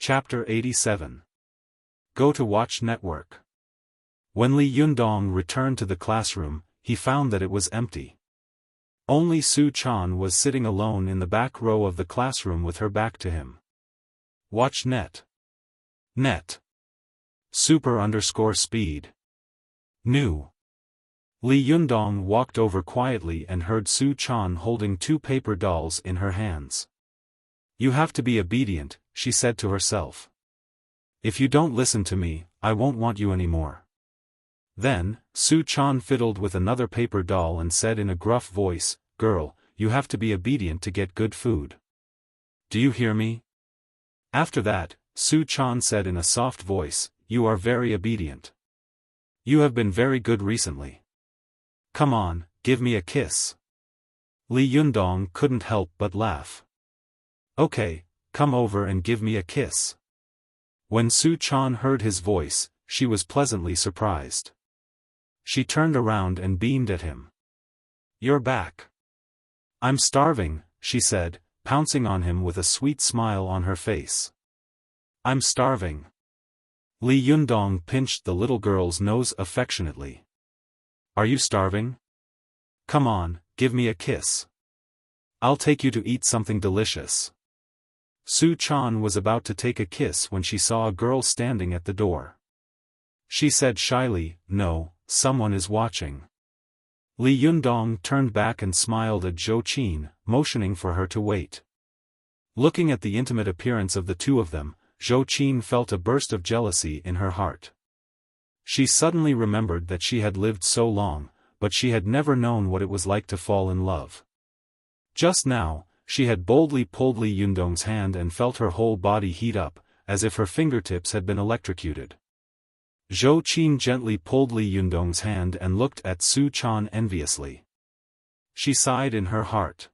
Chapter 87. Go to Watch Network. When Li Yundong returned to the classroom, he found that it was empty. Only Su Chan was sitting alone in the back row of the classroom with her back to him. Watch net. Net. Super_speed. New. Li Yundong walked over quietly and heard Su Chan holding two paper dolls in her hands. You have to be obedient, she said to herself. If you don't listen to me, I won't want you anymore. Then, Su Chan fiddled with another paper doll and said in a gruff voice, Girl, you have to be obedient to get good food. Do you hear me? After that, Su Chan said in a soft voice, You are very obedient. You have been very good recently. Come on, give me a kiss. Li Yundong couldn't help but laugh. Okay, come over and give me a kiss. When Su Chan heard his voice, she was pleasantly surprised. She turned around and beamed at him. You're back. I'm starving, she said, pouncing on him with a sweet smile on her face. I'm starving. Li Yundong pinched the little girl's nose affectionately. Are you starving? Come on, give me a kiss. I'll take you to eat something delicious. Su Chan was about to take a kiss when she saw a girl standing at the door. She said shyly, No, someone is watching. Li Yundong turned back and smiled at Zhou Qin, motioning for her to wait. Looking at the intimate appearance of the two of them, Zhou Qin felt a burst of jealousy in her heart. She suddenly remembered that she had lived so long, but she had never known what it was like to fall in love. Just now, she had boldly pulled Li Yundong's hand and felt her whole body heat up, as if her fingertips had been electrocuted. Zhou Qin gently pulled Li Yundong's hand and looked at Su Chan enviously. She sighed in her heart.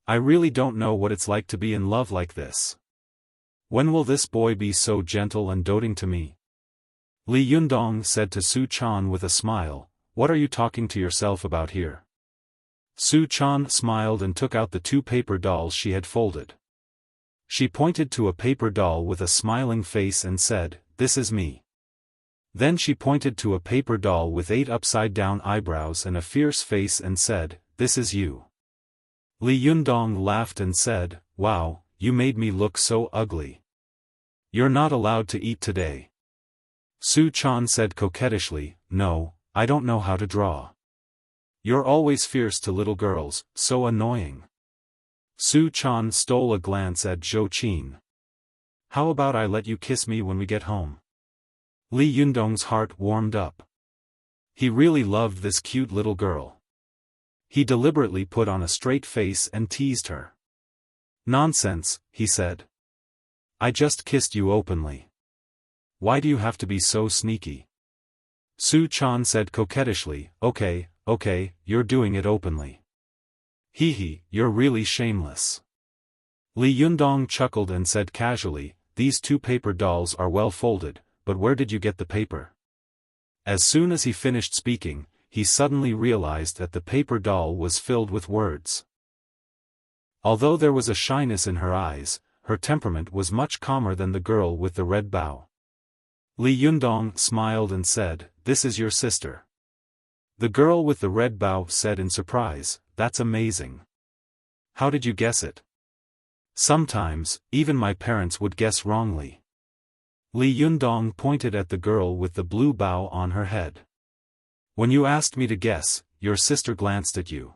I really don't know what it's like to be in love like this. When will this boy be so gentle and doting to me? Li Yundong said to Su Chan with a smile, What are you talking to yourself about here? Su Chan smiled and took out the two paper dolls she had folded. She pointed to a paper doll with a smiling face and said, This is me. Then she pointed to a paper doll with 8 upside-down eyebrows and a fierce face and said, This is you. Li Yundong laughed and said, Wow, you made me look so ugly. You're not allowed to eat today. Su Chan said coquettishly, No, I don't know how to draw. You're always fierce to little girls, so annoying. Su Chan stole a glance at Zhou Qin. How about I let you kiss me when we get home? Li Yundong's heart warmed up. He really loved this cute little girl. He deliberately put on a straight face and teased her. Nonsense, he said. I just kissed you openly. Why do you have to be so sneaky? Su Chan said coquettishly, Okay, you're doing it openly. Hee, you're really shameless. Li Yundong chuckled and said casually, These two paper dolls are well folded, but where did you get the paper? As soon as he finished speaking, he suddenly realized that the paper doll was filled with words. Although there was a shyness in her eyes, her temperament was much calmer than the girl with the red bow. Li Yundong smiled and said, This is your sister. The girl with the red bow said in surprise, That's amazing. How did you guess it? Sometimes, even my parents would guess wrongly. Li Yundong pointed at the girl with the blue bow on her head. When you asked me to guess, your sister glanced at you.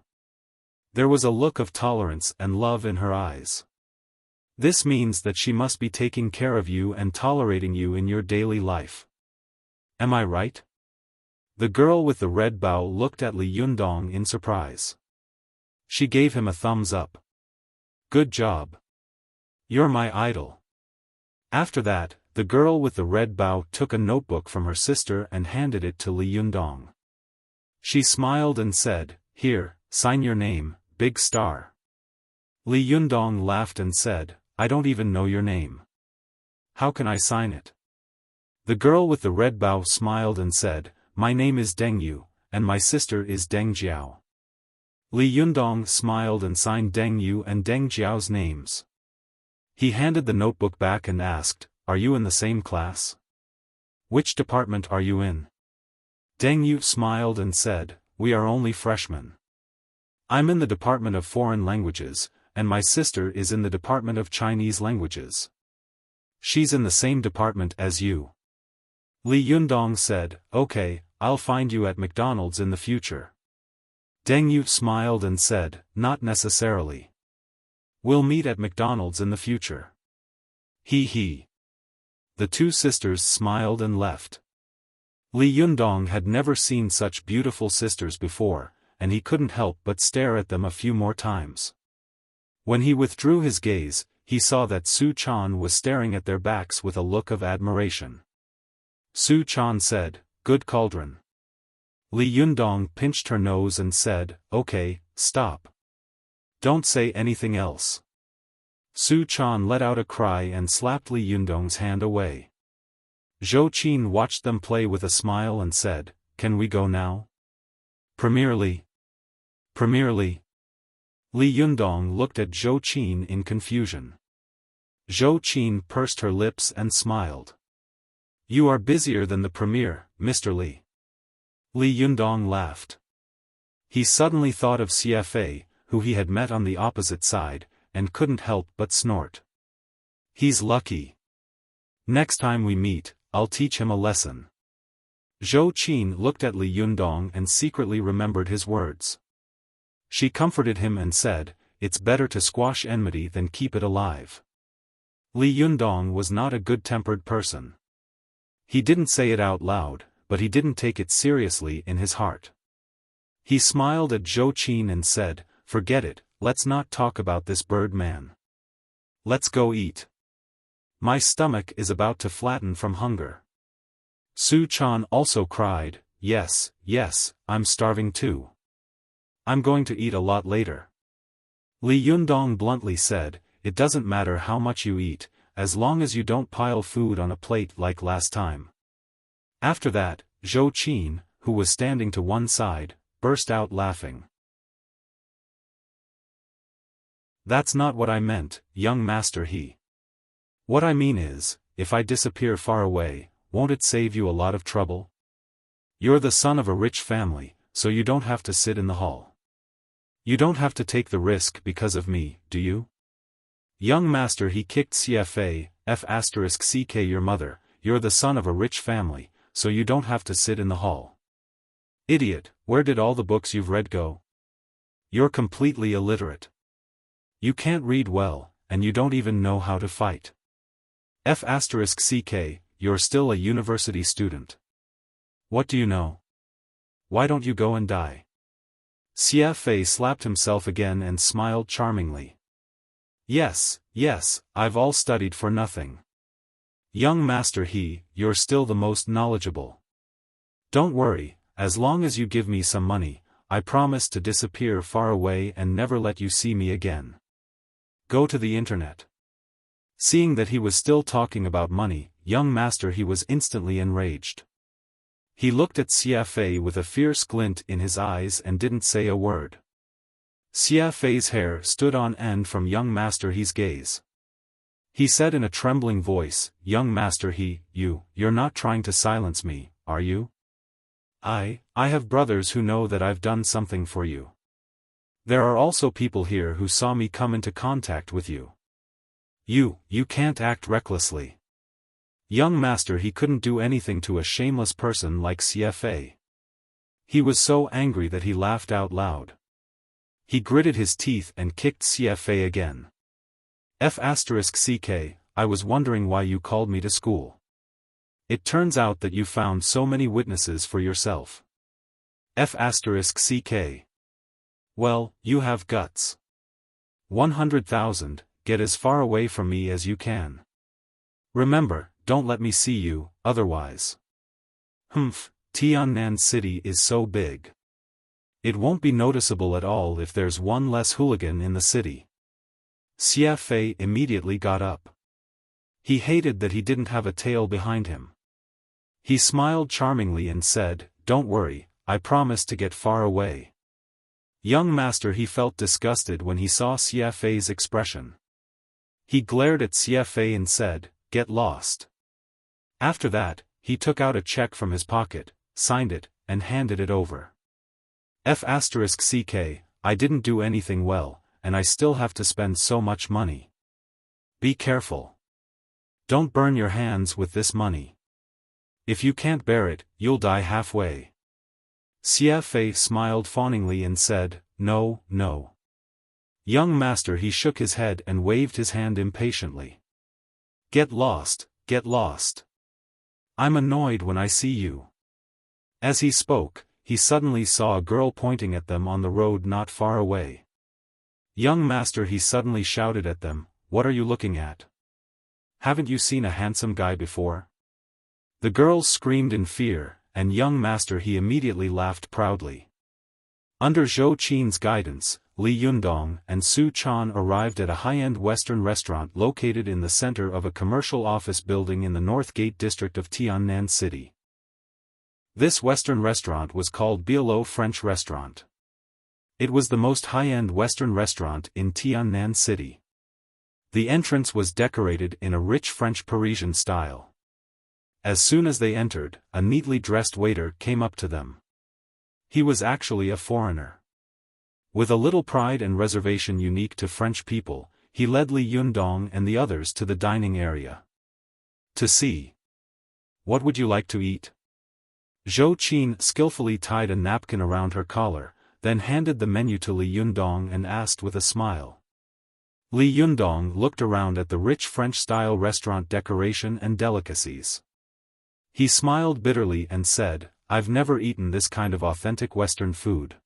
There was a look of tolerance and love in her eyes. This means that she must be taking care of you and tolerating you in your daily life. Am I right? The girl with the red bow looked at Li Yundong in surprise. She gave him a thumbs up. Good job. You're my idol. After that, the girl with the red bow took a notebook from her sister and handed it to Li Yundong. She smiled and said, Here, sign your name, Big Star. Li Yundong laughed and said, I don't even know your name. How can I sign it? The girl with the red bow smiled and said, My name is Deng Yu, and my sister is Deng Jiao. Li Yundong smiled and signed Deng Yu and Deng Jiao's names. He handed the notebook back and asked, "Are you in the same class? Which department are you in?" Deng Yu smiled and said, "We are only freshmen. I'm in the Department of Foreign Languages, and my sister is in the Department of Chinese Languages. She's in the same department as you." Li Yundong said, "Okay, I'll find you at McDonald's in the future." Deng Yu smiled and said, "Not necessarily. We'll meet at McDonald's in the future." He he. The two sisters smiled and left. Li Yundong had never seen such beautiful sisters before, and he couldn't help but stare at them a few more times. When he withdrew his gaze, he saw that Su Chan was staring at their backs with a look of admiration. Su Chan said, "Good cauldron." Li Yundong pinched her nose and said, "Okay, stop. Don't say anything else." Su Chan let out a cry and slapped Li Yundong's hand away. Zhou Qin watched them play with a smile and said, "Can we go now?" "Premier Li? Premier Li?" Li Yundong looked at Zhou Qin in confusion. Zhou Qin pursed her lips and smiled. "You are busier than the premier, Mr. Li." Li Yundong laughed. He suddenly thought of CFA, who he had met on the opposite side, and couldn't help but snort. He's lucky. Next time we meet, I'll teach him a lesson. Zhou Qin looked at Li Yundong and secretly remembered his words. She comforted him and said, "It's better to squash enmity than keep it alive." Li Yundong was not a good-tempered person. He didn't say it out loud, but he didn't take it seriously in his heart. He smiled at Zhou Qin and said, "Forget it, let's not talk about this bird man. Let's go eat. My stomach is about to flatten from hunger." Su Chan also cried, Yes, I'm starving too. I'm going to eat a lot later." Li Yundong bluntly said, "It doesn't matter how much you eat, as long as you don't pile food on a plate like last time." After that, Zhou Qin, who was standing to one side, burst out laughing. "That's not what I meant, young master he. What I mean is, if I disappear far away, won't it save you a lot of trouble? You're the son of a rich family, so you don't have to sit in the hall. You don't have to take the risk because of me, do you? Young master he kicked CFA, F***ck your mother, you're the son of a rich family, so you don't have to sit in the hall. Idiot, where did all the books you've read go? You're completely illiterate. You can't read well, and you don't even know how to fight. F***ck, you're still a university student. What do you know? Why don't you go and die?" CFA slapped himself again and smiled charmingly. Yes, I've all studied for nothing. Young master you're still the most knowledgeable. Don't worry, as long as you give me some money, I promise to disappear far away and never let you see me again. Go to the internet." Seeing that he was still talking about money, young master he was instantly enraged. He looked at CFA with a fierce glint in his eyes and didn't say a word. CFA's hair stood on end from young master he's gaze. He said in a trembling voice, "Young master you're not trying to silence me, are you? I have brothers who know that I've done something for you. There are also people here who saw me come into contact with you. You can't act recklessly." Young master he couldn't do anything to a shameless person like CFA. He was so angry that he laughed out loud. He gritted his teeth and kicked CFA again. F***ck, I was wondering why you called me to school. It turns out that you found so many witnesses for yourself. F***ck. Well, you have guts. 100,000, get as far away from me as you can. Remember, don't let me see you, otherwise. Tiannan City is so big. It won't be noticeable at all if there's one less hooligan in the city. CFA immediately got up. He hated that he didn't have a tail behind him. He smiled charmingly and said, "Don't worry, I promise to get far away." Young master he felt disgusted when he saw CFA's expression. He glared at Xiaofan and said, "Get lost." After that, he took out a check from his pocket, signed it, and handed it over. *CK, I didn't do anything well, and I still have to spend so much money. Be careful. Don't burn your hands with this money. If you can't bear it, you'll die halfway. Xiaofan smiled fawningly and said, "No, no." Young master, he shook his head and waved his hand impatiently. "Get lost, get lost. I'm annoyed when I see you." As he spoke, he suddenly saw a girl pointing at them on the road not far away. "Young master," he suddenly shouted at them, "what are you looking at? Haven't you seen a handsome guy before?" The girls screamed in fear, and young master, he immediately laughed proudly. Under Zhou Qin's guidance, Li Yundong and Su Chan arrived at a high-end Western restaurant located in the center of a commercial office building in the North Gate district of Tiannan City. This Western restaurant was called Bielo French Restaurant. It was the most high-end Western restaurant in Tiannan City. The entrance was decorated in a rich French Parisian style. As soon as they entered, a neatly dressed waiter came up to them. He was actually a foreigner. With a little pride and reservation unique to French people, he led Li Yundong and the others to the dining area. To see. "What would you like to eat?" Zhou Qin skillfully tied a napkin around her collar, then handed the menu to Li Yundong and asked with a smile. Li Yundong looked around at the rich French-style restaurant decoration and delicacies. He smiled bitterly and said, "I've never eaten this kind of authentic Western food.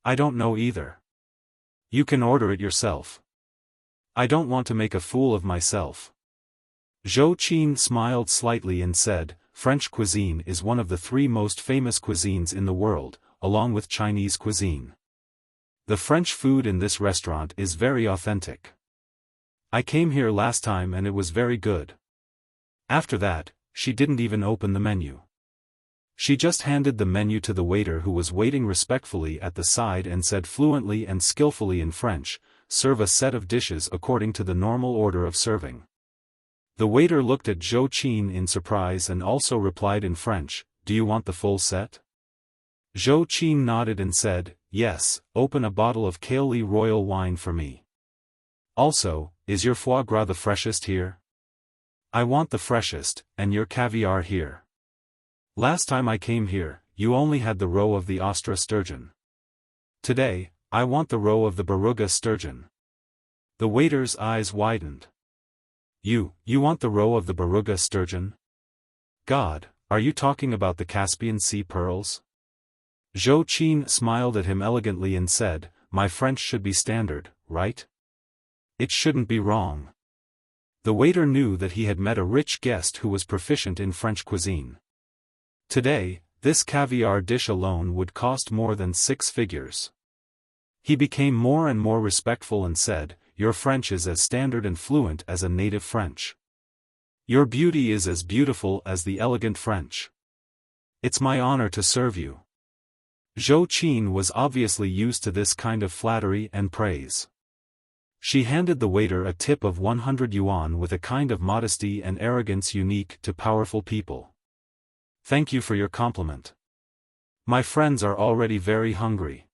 I don't know either. You can order it yourself. I don't want to make a fool of myself." Zhou Qin smiled slightly and said, "French cuisine is one of the 3 most famous cuisines in the world, along with Chinese cuisine. The French food in this restaurant is very authentic. I came here last time and it was very good." After that, she didn't even open the menu. She just handed the menu to the waiter, who was waiting respectfully at the side, and said fluently and skillfully in French, "Serve a set of dishes according to the normal order of serving." The waiter looked at Zhou Qin in surprise and also replied in French, "Do you want the full set?" Zhou Qin nodded and said, "Yes, open a bottle of Kaoli royal wine for me. Also, is your foie gras the freshest here? I want the freshest, and your caviar here. Last time I came here, you only had the roe of the Ostra sturgeon. Today, I want the roe of the Beruga sturgeon." The waiter's eyes widened. You want the roe of the Beruga sturgeon? God, are you talking about the Caspian Sea pearls?" Zhou Qin smiled at him elegantly and said, "My French should be standard, right? It shouldn't be wrong." The waiter knew that he had met a rich guest who was proficient in French cuisine. Today, this caviar dish alone would cost more than 6 figures. He became more and more respectful and said, "Your French is as standard and fluent as a native French. Your beauty is as beautiful as the elegant French. It's my honor to serve you." Zhou Qin was obviously used to this kind of flattery and praise. She handed the waiter a tip of 100 yuan with a kind of modesty and arrogance unique to powerful people. "Thank you for your compliment. My friends are already very hungry."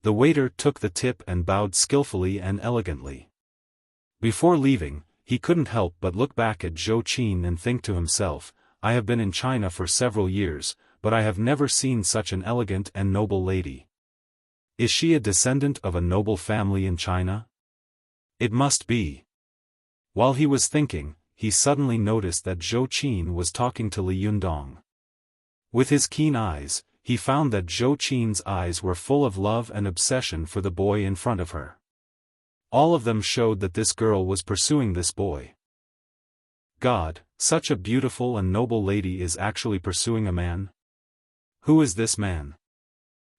The waiter took the tip and bowed skillfully and elegantly. Before leaving, he couldn't help but look back at Zhou Qin and think to himself, "I have been in China for several years, but I have never seen such an elegant and noble lady. Is she a descendant of a noble family in China? It must be." While he was thinking, he suddenly noticed that Zhou Qin was talking to Li Yundong. With his keen eyes, he found that Zhou Qin's eyes were full of love and obsession for the boy in front of her. All of them showed that this girl was pursuing this boy. God, such a beautiful and noble lady is actually pursuing a man? Who is this man?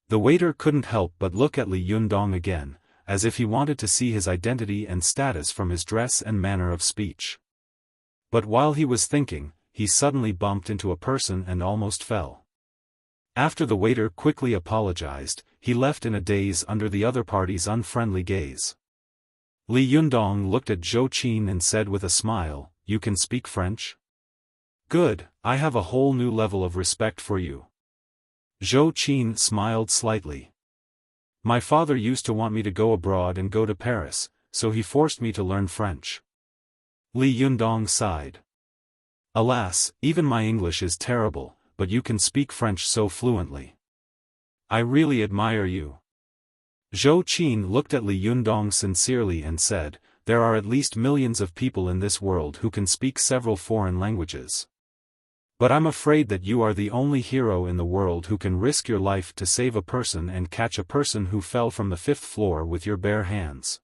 The waiter couldn't help but look at Li Yundong again, as if he wanted to see his identity and status from his dress and manner of speech. But while he was thinking, he suddenly bumped into a person and almost fell. After the waiter quickly apologized, he left in a daze under the other party's unfriendly gaze. Li Yundong looked at Zhou Qin and said with a smile, "You can speak French? Good, I have a whole new level of respect for you." Zhou Qin smiled slightly. "My father used to want me to go abroad and go to Paris, so he forced me to learn French." Li Yundong sighed. "Alas, even my English is terrible, but you can speak French so fluently. I really admire you." Zhou Qin looked at Li Yundong sincerely and said, "There are at least millions of people in this world who can speak several foreign languages. But I'm afraid that you are the only hero in the world who can risk your life to save a person and catch a person who fell from the 5th floor with your bare hands."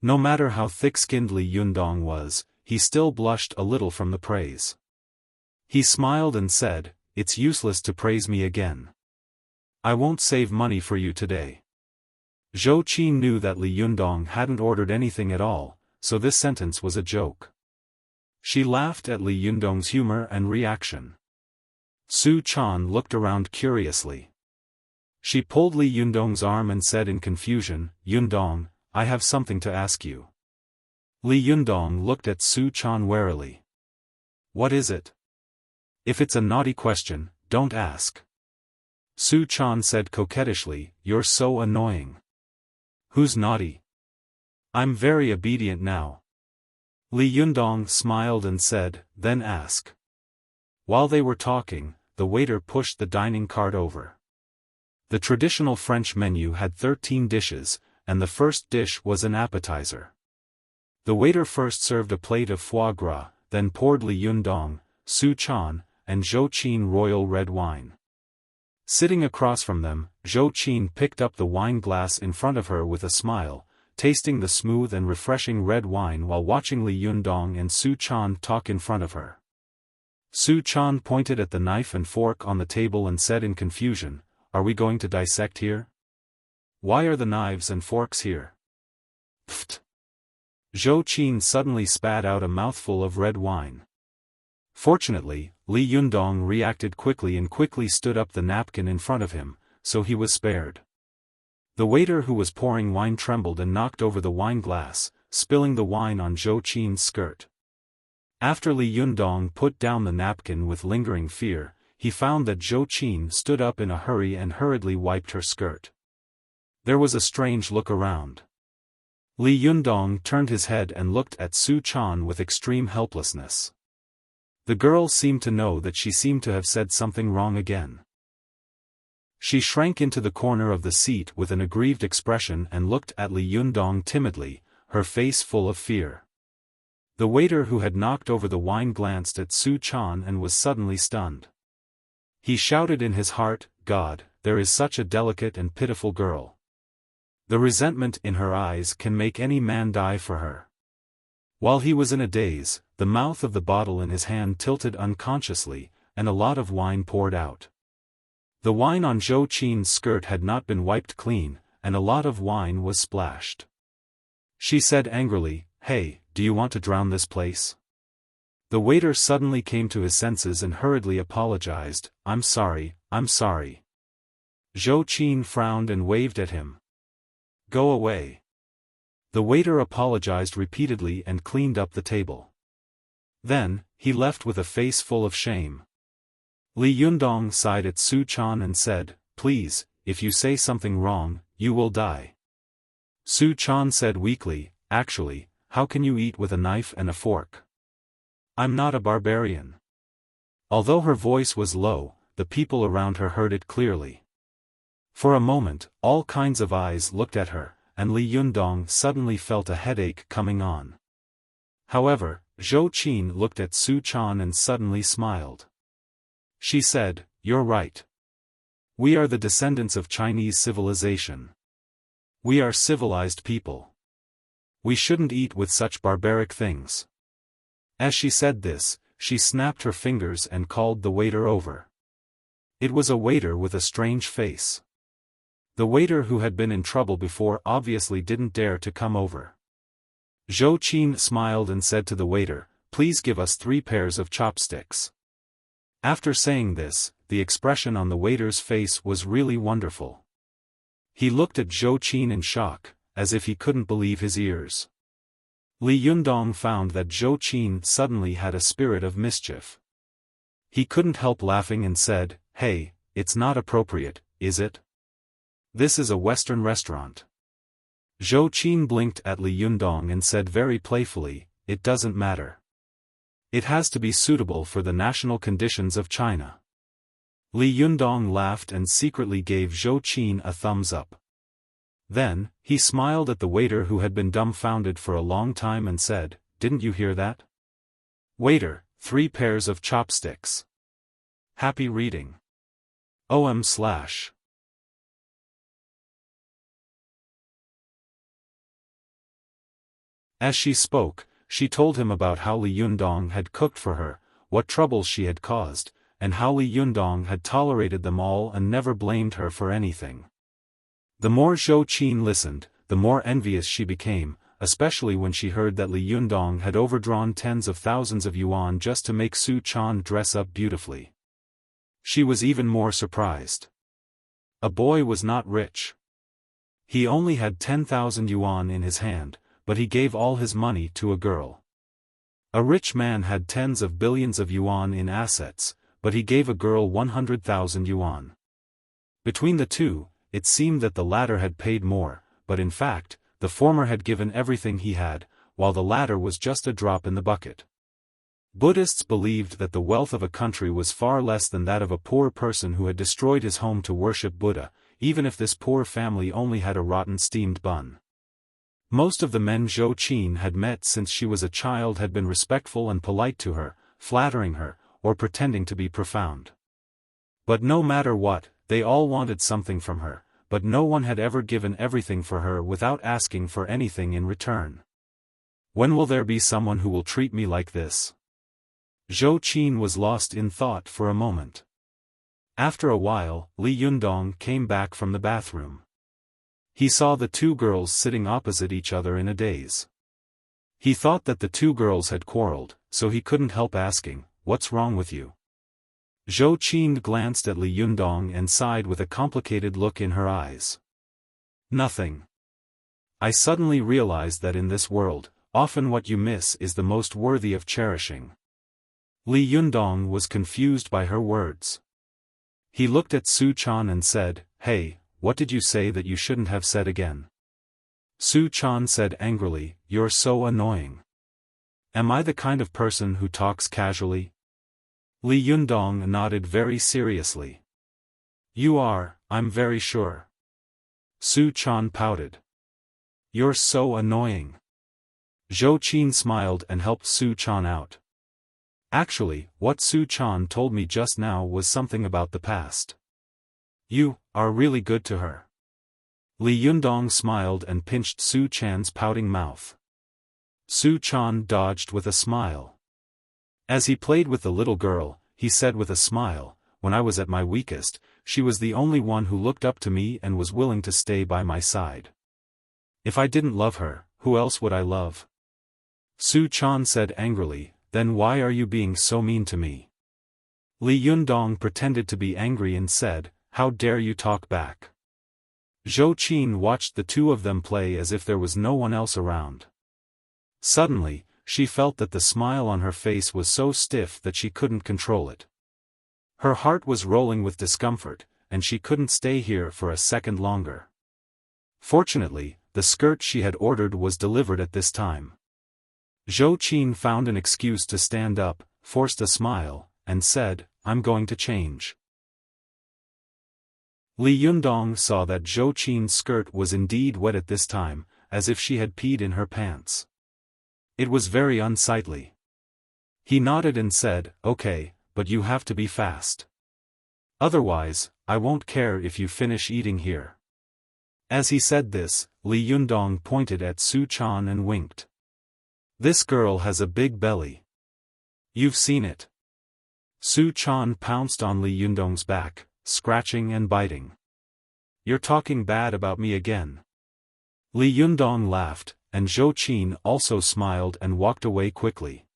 No matter how thick-skinned Li Yundong was, he still blushed a little from the praise. He smiled and said, "It's useless to praise me again. I won't save money for you today." Zhou Qin knew that Li Yundong hadn't ordered anything at all, so this sentence was a joke. She laughed at Li Yundong's humor and reaction. Su Chan looked around curiously. She pulled Li Yundong's arm and said in confusion, "Yundong, I have something to ask you." Li Yundong looked at Su Chan warily. "What is it?" "If it's a naughty question, don't ask." Su Chan said coquettishly, "You're so annoying." "Who's naughty? I'm very obedient now." Li Yundong smiled and said, "Then ask." While they were talking, the waiter pushed the dining cart over. The traditional French menu had 13 dishes, and the first dish was an appetizer. The waiter first served a plate of foie gras, then poured Li Yundong, Su Chan, and Zhou Qin royal red wine. Sitting across from them, Zhou Qin picked up the wine glass in front of her with a smile, tasting the smooth and refreshing red wine while watching Li Yundong and Su Chan talk in front of her. Su Chan pointed at the knife and fork on the table and said in confusion, "Are we going to dissect here? Why are the knives and forks here?" Pfft! Zhou Qin suddenly spat out a mouthful of red wine. Fortunately, Li Yundong reacted quickly and quickly stood up the napkin in front of him, so he was spared. The waiter who was pouring wine trembled and knocked over the wine glass, spilling the wine on Zhou Qin's skirt. After Li Yundong put down the napkin with lingering fear, he found that Zhou Qin stood up in a hurry and hurriedly wiped her skirt. There was a strange look around. Li Yundong turned his head and looked at Su Chan with extreme helplessness. The girl seemed to know that she seemed to have said something wrong again. She shrank into the corner of the seat with an aggrieved expression and looked at Li Yundong timidly, her face full of fear. The waiter who had knocked over the wine glanced at Su Chan and was suddenly stunned. He shouted in his heart, "God, there is such a delicate and pitiful girl. The resentment in her eyes can make any man die for her." While he was in a daze, the mouth of the bottle in his hand tilted unconsciously, and a lot of wine poured out. The wine on Zhou Qin's skirt had not been wiped clean, and a lot of wine was splashed. She said angrily, "Hey, do you want to drown this place?" The waiter suddenly came to his senses and hurriedly apologized, I'm sorry." Zhou Qin frowned and waved at him. "Go away." The waiter apologized repeatedly and cleaned up the table. Then, he left with a face full of shame. Li Yundong sighed at Su Chan and said, "Please, if you say something wrong, you will die." Su Chan said weakly, "Actually, how can you eat with a knife and a fork? I'm not a barbarian." Although her voice was low, the people around her heard it clearly. For a moment, all kinds of eyes looked at her, and Li Yundong suddenly felt a headache coming on. However, Zhou Qin looked at Su Chan and suddenly smiled. She said, "You're right. We are the descendants of Chinese civilization. We are civilized people. We shouldn't eat with such barbaric things." As she said this, she snapped her fingers and called the waiter over. It was a waiter with a strange face. The waiter who had been in trouble before obviously didn't dare to come over. Zhou Qin smiled and said to the waiter, "Please give us 3 pairs of chopsticks." After saying this, the expression on the waiter's face was really wonderful. He looked at Zhou Qin in shock, as if he couldn't believe his ears. Li Yundong found that Zhou Qin suddenly had a spirit of mischief. He couldn't help laughing and said, "Hey, it's not appropriate, is it? This is a Western restaurant." Zhou Qin blinked at Li Yundong and said very playfully, "It doesn't matter. It has to be suitable for the national conditions of China." Li Yundong laughed and secretly gave Zhou Qin a thumbs up. Then, he smiled at the waiter who had been dumbfounded for a long time and said, "Didn't you hear that? Waiter, 3 pairs of chopsticks." Happy reading. OM/. As she spoke, she told him about how Li Yundong had cooked for her, what troubles she had caused, and how Li Yundong had tolerated them all and never blamed her for anything. The more Zhou Qin listened, the more envious she became, especially when she heard that Li Yundong had overdrawn tens of thousands of yuan just to make Su Chan dress up beautifully. She was even more surprised. A boy was not rich. He only had 10,000 yuan in his hand, but he gave all his money to a girl. A rich man had tens of billions of yuan in assets, but he gave a girl 100,000 yuan. Between the two, it seemed that the latter had paid more, but in fact, the former had given everything he had, while the latter was just a drop in the bucket. Buddhists believed that the wealth of a country was far less than that of a poor person who had destroyed his home to worship Buddha, even if this poor family only had a rotten steamed bun. Most of the men Zhou Qin had met since she was a child had been respectful and polite to her, flattering her, or pretending to be profound. But no matter what, they all wanted something from her, but no one had ever given everything for her without asking for anything in return. When will there be someone who will treat me like this? Zhou Qin was lost in thought for a moment. After a while, Li Yundong came back from the bathroom. He saw the 2 girls sitting opposite each other in a daze. He thought that the 2 girls had quarreled, so he couldn't help asking, "What's wrong with you?" Zhou Qin glanced at Li Yundong and sighed with a complicated look in her eyes. "Nothing. I suddenly realized that in this world, often what you miss is the most worthy of cherishing." Li Yundong was confused by her words. He looked at Su Chan and said, "Hey, what did you say that you shouldn't have said again?" Su Chan said angrily, "You're so annoying. Am I the kind of person who talks casually?" Li Yundong nodded very seriously. "You are, I'm very sure." Su Chan pouted. "You're so annoying." Zhou Qin smiled and helped Su Chan out. "Actually, what Su Chan told me just now was something about the past. You are really good to her." Li Yundong smiled and pinched Su Chan's pouting mouth. Su Chan dodged with a smile. As he played with the little girl, he said with a smile, "When I was at my weakest, she was the only one who looked up to me and was willing to stay by my side. If I didn't love her, who else would I love?" Su Chan said angrily, "Then why are you being so mean to me?" Li Yundong pretended to be angry and said, "How dare you talk back?" Zhou Qin watched the 2 of them play as if there was no one else around. Suddenly, she felt that the smile on her face was so stiff that she couldn't control it. Her heart was rolling with discomfort, and she couldn't stay here for a second longer. Fortunately, the skirt she had ordered was delivered at this time. Zhou Qin found an excuse to stand up, forced a smile, and said, "I'm going to change." Li Yundong saw that Zhou Qin's skirt was indeed wet at this time, as if she had peed in her pants. It was very unsightly. He nodded and said, "Okay, but you have to be fast. Otherwise, I won't care if you finish eating here." As he said this, Li Yundong pointed at Su Chan and winked. "This girl has a big belly. You've seen it." Su Chan pounced on Li Yundong's back, scratching and biting. "You're talking bad about me again." Li Yundong laughed, and Zhou Qin also smiled and walked away quickly.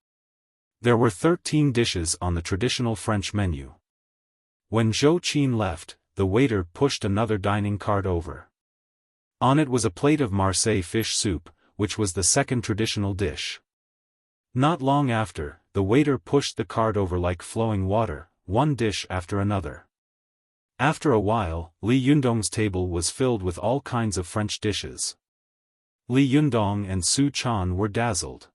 There were 13 dishes on the traditional French menu. When Zhou Qin left, the waiter pushed another dining cart over. On it was a plate of Marseille fish soup, which was the second traditional dish. Not long after, the waiter pushed the cart over like flowing water, one dish after another. After a while, Li Yundong's table was filled with all kinds of French dishes. Li Yundong and Su Chan were dazzled.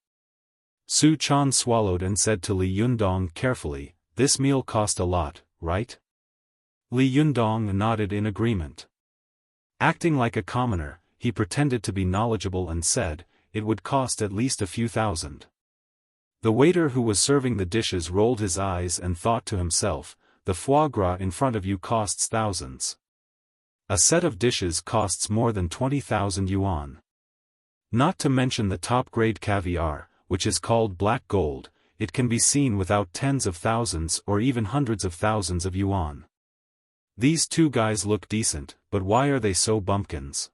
Su Chan swallowed and said to Li Yundong carefully, "This meal cost a lot, right?" Li Yundong nodded in agreement. Acting like a commoner, he pretended to be knowledgeable and said, "It would cost at least a few thousand." The waiter who was serving the dishes rolled his eyes and thought to himself, "The foie gras in front of you costs thousands. A set of dishes costs more than 20,000 yuan. Not to mention the top-grade caviar, which is called black gold, it can be seen without tens of thousands or even hundreds of thousands of yuan. These two guys look decent, but why are they so bumpkins?"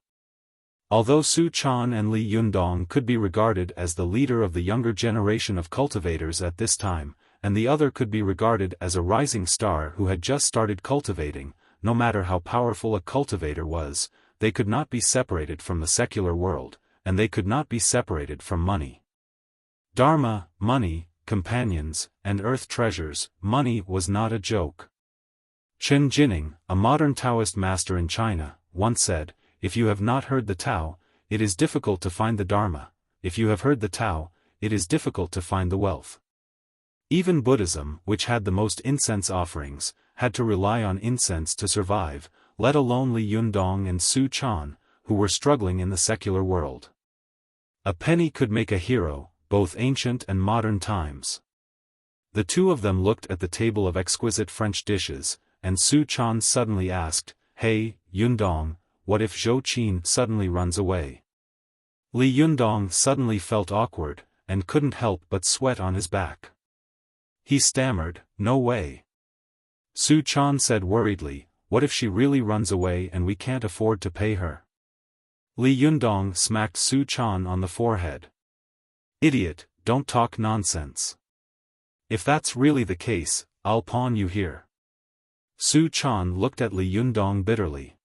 Although Su Chan and Li Yundong could be regarded as the leader of the younger generation of cultivators at this time, and the other could be regarded as a rising star who had just started cultivating, no matter how powerful a cultivator was, they could not be separated from the secular world, and they could not be separated from money. Dharma, money, companions, and earth treasures, money was not a joke. Chen Jining, a modern Taoist master in China, once said, "If you have not heard the Tao, it is difficult to find the Dharma. If you have heard the Tao, it is difficult to find the wealth." Even Buddhism, which had the most incense offerings, had to rely on incense to survive, let alone Li Yundong and Su Chan, who were struggling in the secular world. A penny could make a hero, both ancient and modern times. The two of them looked at the table of exquisite French dishes, and Su Chan suddenly asked, "Hey, Yundong, what if Zhou Qin suddenly runs away?" Li Yundong suddenly felt awkward, and couldn't help but sweat on his back. He stammered, "No way." Su Chan said worriedly, "What if she really runs away and we can't afford to pay her?" Li Yundong smacked Su Chan on the forehead. "Idiot, don't talk nonsense. If that's really the case, I'll pawn you here." Su Chan looked at Li Yundong bitterly.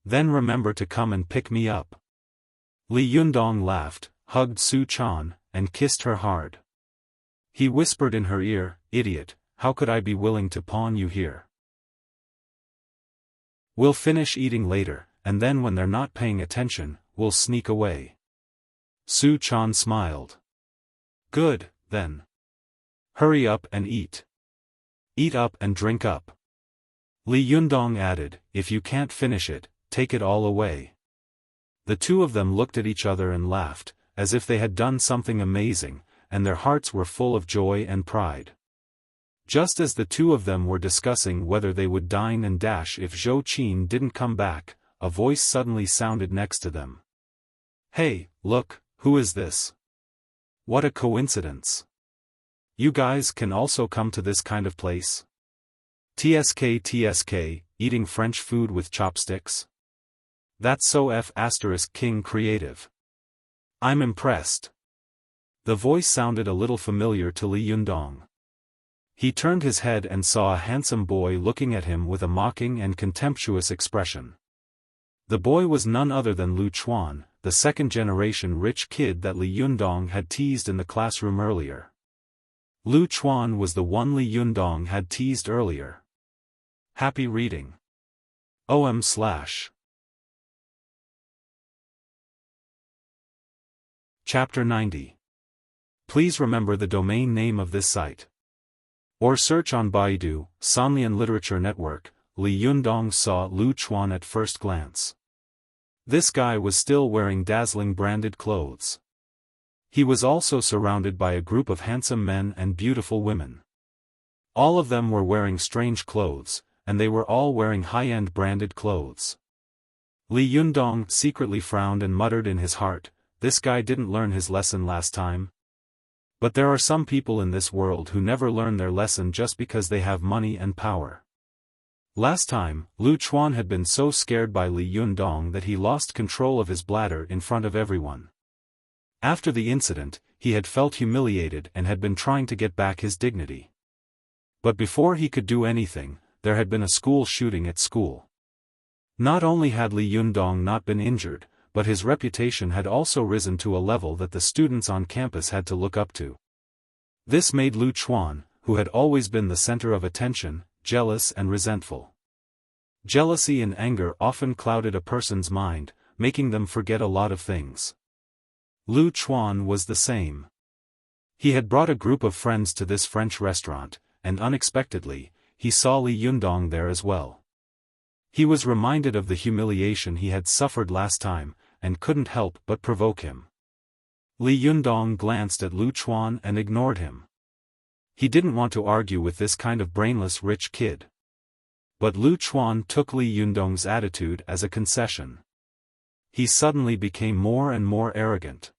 "Then remember to come and pick me up." Li Yundong laughed, hugged Su Chan, and kissed her hard. He whispered in her ear, "Idiot, how could I be willing to pawn you here? We'll finish eating later, and then when they're not paying attention, we'll sneak away." Su Chan smiled. "Good, then. Hurry up and eat. Eat up and drink up." Li Yundong added, "If you can't finish it, take it all away." The two of them looked at each other and laughed, as if they had done something amazing, and their hearts were full of joy and pride. Just as the two of them were discussing whether they would dine and dash if Zhou Qin didn't come back, a voice suddenly sounded next to them. "Hey, look, who is this? What a coincidence. You guys can also come to this kind of place? TSK, eating French food with chopsticks? That's so King creative. I'm impressed." The voice sounded a little familiar to Li Yundong. He turned his head and saw a handsome boy looking at him with a mocking and contemptuous expression. The boy was none other than Lu Chuan, the second-generation rich kid that Li Yundong had teased in the classroom earlier. Lu Chuan was the one Li Yundong had teased earlier. Happy reading. OM/. Chapter 90. Please remember the domain name of this site. Or search on Baidu, Sanlian Literature Network. Li Yundong saw Lu Chuan at first glance. This guy was still wearing dazzling branded clothes. He was also surrounded by a group of handsome men and beautiful women. All of them were wearing strange clothes, and they were all wearing high-end branded clothes. Li Yundong secretly frowned and muttered in his heart, "This guy didn't learn his lesson last time." But there are some people in this world who never learn their lesson just because they have money and power. Last time, Lu Chuan had been so scared by Li Yundong that he lost control of his bladder in front of everyone. After the incident, he had felt humiliated and had been trying to get back his dignity. But before he could do anything, there had been a school shooting at school. Not only had Li Yundong not been injured, but his reputation had also risen to a level that the students on campus had to look up to. This made Lu Chuan, who had always been the center of attention, jealous and resentful. Jealousy and anger often clouded a person's mind, making them forget a lot of things. Lu Chuan was the same. He had brought a group of friends to this French restaurant, and unexpectedly, he saw Li Yundong there as well. He was reminded of the humiliation he had suffered last time, and couldn't help but provoke him. Li Yundong glanced at Lu Chuan and ignored him. He didn't want to argue with this kind of brainless rich kid. But Lu Chuan took Li Yundong's attitude as a concession. He suddenly became more and more arrogant.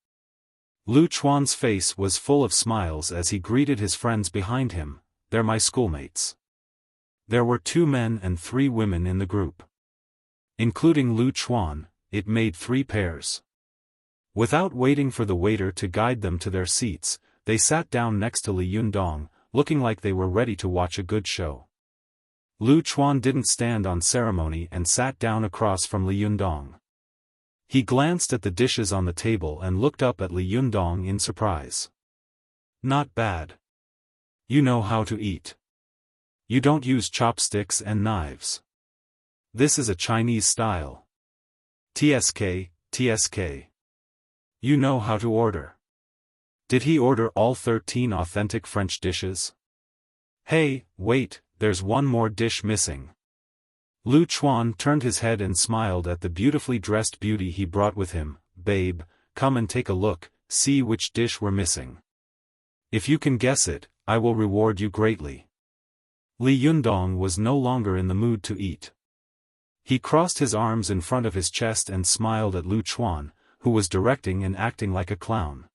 Lu Chuan's face was full of smiles as he greeted his friends behind him. "They're my schoolmates." There were 2 men and 3 women in the group. Including Lu Chuan, it made 3 pairs. Without waiting for the waiter to guide them to their seats, they sat down next to Li Yundong, looking like they were ready to watch a good show. Lu Chuan didn't stand on ceremony and sat down across from Li Yundong. He glanced at the dishes on the table and looked up at Li Yundong in surprise. "Not bad. You know how to eat. You don't use chopsticks and knives. This is a Chinese style. TSK, TSK. You know how to order." Did he order all 13 authentic French dishes? "Hey, wait, there's one more dish missing." Lu Chuan turned his head and smiled at the beautifully dressed beauty he brought with him. "Babe, come and take a look, see which dish we're missing. If you can guess it, I will reward you greatly." Li Yundong was no longer in the mood to eat. He crossed his arms in front of his chest and smiled at Lu Chuan, who was directing and acting like a clown.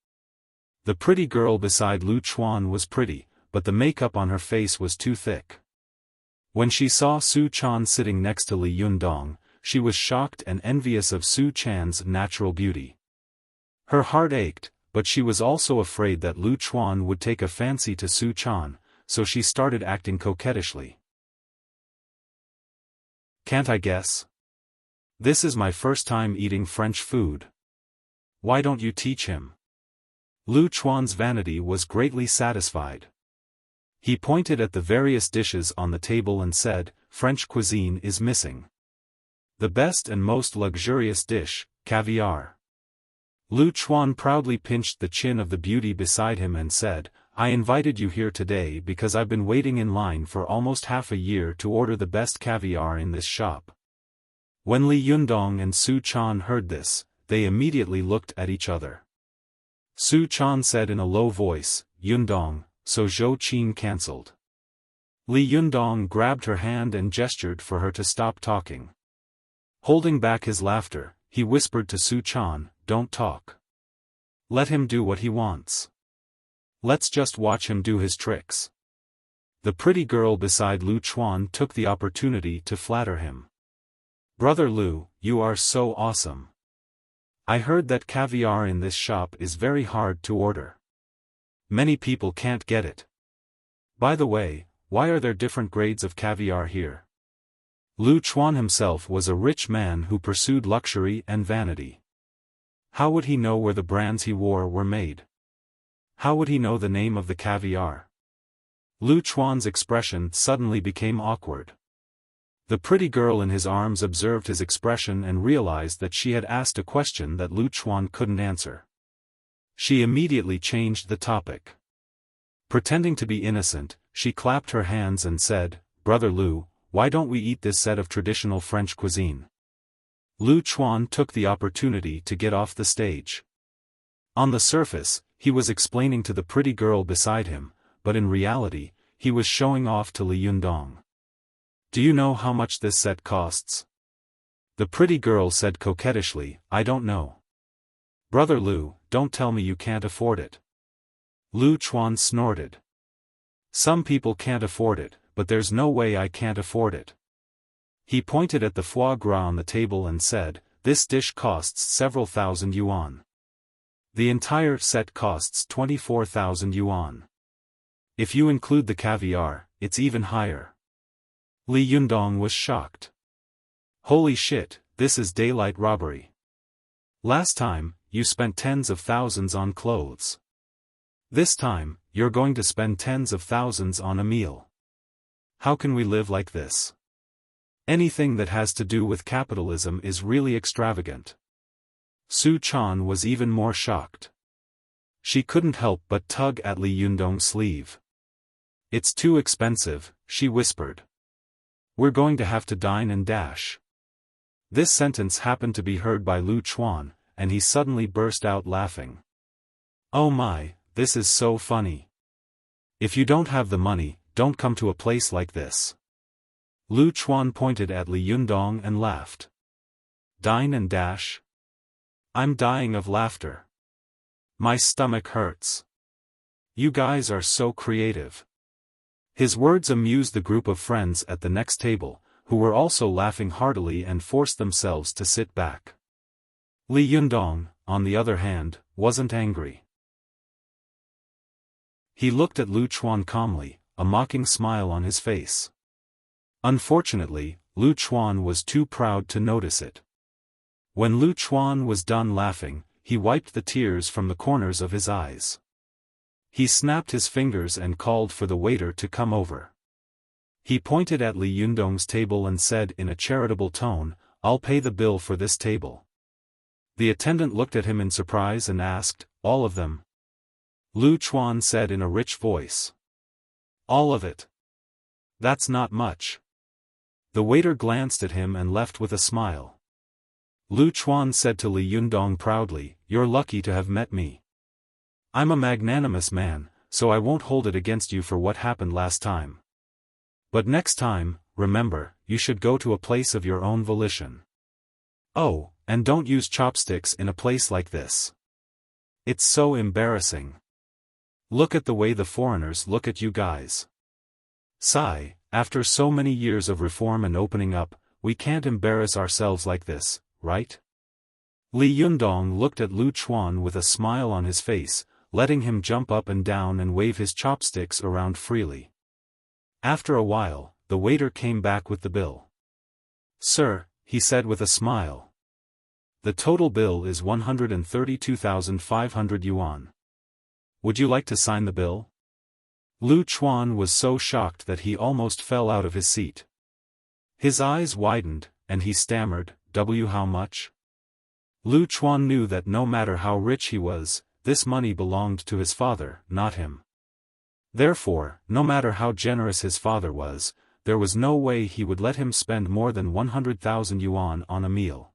The pretty girl beside Lu Chuan was pretty, but the makeup on her face was too thick. When she saw Su Chan sitting next to Li Yundong, she was shocked and envious of Su Chan's natural beauty. Her heart ached, but she was also afraid that Lu Chuan would take a fancy to Su Chan, so she started acting coquettishly. "Can't I guess? This is my first time eating French food. Why don't you teach him?" Lu Chuan's vanity was greatly satisfied. He pointed at the various dishes on the table and said, "French cuisine is missing. The best and most luxurious dish, caviar." Lu Chuan proudly pinched the chin of the beauty beside him and said, "I invited you here today because I've been waiting in line for almost half a year to order the best caviar in this shop." When Li Yundong and Su Chan heard this, they immediately looked at each other. Su Chan said in a low voice, "Yundong, so Zhou Qin cancelled." Li Yundong grabbed her hand and gestured for her to stop talking. Holding back his laughter, he whispered to Su Chan, "Don't talk. Let him do what he wants. Let's just watch him do his tricks." The pretty girl beside Lu Chuan took the opportunity to flatter him. "Brother Lu, you are so awesome. I heard that caviar in this shop is very hard to order. Many people can't get it. By the way, why are there different grades of caviar here?" Lu Chuan himself was a rich man who pursued luxury and vanity. How would he know where the brands he wore were made? How would he know the name of the caviar? Lu Chuan's expression suddenly became awkward. The pretty girl in his arms observed his expression and realized that she had asked a question that Lu Chuan couldn't answer. She immediately changed the topic. Pretending to be innocent, she clapped her hands and said, "Brother Lu, why don't we eat this set of traditional French cuisine?" Lu Chuan took the opportunity to get off the stage. On the surface, he was explaining to the pretty girl beside him, but in reality, he was showing off to Li Yundong. "Do you know how much this set costs?" The pretty girl said coquettishly, "I don't know." "Brother Lu, don't tell me you can't afford it." Lu Chuan snorted. "Some people can't afford it, but there's no way I can't afford it." He pointed at the foie gras on the table and said, "This dish costs several thousand yuan. The entire set costs 24,000 yuan. If you include the caviar, it's even higher." Li Yundong was shocked. Holy shit, this is daylight robbery. Last time, you spent tens of thousands on clothes. This time, you're going to spend tens of thousands on a meal. How can we live like this? Anything that has to do with capitalism is really extravagant. Su Chan was even more shocked. She couldn't help but tug at Li Yundong's sleeve. It's too expensive, she whispered. We're going to have to dine and dash. This sentence happened to be heard by Lu Chuan, and he suddenly burst out laughing. Oh my, this is so funny. If you don't have the money, don't come to a place like this. Lu Chuan pointed at Li Yundong and laughed. Dine and dash? I'm dying of laughter. My stomach hurts. You guys are so creative. His words amused the group of friends at the next table, who were also laughing heartily and forced themselves to sit back. Li Yundong, on the other hand, wasn't angry. He looked at Lu Chuan calmly, a mocking smile on his face. Unfortunately, Lu Chuan was too proud to notice it. When Lu Chuan was done laughing, he wiped the tears from the corners of his eyes. He snapped his fingers and called for the waiter to come over. He pointed at Li Yundong's table and said in a charitable tone, "I'll pay the bill for this table." The attendant looked at him in surprise and asked, "All of them?" Lu Chuan said in a rich voice. "All of it. That's not much." The waiter glanced at him and left with a smile. Lu Chuan said to Li Yundong proudly, "You're lucky to have met me. I'm a magnanimous man, so I won't hold it against you for what happened last time. But next time, remember, you should go to a place of your own volition. Oh, and don't use chopsticks in a place like this. It's so embarrassing. Look at the way the foreigners look at you guys. Sigh, after so many years of reform and opening up, we can't embarrass ourselves like this, right?" Li Yundong looked at Lu Chuan with a smile on his face, letting him jump up and down and wave his chopsticks around freely. After a while, the waiter came back with the bill. "Sir," he said with a smile. "The total bill is 132,500 yuan. Would you like to sign the bill?" Lu Chuan was so shocked that he almost fell out of his seat. His eyes widened, and he stammered, How much?" Lu Chuan knew that no matter how rich he was, this money belonged to his father, not him. Therefore, no matter how generous his father was, there was no way he would let him spend more than 100,000 yuan on a meal.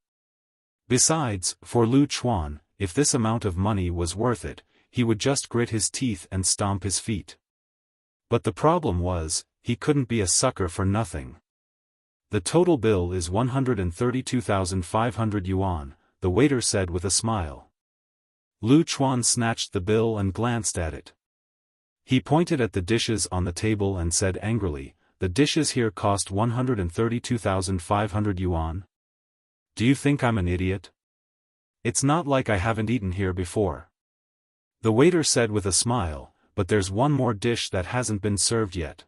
Besides, for Lu Chuan, if this amount of money was worth it, he would just grit his teeth and stomp his feet. But the problem was, he couldn't be a sucker for nothing. "The total bill is 132,500 yuan, the waiter said with a smile. Lu Chuan snatched the bill and glanced at it. He pointed at the dishes on the table and said angrily, "The dishes here cost 132,500 yuan? Do you think I'm an idiot? It's not like I haven't eaten here before." The waiter said with a smile, "But there's one more dish that hasn't been served yet."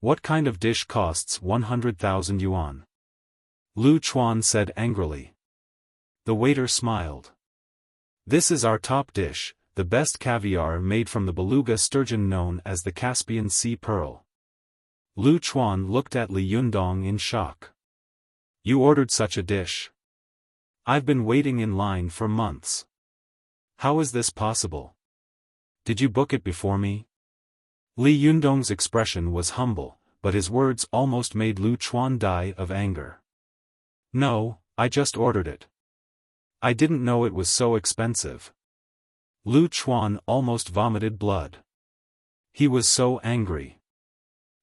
"What kind of dish costs 100,000 yuan?" Lu Chuan said angrily. The waiter smiled. "This is our top dish, the best caviar made from the beluga sturgeon known as the Caspian Sea pearl." Lu Chuan looked at Li Yundong in shock. "You ordered such a dish? I've been waiting in line for months. How is this possible? Did you book it before me?" Li Yundong's expression was humble, but his words almost made Lu Chuan die of anger. "No, I just ordered it. I didn't know it was so expensive." Lu Chuan almost vomited blood. He was so angry.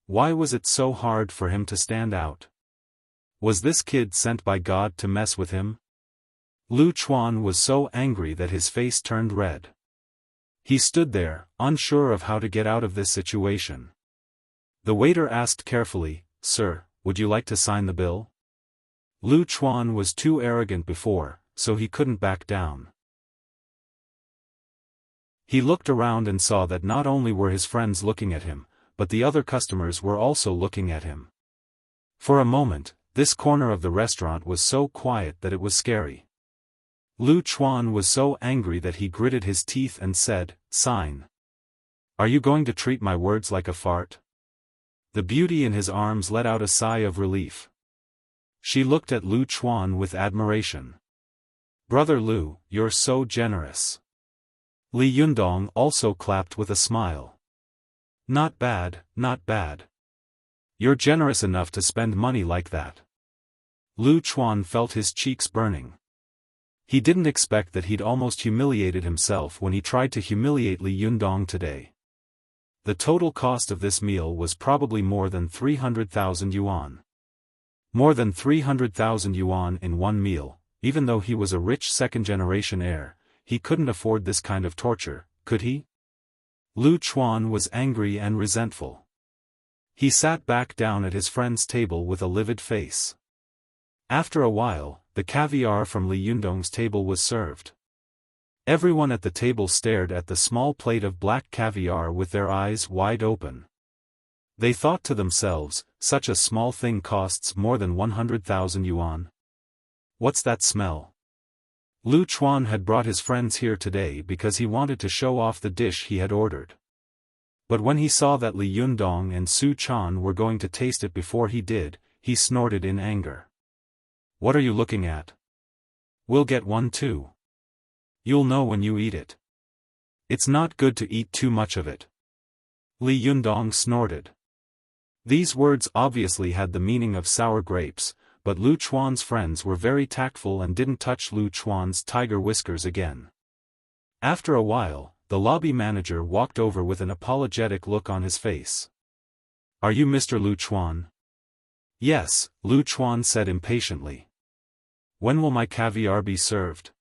Why was it so hard for him to stand out? Was this kid sent by God to mess with him? Lu Chuan was so angry that his face turned red. He stood there, unsure of how to get out of this situation. The waiter asked carefully, "Sir, would you like to sign the bill?" Lu Chuan was too arrogant before, so he couldn't back down. He looked around and saw that not only were his friends looking at him, but the other customers were also looking at him. For a moment, This corner of the restaurant was so quiet that it was scary. Lu Chuan was so angry that he gritted his teeth and said, "Sign. Are you going to treat my words like a fart?" The beauty in his arms let out a sigh of relief. She looked at Lu Chuan with admiration. "Brother Lu, you're so generous." Li Yundong also clapped with a smile. "Not bad, not bad. You're generous enough to spend money like that." Lu Chuan felt his cheeks burning. He didn't expect that he'd almost humiliated himself when he tried to humiliate Li Yundong today. The total cost of this meal was probably more than 300,000 yuan. More than 300,000 yuan in one meal. Even though he was a rich second-generation heir, he couldn't afford this kind of torture, could he? Lu Chuan was angry and resentful. He sat back down at his friend's table with a livid face. After a while, the caviar from Li Yundong's table was served. Everyone at the table stared at the small plate of black caviar with their eyes wide open. They thought to themselves, such a small thing costs more than 100,000 yuan. What's that smell? Lu Chuan had brought his friends here today because he wanted to show off the dish he had ordered. But when he saw that Li Yundong and Su Chan were going to taste it before he did, he snorted in anger. "What are you looking at? We'll get one too. You'll know when you eat it. It's not good to eat too much of it." Li Yundong snorted. These words obviously had the meaning of sour grapes, but Lu Chuan's friends were very tactful and didn't touch Lu Chuan's tiger whiskers again. After a while, the lobby manager walked over with an apologetic look on his face. "Are you Mr. Lu Chuan?" "Yes," Lu Chuan said impatiently. "When will my caviar be served?"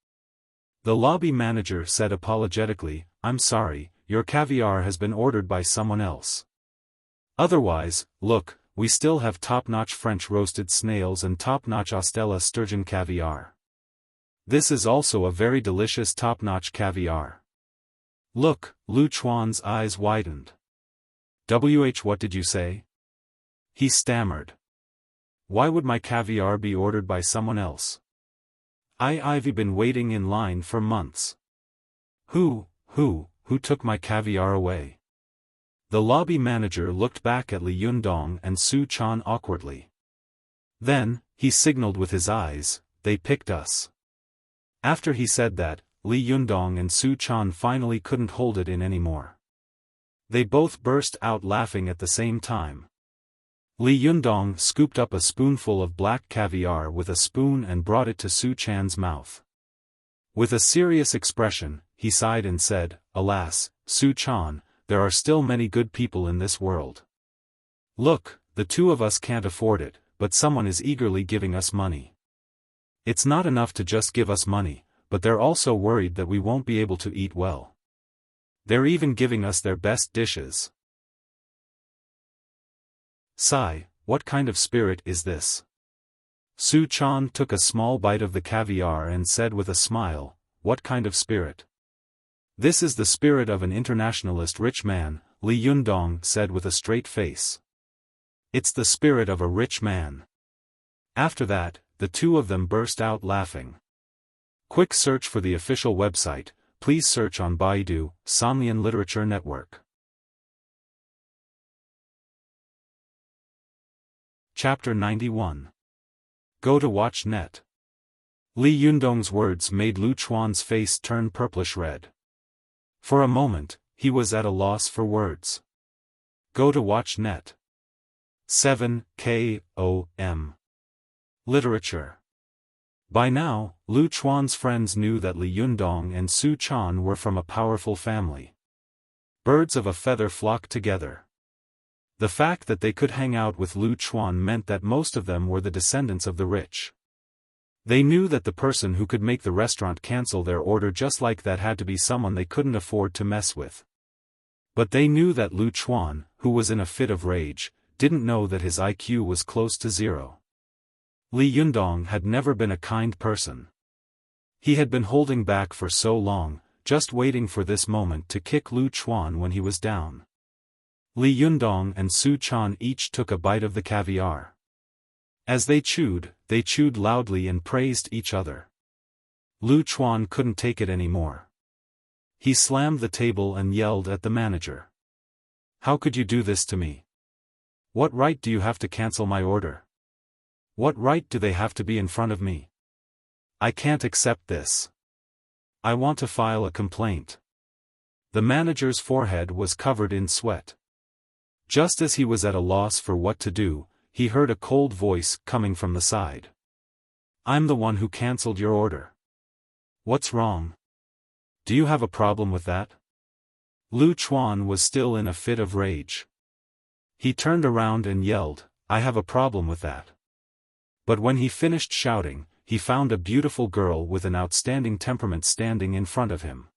The lobby manager said apologetically, "I'm sorry, your caviar has been ordered by someone else. Otherwise, look, we still have top-notch French roasted snails and top-notch Ostella sturgeon caviar. This is also a very delicious top-notch caviar." "Look," Lu Chuan's eyes widened. What did you say?" He stammered. "Why would my caviar be ordered by someone else? I've been waiting in line for months. Who took my caviar away?" The lobby manager looked back at Li Yundong and Su Chan awkwardly. Then, he signaled with his eyes, "They picked us." After he said that, Li Yundong and Su Chan finally couldn't hold it in anymore. They both burst out laughing at the same time. Li Yundong scooped up a spoonful of black caviar with a spoon and brought it to Su Chan's mouth. With a serious expression, he sighed and said, "Alas, Su Chan, there are still many good people in this world. Look, the two of us can't afford it, but someone is eagerly giving us money. It's not enough to just give us money, but they're also worried that we won't be able to eat well. They're even giving us their best dishes. Sigh, what kind of spirit is this?" Su Chan took a small bite of the caviar and said with a smile, "What kind of spirit?" "This is the spirit of an internationalist rich man," Li Yundong said with a straight face. "It's the spirit of a rich man." After that, the two of them burst out laughing. Quick search for the official website, please search on Baidu, Sanlian Literature Network. Chapter 91. Go to watch net. Li Yundong's words made Lu Chuan's face turn purplish red. For a moment, he was at a loss for words. Go to watch net. 7 KOM. Literature. By now, Lu Chuan's friends knew that Li Yundong and Su Chan were from a powerful family. Birds of a feather flock together. The fact that they could hang out with Lu Chuan meant that most of them were the descendants of the rich. They knew that the person who could make the restaurant cancel their order just like that had to be someone they couldn't afford to mess with. But they knew that Lu Chuan, who was in a fit of rage, didn't know that his IQ was close to zero. Li Yundong had never been a kind person. He had been holding back for so long, just waiting for this moment to kick Lu Chuan when he was down. Li Yundong and Su Chan each took a bite of the caviar. As they chewed loudly and praised each other. Lu Chuan couldn't take it anymore. He slammed the table and yelled at the manager. How could you do this to me? What right do you have to cancel my order? What right do they have to be in front of me? I can't accept this. I want to file a complaint. The manager's forehead was covered in sweat. Just as he was at a loss for what to do, he heard a cold voice coming from the side. I'm the one who cancelled your order. What's wrong? Do you have a problem with that? Lu Chuan was still in a fit of rage. He turned around and yelled, I have a problem with that. But when he finished shouting, he found a beautiful girl with an outstanding temperament standing in front of him.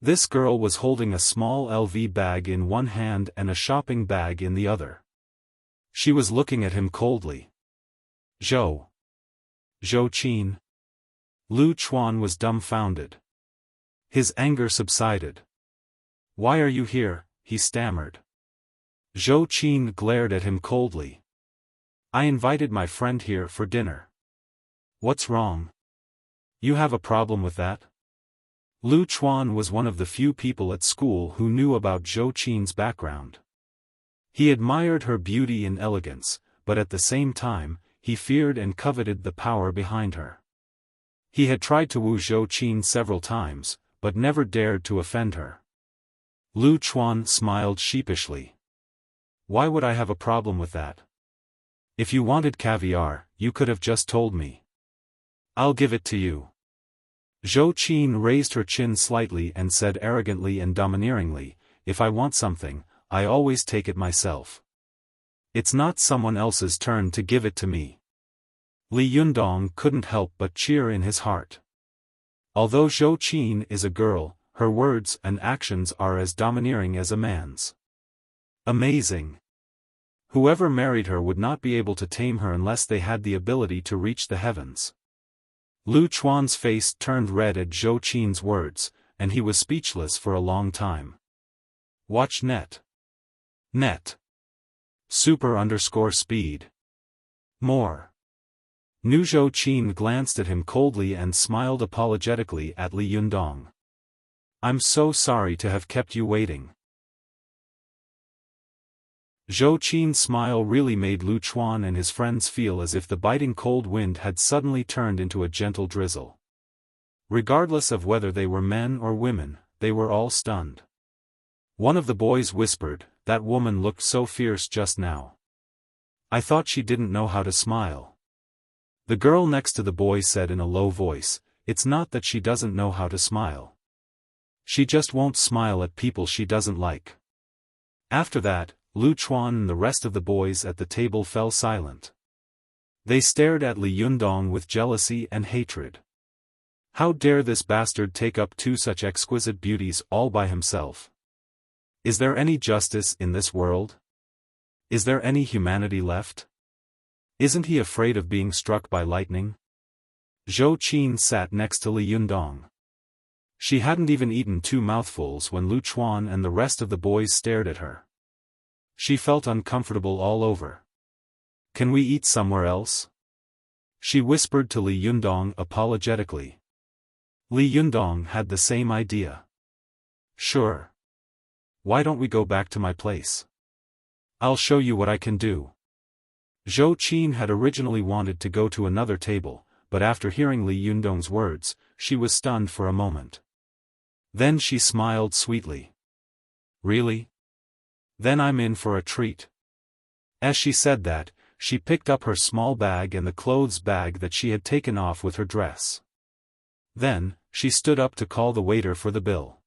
This girl was holding a small LV bag in one hand and a shopping bag in the other. She was looking at him coldly. Zhou Qin. Lu Chuan was dumbfounded. His anger subsided. Why are you here? He stammered. Zhou Qin glared at him coldly. I invited my friend here for dinner. What's wrong? You have a problem with that? Lu Chuan was one of the few people at school who knew about Zhou Qin's background. He admired her beauty and elegance, but at the same time, he feared and coveted the power behind her. He had tried to woo Zhou Qin several times, but never dared to offend her. Lu Chuan smiled sheepishly. Why would I have a problem with that? If you wanted caviar, you could have just told me. I'll give it to you. Zhou Qin raised her chin slightly and said arrogantly and domineeringly, if I want something, I always take it myself. It's not someone else's turn to give it to me. Li Yundong couldn't help but cheer in his heart. Although Zhou Qin is a girl, her words and actions are as domineering as a man's. Amazing. Whoever married her would not be able to tame her unless they had the ability to reach the heavens. Lu Chuan's face turned red at Zhou Qin's words, and he was speechless for a long time. Watch net. Super_speed. More. Nu Zhou Qin glanced at him coldly and smiled apologetically at Li Yundong. I'm so sorry to have kept you waiting. Zhou Qin's smile really made Lu Chuan and his friends feel as if the biting cold wind had suddenly turned into a gentle drizzle. Regardless of whether they were men or women, they were all stunned. One of the boys whispered, that woman looked so fierce just now. I thought she didn't know how to smile. The girl next to the boy said in a low voice, it's not that she doesn't know how to smile. She just won't smile at people she doesn't like. After that, Lu Chuan and the rest of the boys at the table fell silent. They stared at Li Yundong with jealousy and hatred. How dare this bastard take up two such exquisite beauties all by himself? Is there any justice in this world? Is there any humanity left? Isn't he afraid of being struck by lightning? Zhou Qin sat next to Li Yundong. She hadn't even eaten 2 mouthfuls when Lu Chuan and the rest of the boys stared at her. She felt uncomfortable all over. Can we eat somewhere else? She whispered to Li Yundong apologetically. Li Yundong had the same idea. Sure. Why don't we go back to my place? I'll show you what I can do. Zhou Qin had originally wanted to go to another table, but after hearing Li Yundong's words, she was stunned for a moment. Then she smiled sweetly. Really? Then I'm in for a treat. As she said that, she picked up her small bag and the clothes bag that she had taken off with her dress. Then, she stood up to call the waiter for the bill.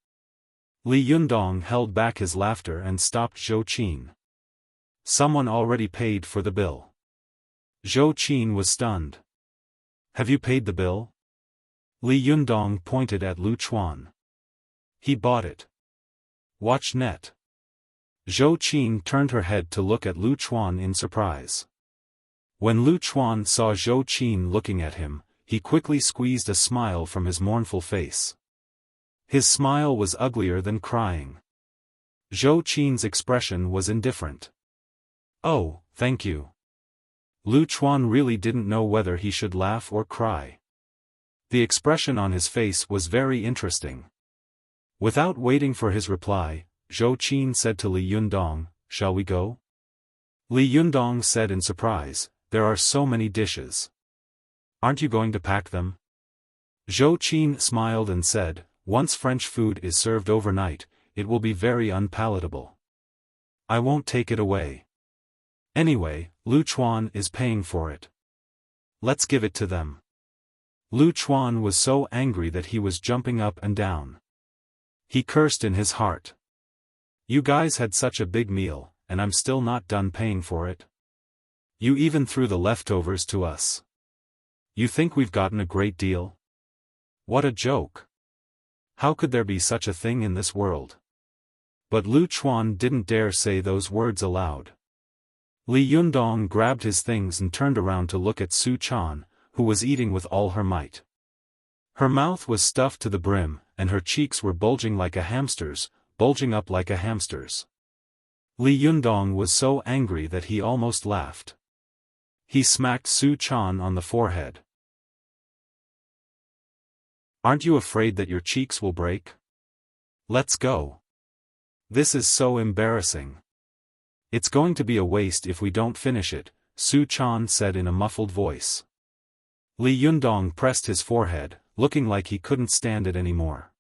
Li Yundong held back his laughter and stopped Zhou Qin. Someone already paid for the bill. Zhou Qin was stunned. Have you paid the bill? Li Yundong pointed at Lu Chuan. He bought it. Watch net. Zhou Qin turned her head to look at Lu Chuan in surprise. When Lu Chuan saw Zhou Qin looking at him, he quickly squeezed a smile from his mournful face. His smile was uglier than crying. Zhou Qin's expression was indifferent. Oh, thank you. Lu Chuan really didn't know whether he should laugh or cry. The expression on his face was very interesting. Without waiting for his reply, Zhou Qin said to Li Yundong, "Shall we go?" Li Yundong said in surprise, "There are so many dishes. Aren't you going to pack them?" Zhou Qin smiled and said, "Once French food is served overnight, it will be very unpalatable. I won't take it away. Anyway, Lu Chuan is paying for it. Let's give it to them." Lu Chuan was so angry that he was jumping up and down. He cursed in his heart. "You guys had such a big meal, and I'm still not done paying for it. You even threw the leftovers to us. You think we've gotten a great deal? What a joke. How could there be such a thing in this world?" But Lu Chuan didn't dare say those words aloud. Li Yundong grabbed his things and turned around to look at Su Chan, who was eating with all her might. Her mouth was stuffed to the brim, and her cheeks were bulging up like a hamster's. Li Yundong was so angry that he almost laughed. He smacked Su Chan on the forehead. "Aren't you afraid that your cheeks will break? Let's go. This is so embarrassing. It's going to be a waste if we don't finish it," Su Chan said in a muffled voice. Li Yundong pressed his forehead, looking like he couldn't stand it anymore.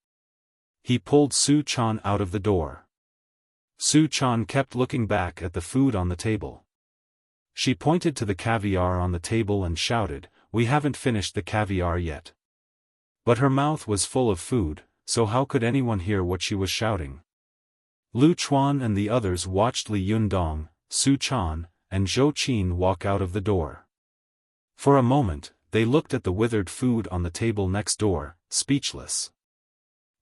He pulled Su Chan out of the door. Su Chan kept looking back at the food on the table. She pointed to the caviar on the table and shouted, "We haven't finished the caviar yet." But her mouth was full of food, so how could anyone hear what she was shouting? Lu Chuan and the others watched Li Yundong, Su Chan, and Zhou Qin walk out of the door. For a moment, they looked at the withered food on the table next door, speechless.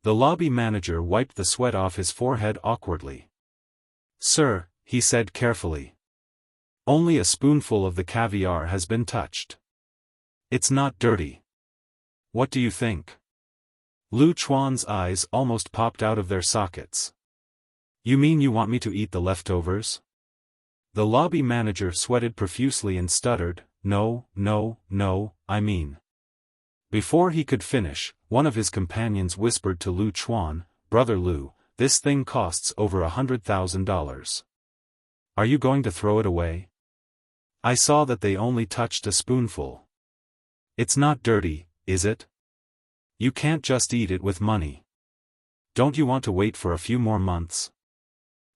The lobby manager wiped the sweat off his forehead awkwardly. "Sir," he said carefully. "Only a spoonful of the caviar has been touched. It's not dirty. What do you think?" Lu Chuan's eyes almost popped out of their sockets. "You mean you want me to eat the leftovers?" The lobby manager sweated profusely and stuttered, "No, no, no, I mean." Before he could finish, one of his companions whispered to Lu Chuan, "Brother Lu, this thing costs over $100,000. Are you going to throw it away? I saw that they only touched a spoonful. It's not dirty, is it? You can't just eat it with money. Don't you want to wait for a few more months?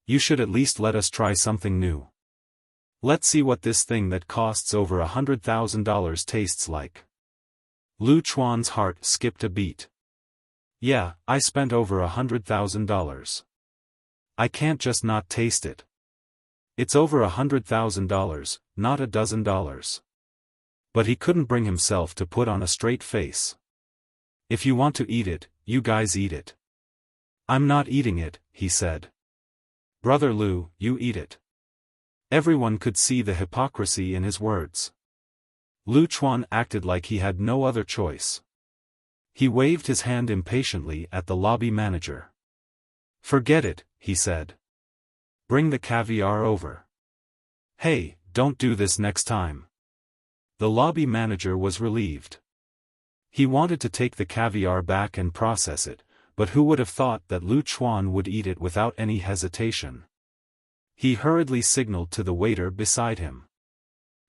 You should at least let us try something new. Let's see what this thing that costs over $100,000 tastes like." Lu Chuan's heart skipped a beat. "Yeah, I spent over $100,000. I can't just not taste it. It's over $100,000, not a dozen dollars." But he couldn't bring himself to put on a straight face. "If you want to eat it, you guys eat it." "I'm not eating it," he said. "Brother Lu, you eat it." Everyone could see the hypocrisy in his words. Lu Chuan acted like he had no other choice. He waved his hand impatiently at the lobby manager. "Forget it," he said. "Bring the caviar over." "Hey, don't do this next time." The lobby manager was relieved. He wanted to take the caviar back and process it, but who would have thought that Lu Chuan would eat it without any hesitation? He hurriedly signaled to the waiter beside him.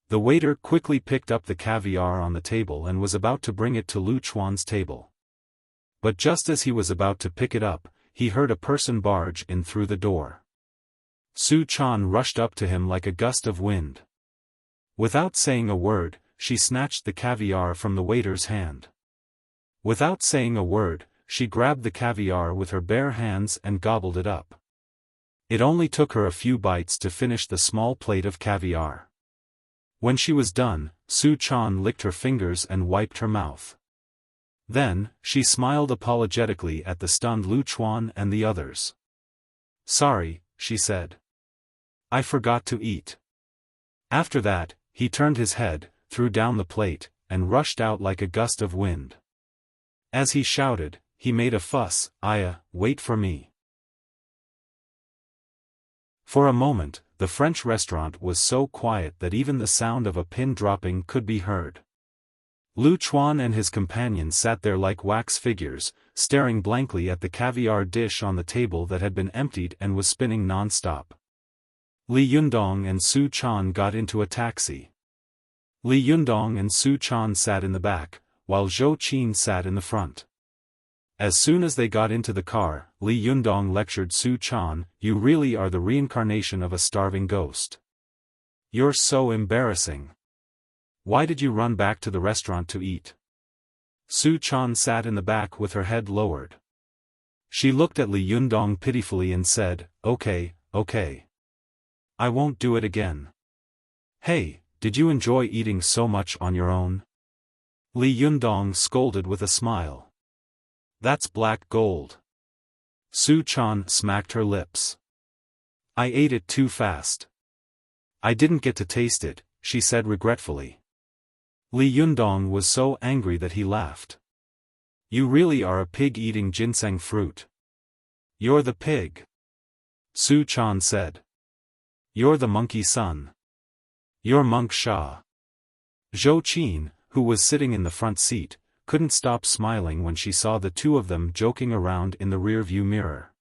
The waiter quickly picked up the caviar on the table and was about to bring it to Lu Chuan's table. But just as he was about to pick it up, he heard a person barge in through the door. Su Chan rushed up to him like a gust of wind. Without saying a word, she snatched the caviar from the waiter's hand. Without saying a word, she grabbed the caviar with her bare hands and gobbled it up. It only took her a few bites to finish the small plate of caviar. When she was done, Su Chan licked her fingers and wiped her mouth. Then, she smiled apologetically at the stunned Lu Chuan and the others. "Sorry," she said. "I forgot to eat." After that, he turned his head, threw down the plate, and rushed out like a gust of wind. As he shouted, he made a fuss, "Aya, wait for me." For a moment, the French restaurant was so quiet that even the sound of a pin dropping could be heard. Lu Chuan and his companion sat there like wax figures, staring blankly at the caviar dish on the table that had been emptied and was spinning non-stop. Li Yundong and Su Chan got into a taxi. Li Yundong and Su Chan sat in the back, while Zhou Qin sat in the front. As soon as they got into the car, Li Yundong lectured Su Chan, "You really are the reincarnation of a starving ghost. You're so embarrassing. Why did you run back to the restaurant to eat?" Su Chan sat in the back with her head lowered. She looked at Li Yundong pitifully and said, "Okay, okay. I won't do it again." "Hey, did you enjoy eating so much on your own?" Li Yundong scolded with a smile. "That's black gold." Su Chan smacked her lips. "I ate it too fast. I didn't get to taste it," she said regretfully. Li Yundong was so angry that he laughed. "You really are a pig eating ginseng fruit." "You're the pig," Su Chan said. "You're the monkey son. You're Monk Sha." Zhou Qin, who was sitting in the front seat, couldn't stop smiling when she saw the two of them joking around in the rear-view mirror.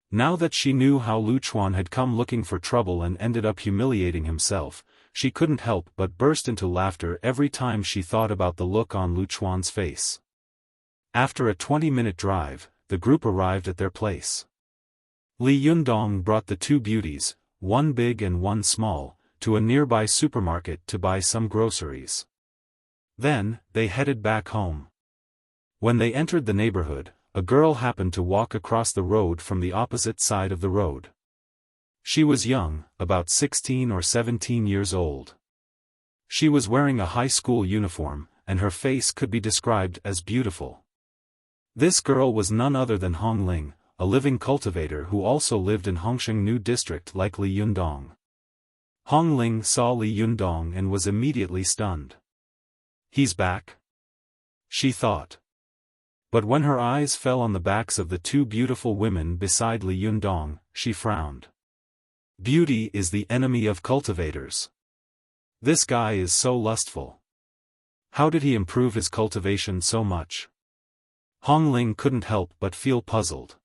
Now that she knew how Lu Chuan had come looking for trouble and ended up humiliating himself, she couldn't help but burst into laughter every time she thought about the look on Lu Chuan's face. After a 20-minute drive, the group arrived at their place. Li Yundong brought the two beauties, one big and one small, to a nearby supermarket to buy some groceries. Then, they headed back home. When they entered the neighborhood, a girl happened to walk across the road from the opposite side of the road. She was young, about 16 or 17 years old. She was wearing a high school uniform, and her face could be described as beautiful. This girl was none other than Hong Ling, a living cultivator who also lived in Hongshengnu district like Li Yundong. Hong Ling saw Li Yundong and was immediately stunned. "He's back?" she thought. But when her eyes fell on the backs of the two beautiful women beside Li Yundong, she frowned. Beauty is the enemy of cultivators. This guy is so lustful. How did he improve his cultivation so much? Hong Ling couldn't help but feel puzzled.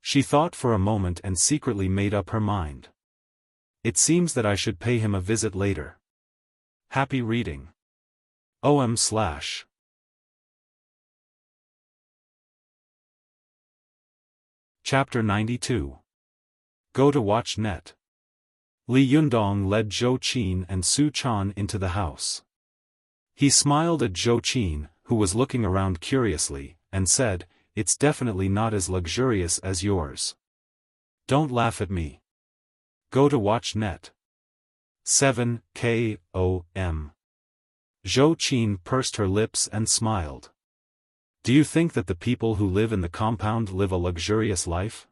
She thought for a moment and secretly made up her mind. It seems that I should pay him a visit later. Happy reading. OM/. Chapter 92. Go to watch net. Li Yundong led Zhou Qin and Su Chan into the house. He smiled at Zhou Qin, who was looking around curiously, and said, "It's definitely not as luxurious as yours. Don't laugh at me. Go to watch net. 7 KOM. Zhou Qin pursed her lips and smiled. "Do you think that the people who live in the compound live a luxurious life?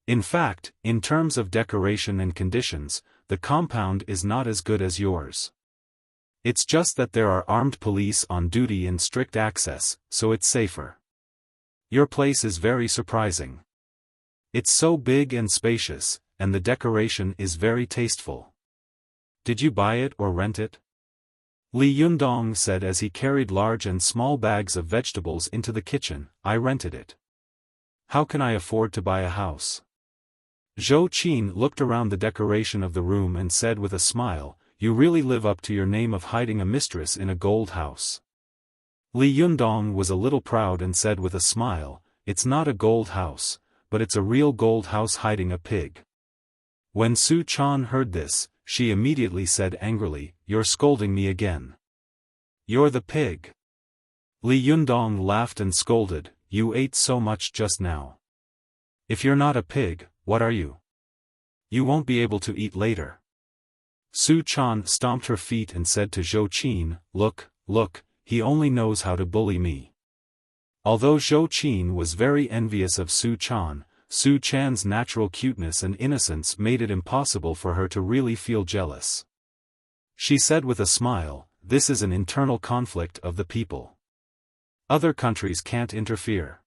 In fact, in terms of decoration and conditions, the compound is not as good as yours. It's just that there are armed police on duty and strict access, so it's safer. Your place is very surprising. It's so big and spacious, and the decoration is very tasteful. Did you buy it or rent it?" Li Yundong said as he carried large and small bags of vegetables into the kitchen. "I rented it. How can I afford to buy a house?" Zhou Qin looked around the decoration of the room and said with a smile, "You really live up to your name of hiding a mistress in a gold house." Li Yundong was a little proud and said with a smile, "It's not a gold house, but it's a real gold house hiding a pig." When Su Chan heard this, she immediately said angrily, "You're scolding me again. You're the pig." Li Yundong laughed and scolded, "You ate so much just now. If you're not a pig, what are you? You won't be able to eat later." Su Chan stomped her feet and said to Zhou Qin, Look, he only knows how to bully me." Although Zhou Qin was very envious of Su Chan's natural cuteness and innocence made it impossible for her to really feel jealous. She said with a smile, "This is an internal conflict of the people. Other countries can't interfere.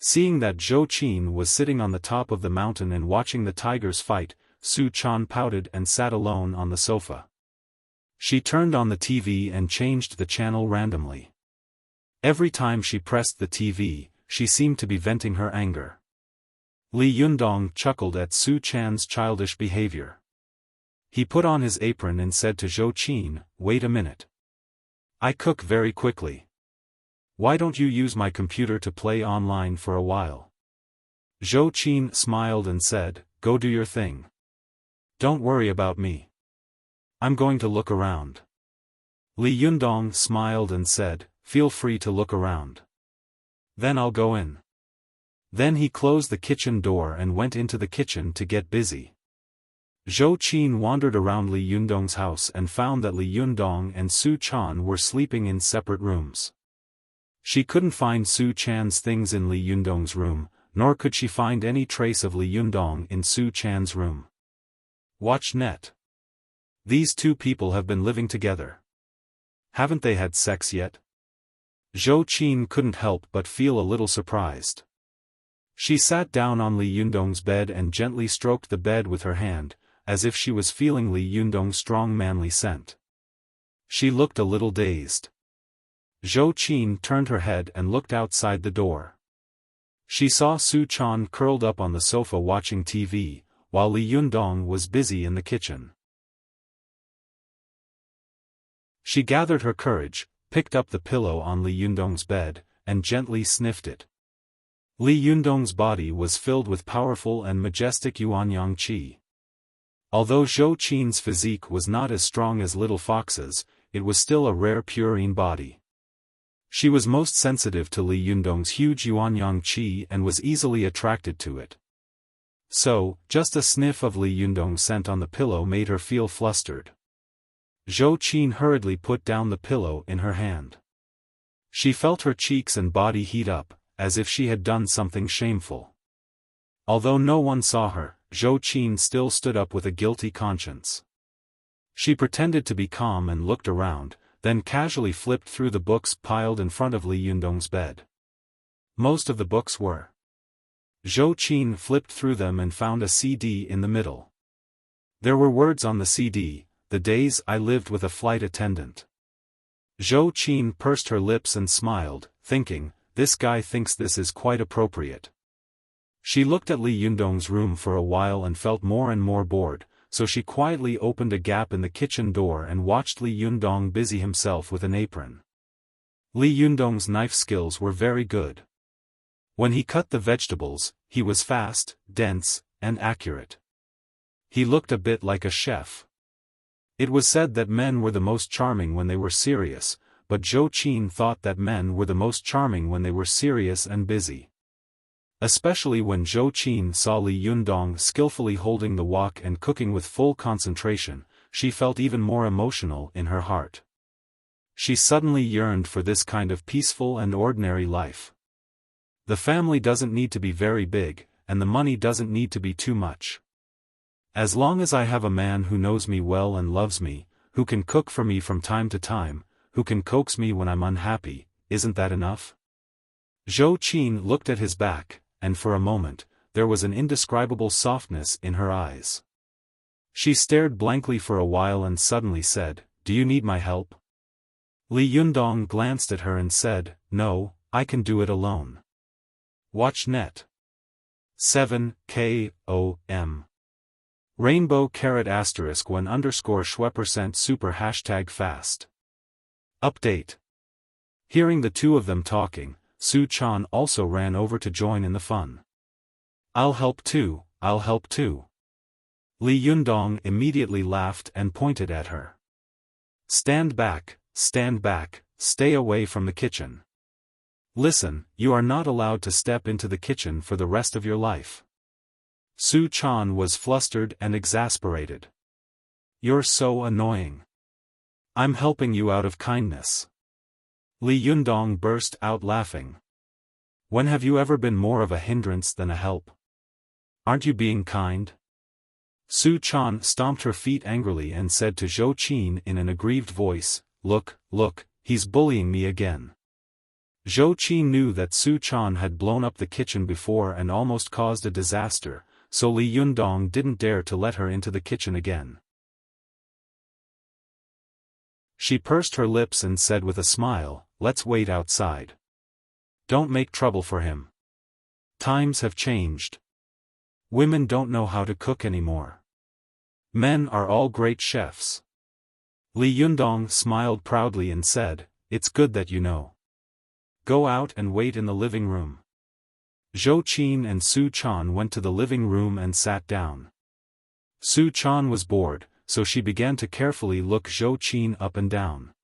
Seeing that Zhou Qin was sitting on the top of the mountain and watching the tigers fight, Su Chan pouted and sat alone on the sofa. She turned on the TV and changed the channel randomly. Every time she pressed the TV, she seemed to be venting her anger. Li Yundong chuckled at Su Chan's childish behavior. He put on his apron and said to Zhou Qin, "Wait a minute. I cook very quickly. Why don't you use my computer to play online for a while?" Zhou Qin smiled and said, "Go do your thing. Don't worry about me. I'm going to look around." Li Yundong smiled and said, "Feel free to look around. Then I'll go in." Then he closed the kitchen door and went into the kitchen to get busy. Zhou Qin wandered around Li Yundong's house and found that Li Yundong and Su Chan were sleeping in separate rooms. She couldn't find Su Chan's things in Li Yundong's room, nor could she find any trace of Li Yundong in Su Chan's room. Watch net. These two people have been living together. Haven't they had sex yet? Zhou Qin couldn't help but feel a little surprised. She sat down on Li Yundong's bed and gently stroked the bed with her hand, as if she was feeling Li Yundong's strong manly scent. She looked a little dazed. Zhou Qin turned her head and looked outside the door. She saw Su Chan curled up on the sofa watching TV, while Li Yundong was busy in the kitchen. She gathered her courage, picked up the pillow on Li Yundong's bed, and gently sniffed it. Li Yundong's body was filled with powerful and majestic yuanyang qi. Although Zhou Qin's physique was not as strong as Little Fox's, it was still a rare purine body. She was most sensitive to Li Yundong's huge yuanyang qi and was easily attracted to it. So, just a sniff of Li Yundong's scent on the pillow made her feel flustered. Zhou Qin hurriedly put down the pillow in her hand. She felt her cheeks and body heat up, as if she had done something shameful. Although no one saw her, Zhou Qin still stood up with a guilty conscience. She pretended to be calm and looked around, then casually flipped through the books piled in front of Li Yundong's bed. Most of the books were. Zhou Qin flipped through them and found a CD in the middle. There were words on the CD, "The Days I Lived with a Flight Attendant." Zhou Qin pursed her lips and smiled, thinking, "This guy thinks this is quite appropriate." She looked at Li Yundong's room for a while and felt more and more bored, so she quietly opened a gap in the kitchen door and watched Li Yundong busy himself with an apron. Li Yundong's knife skills were very good. When he cut the vegetables, he was fast, dense, and accurate. He looked a bit like a chef. It was said that men were the most charming when they were serious, but Zhou Qin thought that men were the most charming when they were serious and busy. Especially when Zhou Qin saw Li Yundong skillfully holding the wok and cooking with full concentration, she felt even more emotional in her heart. She suddenly yearned for this kind of peaceful and ordinary life. The family doesn't need to be very big, and the money doesn't need to be too much. As long as I have a man who knows me well and loves me, who can cook for me from time to time, who can coax me when I'm unhappy, isn't that enough? Zhou Qin looked at his back, and for a moment, there was an indescribable softness in her eyes. She stared blankly for a while and suddenly said, "Do you need my help?" Li Yundong glanced at her and said, "No, I can do it alone." Watch net. 7KOM Rainbow carrot asterisk 1 underscore _Schwepercent super hashtag fast. Update. Hearing the two of them talking, Su Chan also ran over to join in the fun. I'll help too, I'll help too. Li Yundong immediately laughed and pointed at her. Stand back, stay away from the kitchen. Listen, you are not allowed to step into the kitchen for the rest of your life. Su Chan was flustered and exasperated. You're so annoying. I'm helping you out of kindness. Li Yundong burst out laughing. When have you ever been more of a hindrance than a help? Aren't you being kind? Su Chan stomped her feet angrily and said to Zhou Qin in an aggrieved voice, Look, he's bullying me again. Zhou Qi knew that Su Chan had blown up the kitchen before and almost caused a disaster, so Li Yundong didn't dare to let her into the kitchen again. She pursed her lips and said with a smile, "Let's wait outside. Don't make trouble for him. Times have changed. Women don't know how to cook anymore. Men are all great chefs." Li Yundong smiled proudly and said, "It's good that you know. Go out and wait in the living room." Zhou Qin and Su Chan went to the living room and sat down. Su Chan was bored, so she began to carefully look Zhou Qin up and down.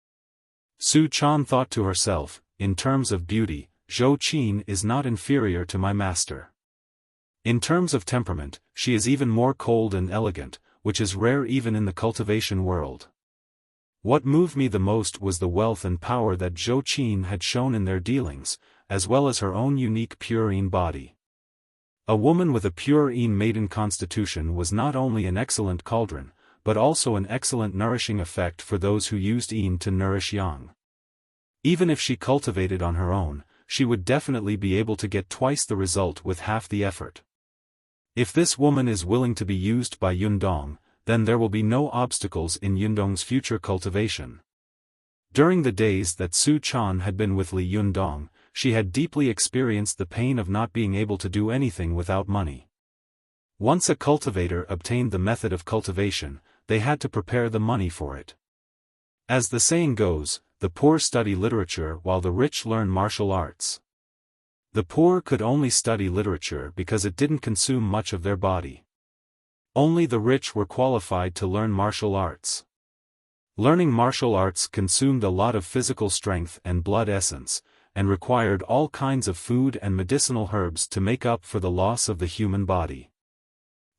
Su Chan thought to herself, in terms of beauty, Zhou Qin is not inferior to my master. In terms of temperament, she is even more cold and elegant, which is rare even in the cultivation world. What moved me the most was the wealth and power that Zhou Qin had shown in their dealings, as well as her own unique pure-yin body. A woman with a pure-yin maiden constitution was not only an excellent cauldron, but also an excellent nourishing effect for those who used yin to nourish yang. Even if she cultivated on her own, she would definitely be able to get twice the result with half the effort. If this woman is willing to be used by Yundong, then there will be no obstacles in Yundong's future cultivation. During the days that Su Chan had been with Li Yundong, she had deeply experienced the pain of not being able to do anything without money. Once a cultivator obtained the method of cultivation, they had to prepare the money for it. As the saying goes, the poor study literature while the rich learn martial arts. The poor could only study literature because it didn't consume much of their body. Only the rich were qualified to learn martial arts. Learning martial arts consumed a lot of physical strength and blood essence, and required all kinds of food and medicinal herbs to make up for the loss of the human body.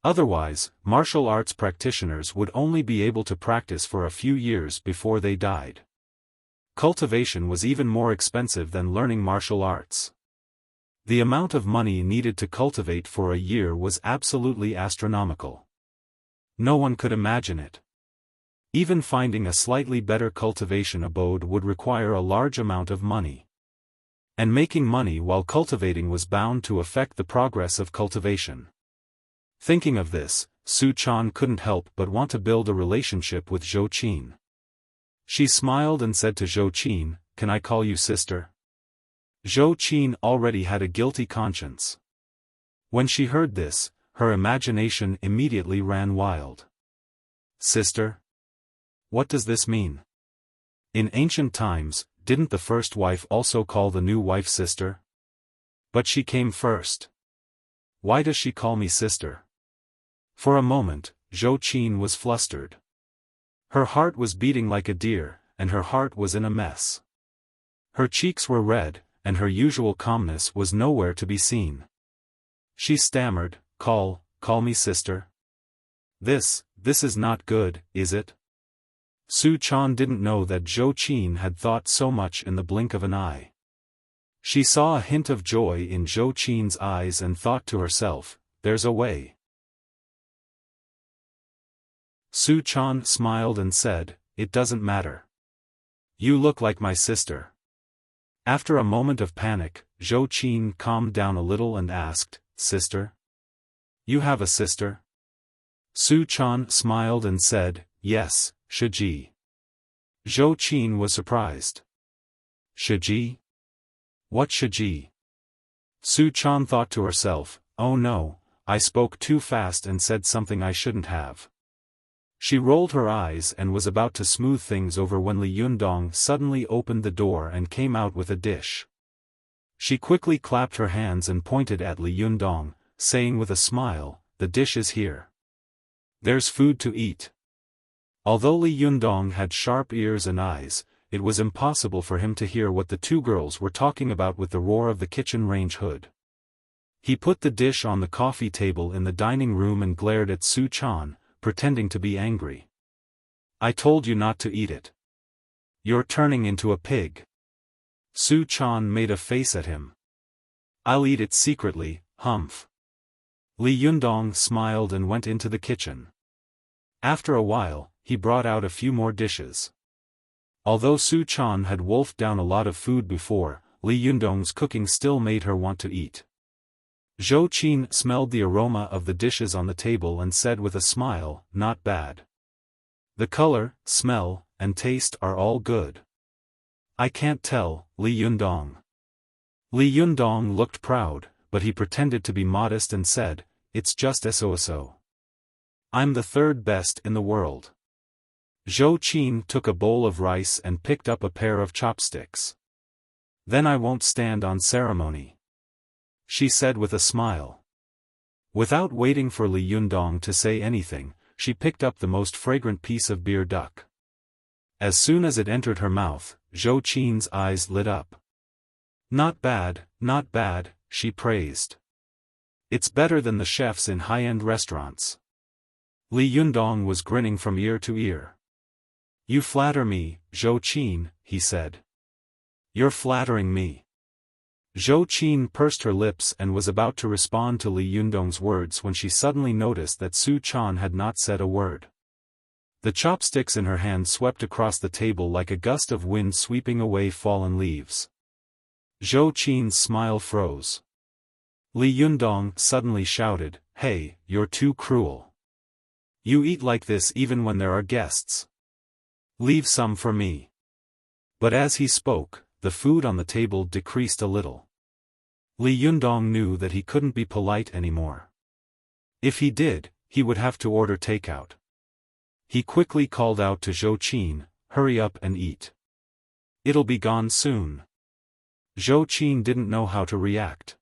Otherwise, martial arts practitioners would only be able to practice for a few years before they died. Cultivation was even more expensive than learning martial arts. The amount of money needed to cultivate for a year was absolutely astronomical. No one could imagine it. Even finding a slightly better cultivation abode would require a large amount of money. And making money while cultivating was bound to affect the progress of cultivation. Thinking of this, Su Chan couldn't help but want to build a relationship with Zhou Qin. She smiled and said to Zhou Qin, "Can I call you sister?" Zhou Qin already had a guilty conscience. When she heard this, her imagination immediately ran wild. Sister? What does this mean? In ancient times, didn't the first wife also call the new wife sister? But she came first. Why does she call me sister? For a moment, Zhou Qin was flustered. Her heart was beating like a deer, and her heart was in a mess. Her cheeks were red, and her usual calmness was nowhere to be seen. She stammered, Call me sister. This is not good, is it? Su Chan didn't know that Zhou Qin had thought so much in the blink of an eye. She saw a hint of joy in Zhou Qin's eyes and thought to herself, there's a way. Su Chan smiled and said, "It doesn't matter. You look like my sister." After a moment of panic, Zhou Qin calmed down a little and asked, "Sister? You have a sister?" Su Chan smiled and said, "Yes, Shiji." Zhou Qin was surprised. Shiji? What Shiji? Su Chan thought to herself, "Oh no, I spoke too fast and said something I shouldn't have." She rolled her eyes and was about to smooth things over when Li Yundong suddenly opened the door and came out with a dish. She quickly clapped her hands and pointed at Li Yundong, saying with a smile, "The dish is here. There's food to eat." Although Li Yundong had sharp ears and eyes, it was impossible for him to hear what the two girls were talking about with the roar of the kitchen range hood. He put the dish on the coffee table in the dining room and glared at Su Chan, pretending to be angry. "I told you not to eat it. You're turning into a pig." Su Chan made a face at him. "I'll eat it secretly, humph." Li Yundong smiled and went into the kitchen. After a while, he brought out a few more dishes. Although Su Chan had wolfed down a lot of food before, Li Yundong's cooking still made her want to eat. Zhou Qin smelled the aroma of the dishes on the table and said with a smile, "Not bad. The color, smell, and taste are all good." "I can't tell, Li Yundong." Li Yundong looked proud, but he pretended to be modest and said, "It's just so. I'm the third best in the world." Zhou Qin took a bowl of rice and picked up a pair of chopsticks. "Then I won't stand on ceremony," she said with a smile. Without waiting for Li Yundong to say anything, she picked up the most fragrant piece of beer duck. As soon as it entered her mouth, Zhou Qin's eyes lit up. Not bad," she praised. "It's better than the chefs in high-end restaurants." Li Yundong was grinning from ear to ear. "You flatter me, Zhou Qin," he said. "You're flattering me." Zhou Qin pursed her lips and was about to respond to Li Yundong's words when she suddenly noticed that Su Chan had not said a word. The chopsticks in her hand swept across the table like a gust of wind sweeping away fallen leaves. Zhou Qin's smile froze. Li Yundong suddenly shouted, "Hey, you're too cruel. You eat like this even when there are guests. Leave some for me." But as he spoke, the food on the table decreased a little. Li Yundong knew that he couldn't be polite anymore. If he did, he would have to order takeout. He quickly called out to Zhou Qin, "Hurry up and eat. It'll be gone soon." Zhou Qin didn't know how to react.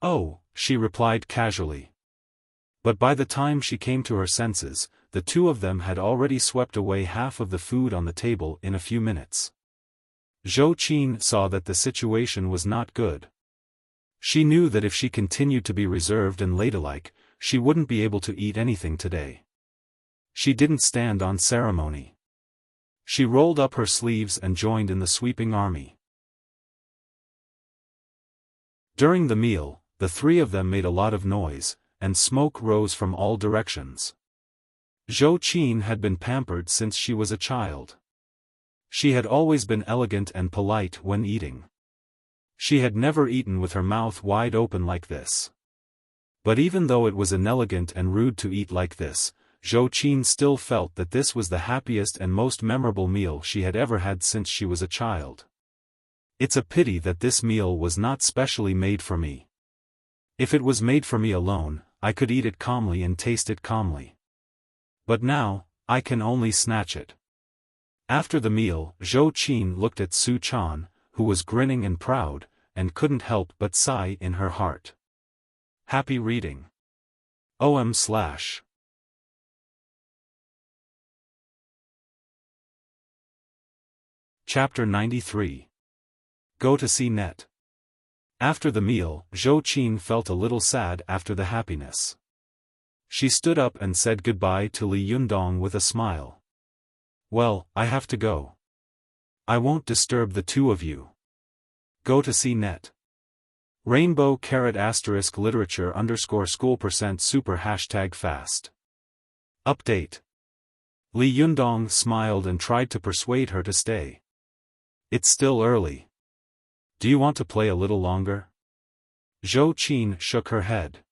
"Oh," she replied casually. But by the time she came to her senses, the two of them had already swept away half of the food on the table in a few minutes. Zhou Qin saw that the situation was not good. She knew that if she continued to be reserved and ladylike, she wouldn't be able to eat anything today. She didn't stand on ceremony. She rolled up her sleeves and joined in the sweeping army. During the meal, the three of them made a lot of noise, and smoke rose from all directions. Zhou Qin had been pampered since she was a child. She had always been elegant and polite when eating. She had never eaten with her mouth wide open like this. But even though it was inelegant and rude to eat like this, Zhou Qin still felt that this was the happiest and most memorable meal she had ever had since she was a child. "It's a pity that this meal was not specially made for me. If it was made for me alone, I could eat it calmly and taste it calmly. But now, I can only snatch it." After the meal, Zhou Qin looked at Su Chan, who was grinning and proud, and couldn't help but sigh in her heart. Happy reading. OM/. Chapter 93. Go to see net. After the meal, Zhou Qin felt a little sad after the happiness. She stood up and said goodbye to Li Yundong with a smile. "Well, I have to go. I won't disturb the two of you. Go to see net. Rainbow ** literature _ _school% super #fast. Update. Li Yundong smiled and tried to persuade her to stay. "It's still early. Do you want to play a little longer?" Zhou Qin shook her head.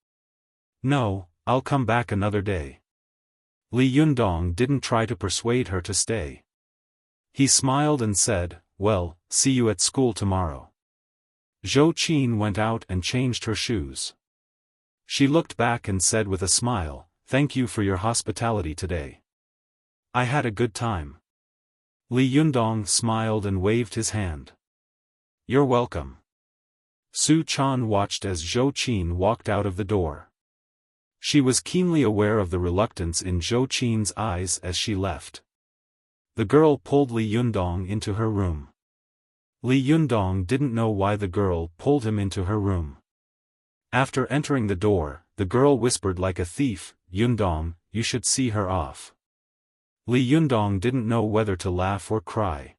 "No, I'll come back another day." Li Yundong didn't try to persuade her to stay. He smiled and said, "Well, see you at school tomorrow." Zhou Qin went out and changed her shoes. She looked back and said with a smile, "Thank you for your hospitality today. I had a good time." Li Yundong smiled and waved his hand. "You're welcome." Su Chan watched as Zhou Qin walked out of the door. She was keenly aware of the reluctance in Zhou Qin's eyes as she left. The girl pulled Li Yundong into her room. Li Yundong didn't know why the girl pulled him into her room. After entering the door, the girl whispered like a thief, "Yundong, you should see her off." Li Yundong didn't know whether to laugh or cry.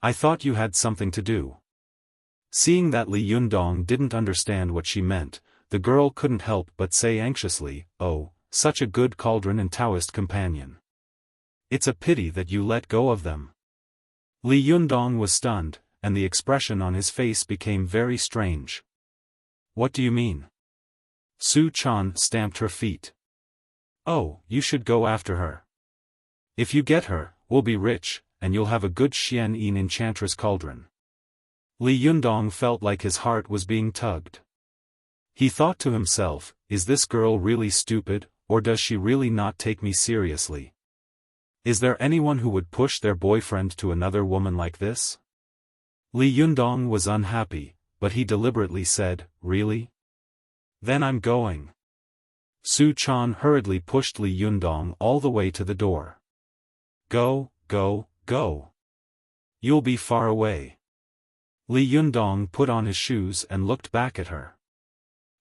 "I thought you had something to do." Seeing that Li Yundong didn't understand what she meant, the girl couldn't help but say anxiously, "Oh, such a good cauldron and Taoist companion. It's a pity that you let go of them." Li Yundong was stunned, and the expression on his face became very strange. "What do you mean?" Su Chan stamped her feet. "Oh, you should go after her. If you get her, we'll be rich, and you'll have a good Xian Yin enchantress cauldron." Li Yundong felt like his heart was being tugged. He thought to himself, is this girl really stupid, or does she really not take me seriously? Is there anyone who would push their boyfriend to another woman like this? Li Yundong was unhappy, but he deliberately said, "Really? Then I'm going." Su Chan hurriedly pushed Li Yundong all the way to the door. "Go, go, go. You'll be far away." Li Yundong put on his shoes and looked back at her.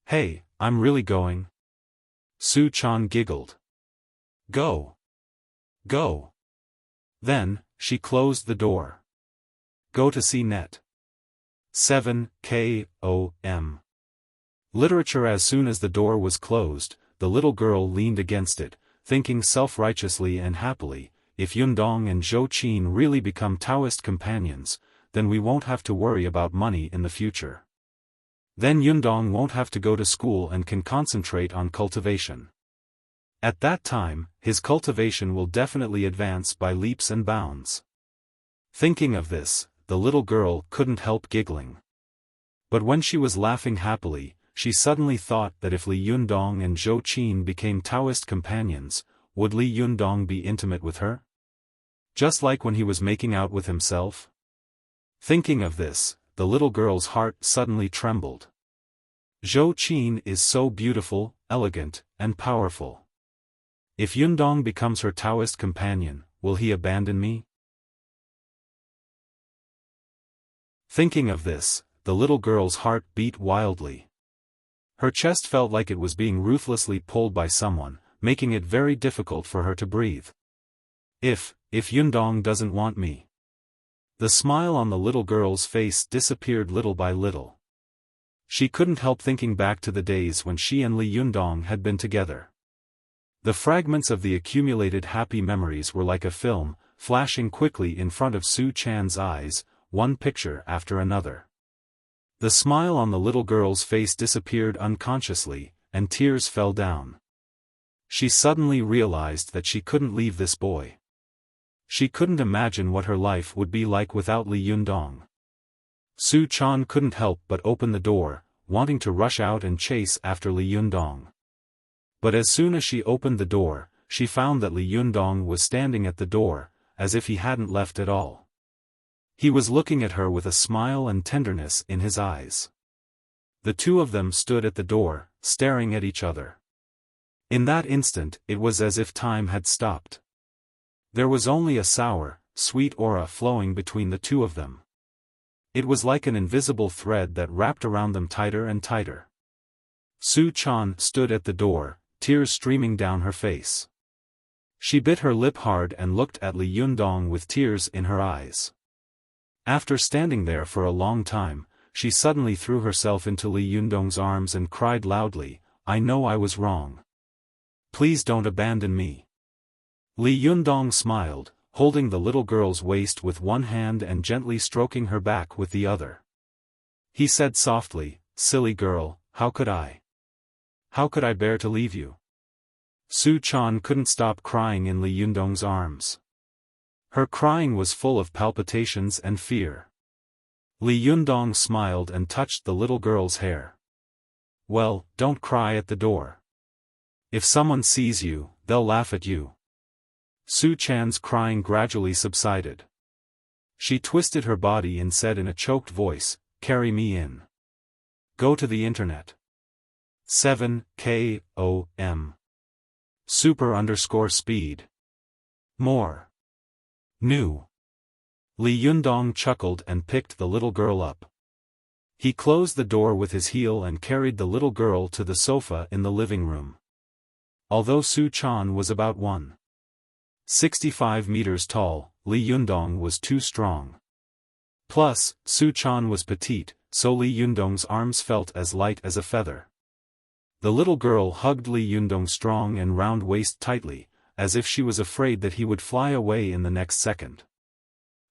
"Hey, I'm really going." Su Chan giggled. "Go. Go." Then, she closed the door. Go to see net. 7 KOM. Literature. As soon as the door was closed, the little girl leaned against it, thinking self-righteously and happily, if Yundong and Zhou Qin really become Taoist companions, then we won't have to worry about money in the future. Then Yundong won't have to go to school and can concentrate on cultivation. At that time, his cultivation will definitely advance by leaps and bounds. Thinking of this, the little girl couldn't help giggling. But when she was laughing happily, she suddenly thought that if Li Yundong and Zhou Qin became Taoist companions, would Li Yundong be intimate with her? Just like when he was making out with himself? Thinking of this, the little girl's heart suddenly trembled. Zhou Qin is so beautiful, elegant, and powerful. If Yundong becomes her Taoist companion, will he abandon me? Thinking of this, the little girl's heart beat wildly. Her chest felt like it was being ruthlessly pulled by someone, making it very difficult for her to breathe. If Yundong doesn't want me. The smile on the little girl's face disappeared little by little. She couldn't help thinking back to the days when she and Li Yundong had been together. The fragments of the accumulated happy memories were like a film, flashing quickly in front of Su Chan's eyes, one picture after another. The smile on the little girl's face disappeared unconsciously, and tears fell down. She suddenly realized that she couldn't leave this boy. She couldn't imagine what her life would be like without Li Yundong. Su Chan couldn't help but open the door, wanting to rush out and chase after Li Yundong. But as soon as she opened the door, she found that Li Yundong was standing at the door, as if he hadn't left at all. He was looking at her with a smile and tenderness in his eyes. The two of them stood at the door, staring at each other. In that instant, it was as if time had stopped. There was only a sour, sweet aura flowing between the two of them. It was like an invisible thread that wrapped around them tighter and tighter. Su Chan stood at the door, tears streaming down her face. She bit her lip hard and looked at Li Yundong with tears in her eyes. After standing there for a long time, she suddenly threw herself into Li Yundong's arms and cried loudly, "I know I was wrong. Please don't abandon me." Li Yundong smiled, holding the little girl's waist with one hand and gently stroking her back with the other. He said softly, "Silly girl, how could I? How could I bear to leave you?" Su Chan couldn't stop crying in Li Yundong's arms. Her crying was full of palpitations and fear. Li Yundong smiled and touched the little girl's hair. "Well, don't cry at the door. If someone sees you, they'll laugh at you." Su Chan's crying gradually subsided. She twisted her body and said in a choked voice, "Carry me in. Go to the internet. 7 KOM. Super_speed. More. New." Li Yundong chuckled and picked the little girl up. He closed the door with his heel and carried the little girl to the sofa in the living room. Although Su Chan was about 1.65 meters tall, Li Yundong was too strong. Plus, Su Chan was petite, so Li Yundong's arms felt as light as a feather. The little girl hugged Li Yundong's strong and round waist tightly, as if she was afraid that he would fly away in the next second.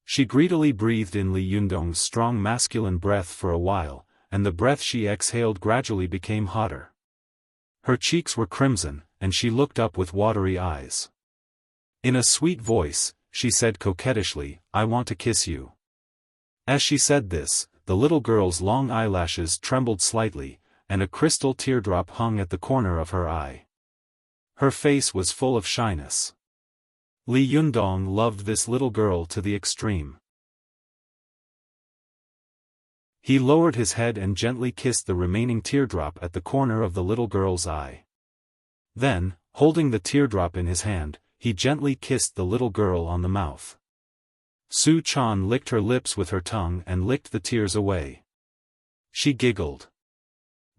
She greedily breathed in Li Yundong's strong masculine breath for a while, and the breath she exhaled gradually became hotter. Her cheeks were crimson, and she looked up with watery eyes. In a sweet voice, she said coquettishly, "I want to kiss you." As she said this, the little girl's long eyelashes trembled slightly, and a crystal teardrop hung at the corner of her eye. Her face was full of shyness. Li Yundong loved this little girl to the extreme. He lowered his head and gently kissed the remaining teardrop at the corner of the little girl's eye. Then, holding the teardrop in his hand, he gently kissed the little girl on the mouth. Su Chan licked her lips with her tongue and licked the tears away. She giggled.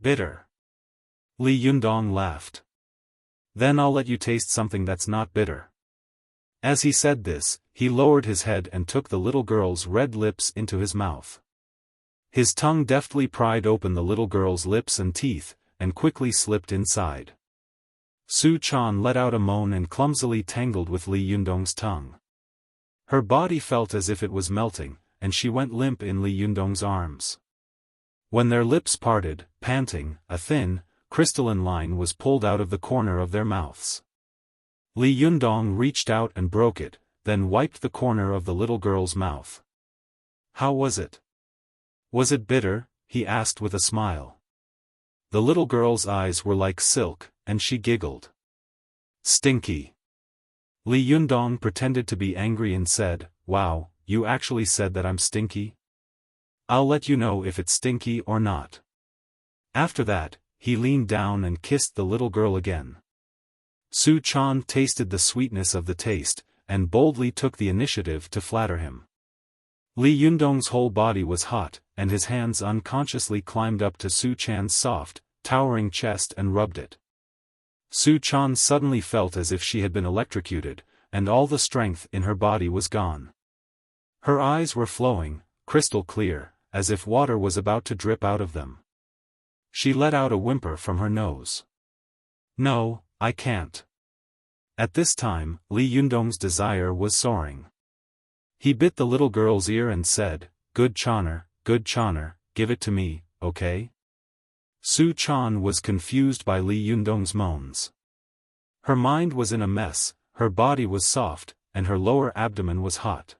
"Bitter." Li Yundong laughed. "Then I'll let you taste something that's not bitter." As he said this, he lowered his head and took the little girl's red lips into his mouth. His tongue deftly pried open the little girl's lips and teeth, and quickly slipped inside. Su Chan let out a moan and clumsily tangled with Li Yundong's tongue. Her body felt as if it was melting, and she went limp in Li Yundong's arms. When their lips parted, panting, a thin, crystalline line was pulled out of the corner of their mouths. Li Yundong reached out and broke it, then wiped the corner of the little girl's mouth. "How was it? Was it bitter?" he asked with a smile. The little girl's eyes were like silk, and she giggled. "Stinky." Li Yundong pretended to be angry and said, "Wow, you actually said that I'm stinky? I'll let you know if it's stinky or not." After that, he leaned down and kissed the little girl again. Su Chan tasted the sweetness of the taste, and boldly took the initiative to flatter him. Li Yundong's whole body was hot, and his hands unconsciously climbed up to Su Chan's soft, towering chest and rubbed it. Su Chan suddenly felt as if she had been electrocuted, and all the strength in her body was gone. Her eyes were flowing, crystal clear, as if water was about to drip out of them. She let out a whimper from her nose. "No, I can't." At this time, Li Yundong's desire was soaring. He bit the little girl's ear and said, good Channer, give it to me, okay?" Su Chan was confused by Li Yundong's moans. Her mind was in a mess, her body was soft, and her lower abdomen was hot.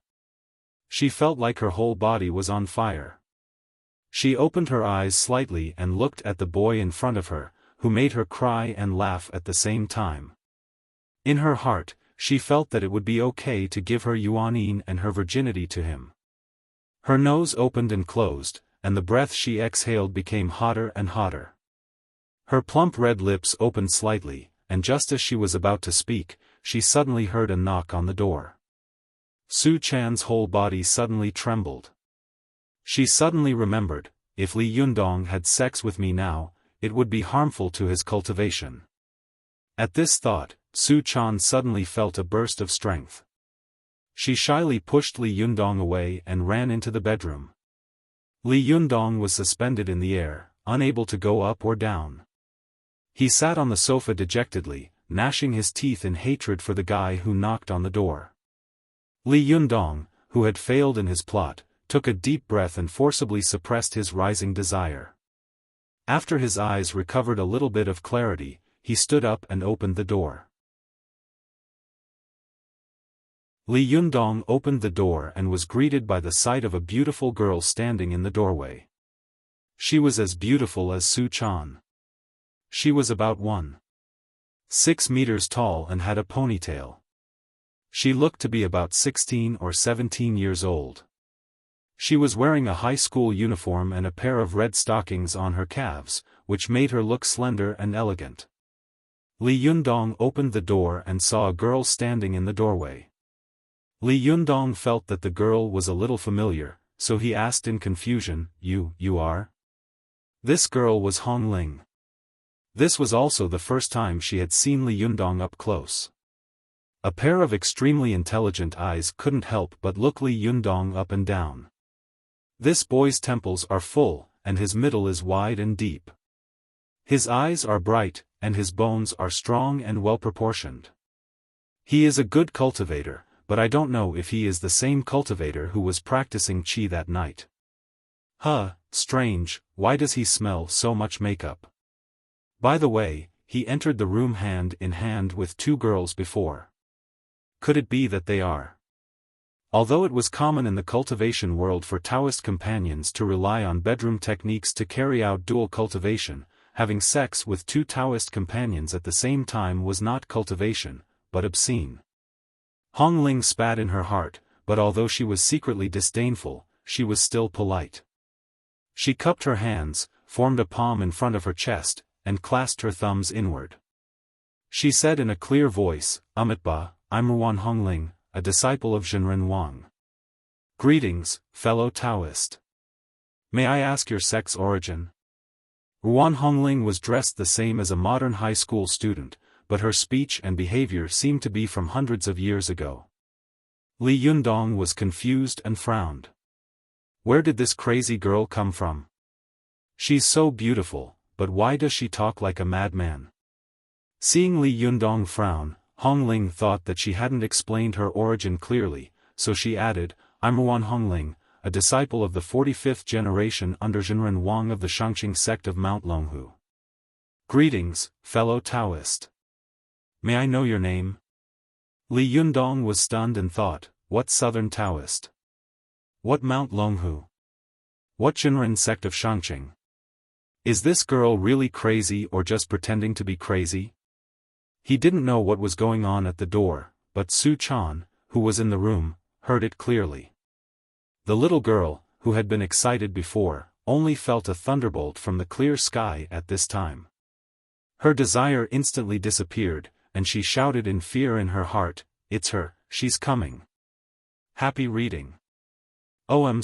She felt like her whole body was on fire. She opened her eyes slightly and looked at the boy in front of her, who made her cry and laugh at the same time. In her heart, she felt that it would be okay to give her Yuanyin and her virginity to him. Her nose opened and closed, and the breath she exhaled became hotter and hotter. Her plump red lips opened slightly, and just as she was about to speak, she suddenly heard a knock on the door. Su Chan's whole body suddenly trembled. She suddenly remembered, if Li Yundong had sex with me now, it would be harmful to his cultivation. At this thought, Su Chan suddenly felt a burst of strength. She shyly pushed Li Yundong away and ran into the bedroom. Li Yundong was suspended in the air, unable to go up or down. He sat on the sofa dejectedly, gnashing his teeth in hatred for the guy who knocked on the door. Li Yundong, who had failed in his plot, took a deep breath and forcibly suppressed his rising desire. After his eyes recovered a little bit of clarity, he stood up and opened the door. Li Yundong opened the door and was greeted by the sight of a beautiful girl standing in the doorway. She was as beautiful as Su Chan. She was about 1.6 meters tall and had a ponytail. She looked to be about 16 or 17 years old. She was wearing a high school uniform and a pair of red stockings on her calves, which made her look slender and elegant. Li Yundong opened the door and saw a girl standing in the doorway. Li Yundong felt that the girl was a little familiar, so he asked in confusion, You are? This girl was Hong Ling. This was also the first time she had seen Li Yundong up close. A pair of extremely intelligent eyes couldn't help but look Li Yundong up and down. This boy's temples are full, and his middle is wide and deep. His eyes are bright, and his bones are strong and well proportioned. He is a good cultivator, but I don't know if he is the same cultivator who was practicing qi that night. Huh, strange, why does he smell so much makeup? By the way, he entered the room hand in hand with two girls before. Could it be that they are? Although it was common in the cultivation world for Taoist companions to rely on bedroom techniques to carry out dual cultivation, having sex with two Taoist companions at the same time was not cultivation, but obscene. Hong Ling spat in her heart, but although she was secretly disdainful, she was still polite. She cupped her hands, formed a palm in front of her chest, and clasped her thumbs inward. She said in a clear voice, Amitba, I'm Ruan Hongling, a disciple of Zhenren Wang. Greetings, fellow Taoist. May I ask your sex origin? Ruan Hongling was dressed the same as a modern high school student, but her speech and behavior seemed to be from hundreds of years ago. Li Yundong was confused and frowned. Where did this crazy girl come from? She's so beautiful, but why does she talk like a madman? Seeing Li Yundong frown, Hongling thought that she hadn't explained her origin clearly, so she added, I'm Ruan Hongling, a disciple of the 45th generation under Zhenren Wang of the Shangqing sect of Mount Longhu. Greetings, fellow Taoist. May I know your name? Li Yundong was stunned and thought, what southern Taoist? What Mount Longhu? What Zhenren sect of Shangqing? Is this girl really crazy or just pretending to be crazy? He didn't know what was going on at the door, but Su Chan, who was in the room, heard it clearly. The little girl, who had been excited before, only felt a thunderbolt from the clear sky at this time. Her desire instantly disappeared, and she shouted in fear in her heart, it's her, she's coming. Happy reading. OM/.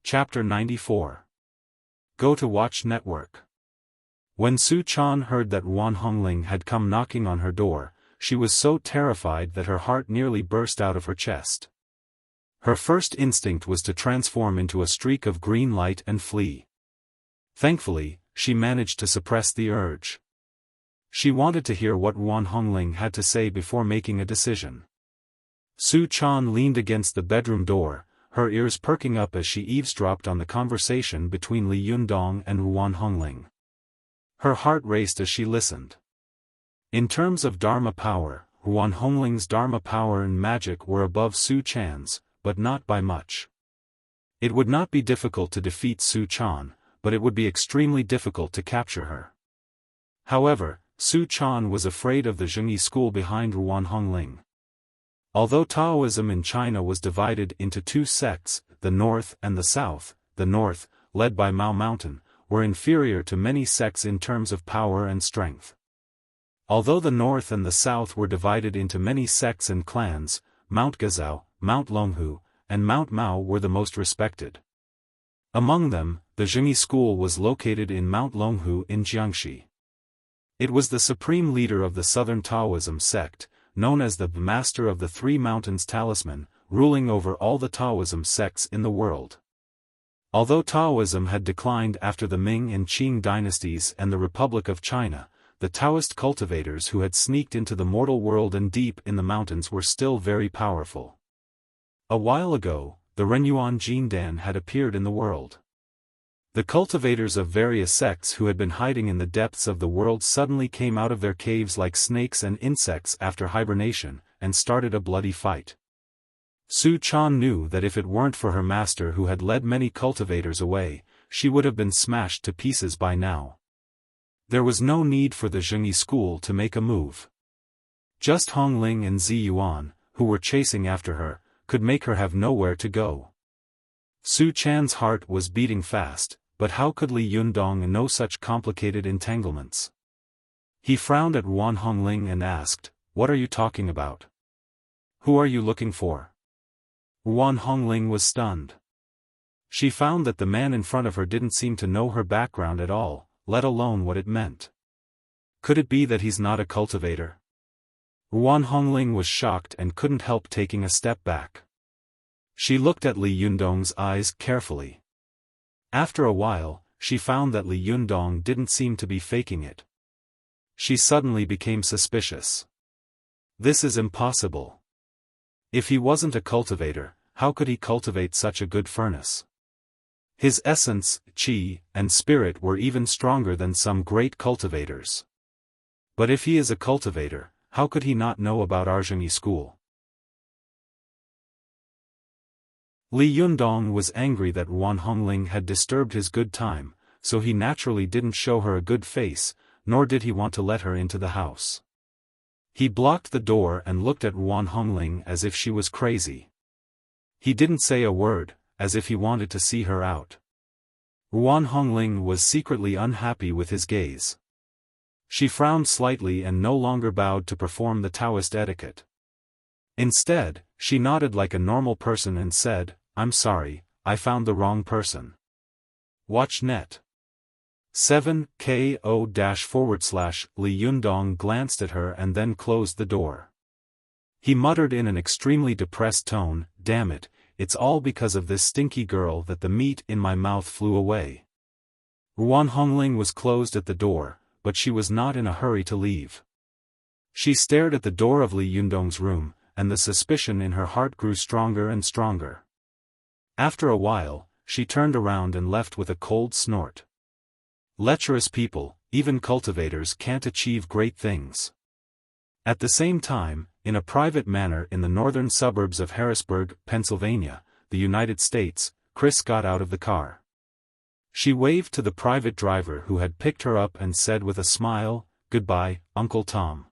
Chapter 94. Go to Watch Network. When Su Chan heard that Ruan Hongling had come knocking on her door, she was so terrified that her heart nearly burst out of her chest. Her first instinct was to transform into a streak of green light and flee. Thankfully, she managed to suppress the urge. She wanted to hear what Ruan Hongling had to say before making a decision. Su Chan leaned against the bedroom door, her ears perking up as she eavesdropped on the conversation between Li Yundong and Ruan Hongling. Her heart raced as she listened. In terms of Dharma power, Ruan Hongling's Dharma power and magic were above Su Chan's, but not by much. It would not be difficult to defeat Su Chan, but it would be extremely difficult to capture her. However, Su Chan was afraid of the Zhengyi school behind Ruan Hongling. Although Taoism in China was divided into two sects, the North and the South, the North, led by Mao Mountain, were inferior to many sects in terms of power and strength. Although the North and the South were divided into many sects and clans, Mount Gazao, Mount Longhu, and Mount Mao were the most respected. Among them, the Zhengyi school was located in Mount Longhu in Jiangxi. It was the supreme leader of the Southern Taoism sect, known as the Master of the Three Mountains Talisman, ruling over all the Taoism sects in the world. Although Taoism had declined after the Ming and Qing dynasties and the Republic of China, the Taoist cultivators who had sneaked into the mortal world and deep in the mountains were still very powerful. A while ago, the Renyuan Jindan had appeared in the world. The cultivators of various sects who had been hiding in the depths of the world suddenly came out of their caves like snakes and insects after hibernation, and started a bloody fight. Su Chan knew that if it weren't for her master who had led many cultivators away, she would have been smashed to pieces by now. There was no need for the Zhengyi school to make a move. Just Hongling and Zi Yuan, who were chasing after her, could make her have nowhere to go. Su Chan's heart was beating fast, but how could Li Yundong know such complicated entanglements? He frowned at Ruan Hongling and asked, "What are you talking about? Who are you looking for?" Ruan Hongling was stunned. She found that the man in front of her didn't seem to know her background at all, let alone what it meant. Could it be that he's not a cultivator? Ruan Hongling was shocked and couldn't help taking a step back. She looked at Li Yundong's eyes carefully. After a while, she found that Li Yundong didn't seem to be faking it. She suddenly became suspicious. This is impossible. If he wasn't a cultivator, how could he cultivate such a good furnace? His essence, qi, and spirit were even stronger than some great cultivators. But if he is a cultivator, how could he not know about Arjungi school? Li Yundong was angry that Ruan Hongling had disturbed his good time, so he naturally didn't show her a good face, nor did he want to let her into the house. He blocked the door and looked at Ruan Hongling as if she was crazy. He didn't say a word, as if he wanted to see her out. Ruan Hongling was secretly unhappy with his gaze. She frowned slightly and no longer bowed to perform the Taoist etiquette. Instead, she nodded like a normal person and said, "I'm sorry, I found the wrong person." Watch net. 7ko-/ Li Yundong glanced at her and then closed the door. He muttered in an extremely depressed tone, "Damn it, it's all because of this stinky girl that the meat in my mouth flew away." Ruan Hongling was closed at the door, but she was not in a hurry to leave. She stared at the door of Li Yundong's room, and the suspicion in her heart grew stronger and stronger. After a while, she turned around and left with a cold snort. Lecherous people, even cultivators can't achieve great things. At the same time, in a private manor in the northern suburbs of Harrisburg, Pennsylvania, the United States, Chris got out of the car. She waved to the private driver who had picked her up and said with a smile, "Goodbye, Uncle Tom.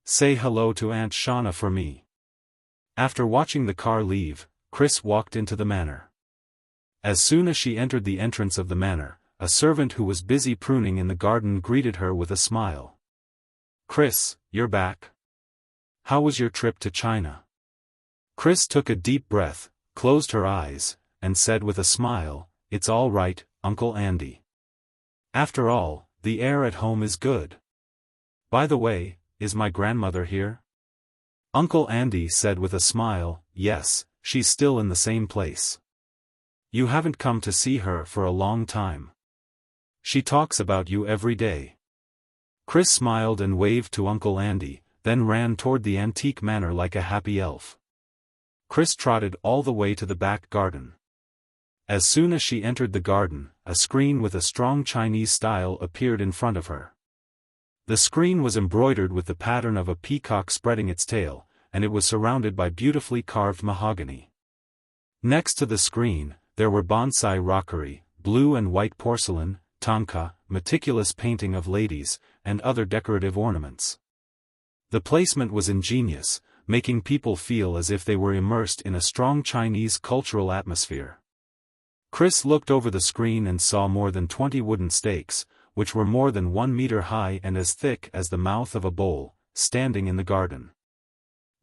Say hello to Aunt Shauna for me." After watching the car leave, Chris walked into the manor. As soon as she entered the entrance of the manor, a servant who was busy pruning in the garden greeted her with a smile. "Chris, you're back. How was your trip to China?" Chris took a deep breath, closed her eyes, and said with a smile, "It's all right, Uncle Andy. After all, the air at home is good. By the way, is my grandmother here?" Uncle Andy said with a smile, "Yes, she's still in the same place. You haven't come to see her for a long time. She talks about you every day." Chris smiled and waved to Uncle Andy, then ran toward the antique manor like a happy elf. Chris trotted all the way to the back garden. As soon as she entered the garden, a screen with a strong Chinese style appeared in front of her. The screen was embroidered with the pattern of a peacock spreading its tail, and it was surrounded by beautifully carved mahogany. Next to the screen, there were bonsai rockery, blue and white porcelain, tanka, meticulous painting of ladies, and other decorative ornaments. The placement was ingenious, making people feel as if they were immersed in a strong Chinese cultural atmosphere. Chris looked over the screen and saw more than 20 wooden stakes, which were more than 1 meter high and as thick as the mouth of a bowl, standing in the garden.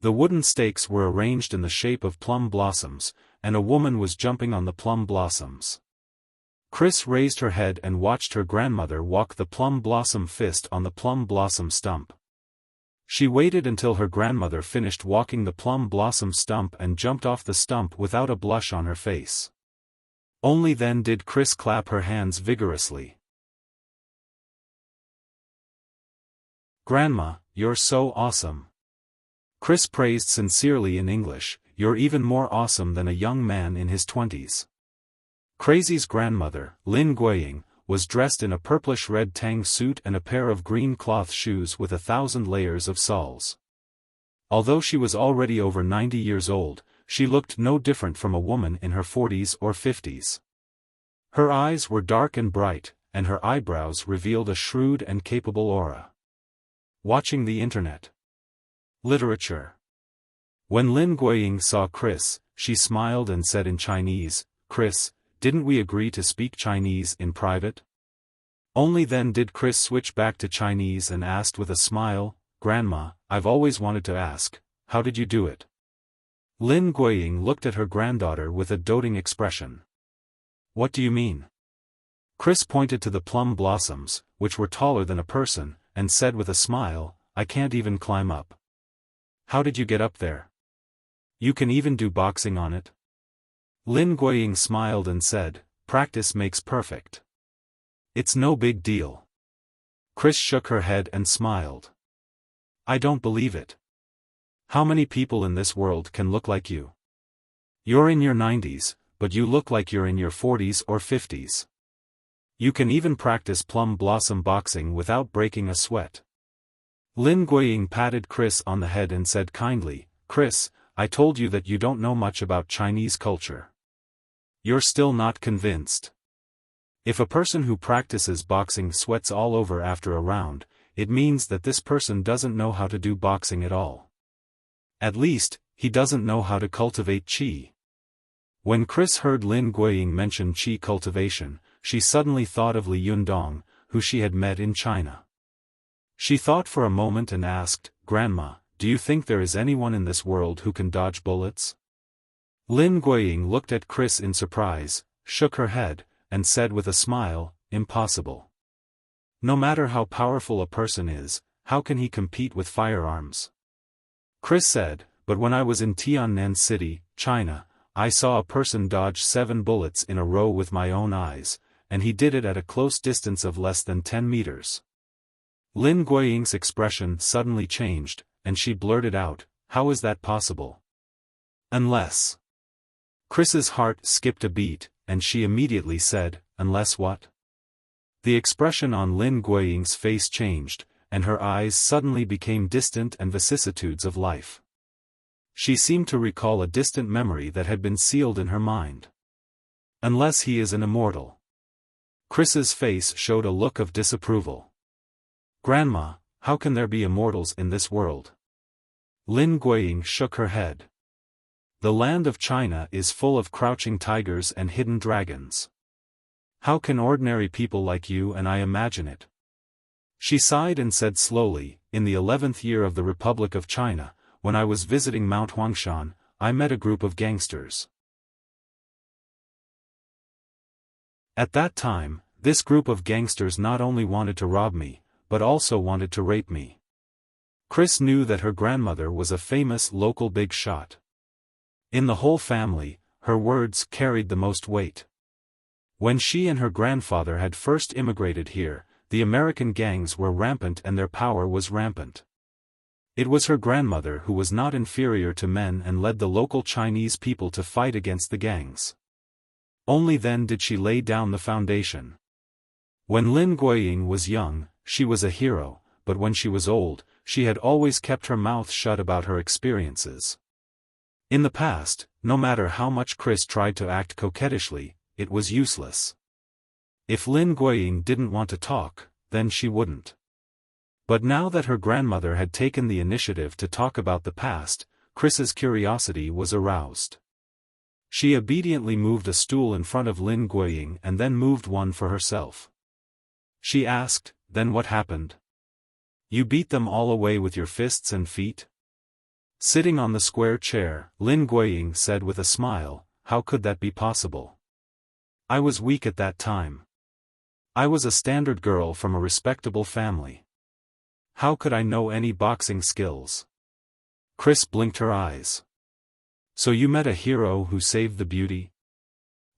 The wooden stakes were arranged in the shape of plum blossoms, and a woman was jumping on the plum blossoms. Chris raised her head and watched her grandmother walk the plum blossom fist on the plum blossom stump. She waited until her grandmother finished walking the plum blossom stump and jumped off the stump without a blush on her face. Only then did Chris clap her hands vigorously. "Grandma, you're so awesome." Chris praised sincerely in English, "You're even more awesome than a young man in his 20s. Crazy's grandmother, Lin Guiying, was dressed in a purplish-red tang suit and a pair of green cloth shoes with 1,000 layers of soles. Although she was already over 90 years old, she looked no different from a woman in her 40s or 50s. Her eyes were dark and bright, and her eyebrows revealed a shrewd and capable aura. Watching the internet. Literature. When Lin Guiying saw Chris, she smiled and said in Chinese, "Chris, didn't we agree to speak Chinese in private?" Only then did Chris switch back to Chinese and asked with a smile, "Grandma, I've always wanted to ask, how did you do it?" Lin Guiying looked at her granddaughter with a doting expression. "What do you mean?" Chris pointed to the plum blossoms, which were taller than a person, and said with a smile, "I can't even climb up." "How did you get up there? You can even do boxing on it?" Lin Guiying smiled and said, "Practice makes perfect. It's no big deal. Chris shook her head and smiled. I don't believe it. How many people in this world can look like you? You're in your 90s, but you look like you're in your 40s or 50s. You can even practice plum blossom boxing without breaking a sweat. Lin Guiying patted Chris on the head and said kindly, Chris, I told you that you don't know much about Chinese culture. You're still not convinced. If a person who practices boxing sweats all over after a round, it means that this person doesn't know how to do boxing at all. At least, he doesn't know how to cultivate qi. When Chris heard Lin Guiying mention qi cultivation, she suddenly thought of Li Yundong, who she had met in China. She thought for a moment and asked, Grandma, do you think there is anyone in this world who can dodge bullets? Lin Guiying looked at Chris in surprise, shook her head, and said with a smile, impossible. No matter how powerful a person is, how can he compete with firearms? Chris said, but when I was in Tiannan City, China, I saw a person dodge 7 bullets in a row with my own eyes, and he did it at a close distance of less than 10 meters. Lin Guiying's expression suddenly changed, and she blurted out, how is that possible? Unless. Chris's heart skipped a beat, and she immediately said, unless what? The expression on Lin Guiying's face changed, and her eyes suddenly became distant and vicissitudes of life. She seemed to recall a distant memory that had been sealed in her mind. Unless he is an immortal. Chris's face showed a look of disapproval. Grandma, how can there be immortals in this world? Lin Guiying shook her head. The land of China is full of crouching tigers and hidden dragons. How can ordinary people like you and I imagine it? She sighed and said slowly, in the 11th year of the Republic of China, when I was visiting Mount Huangshan, I met a group of gangsters. At that time, this group of gangsters not only wanted to rob me, but also wanted to rape me. Chris knew that her grandmother was a famous local big shot. In the whole family, her words carried the most weight. When she and her grandfather had first immigrated here, the American gangs were rampant and their power was rampant. It was her grandmother who was not inferior to men and led the local Chinese people to fight against the gangs. Only then did she lay down the foundation. When Lin Guiying was young, she was a hero, but when she was old, she had always kept her mouth shut about her experiences. In the past, no matter how much Chris tried to act coquettishly, it was useless. If Lin Guiying didn't want to talk, then she wouldn't. But now that her grandmother had taken the initiative to talk about the past, Chris's curiosity was aroused. She obediently moved a stool in front of Lin Guiying and then moved one for herself. She asked, then what happened? You beat them all away with your fists and feet? Sitting on the square chair, Lin Guiying said with a smile, how could that be possible? I was weak at that time. I was a standard girl from a respectable family. How could I know any boxing skills? Chris blinked her eyes. So you met a hero who saved the beauty?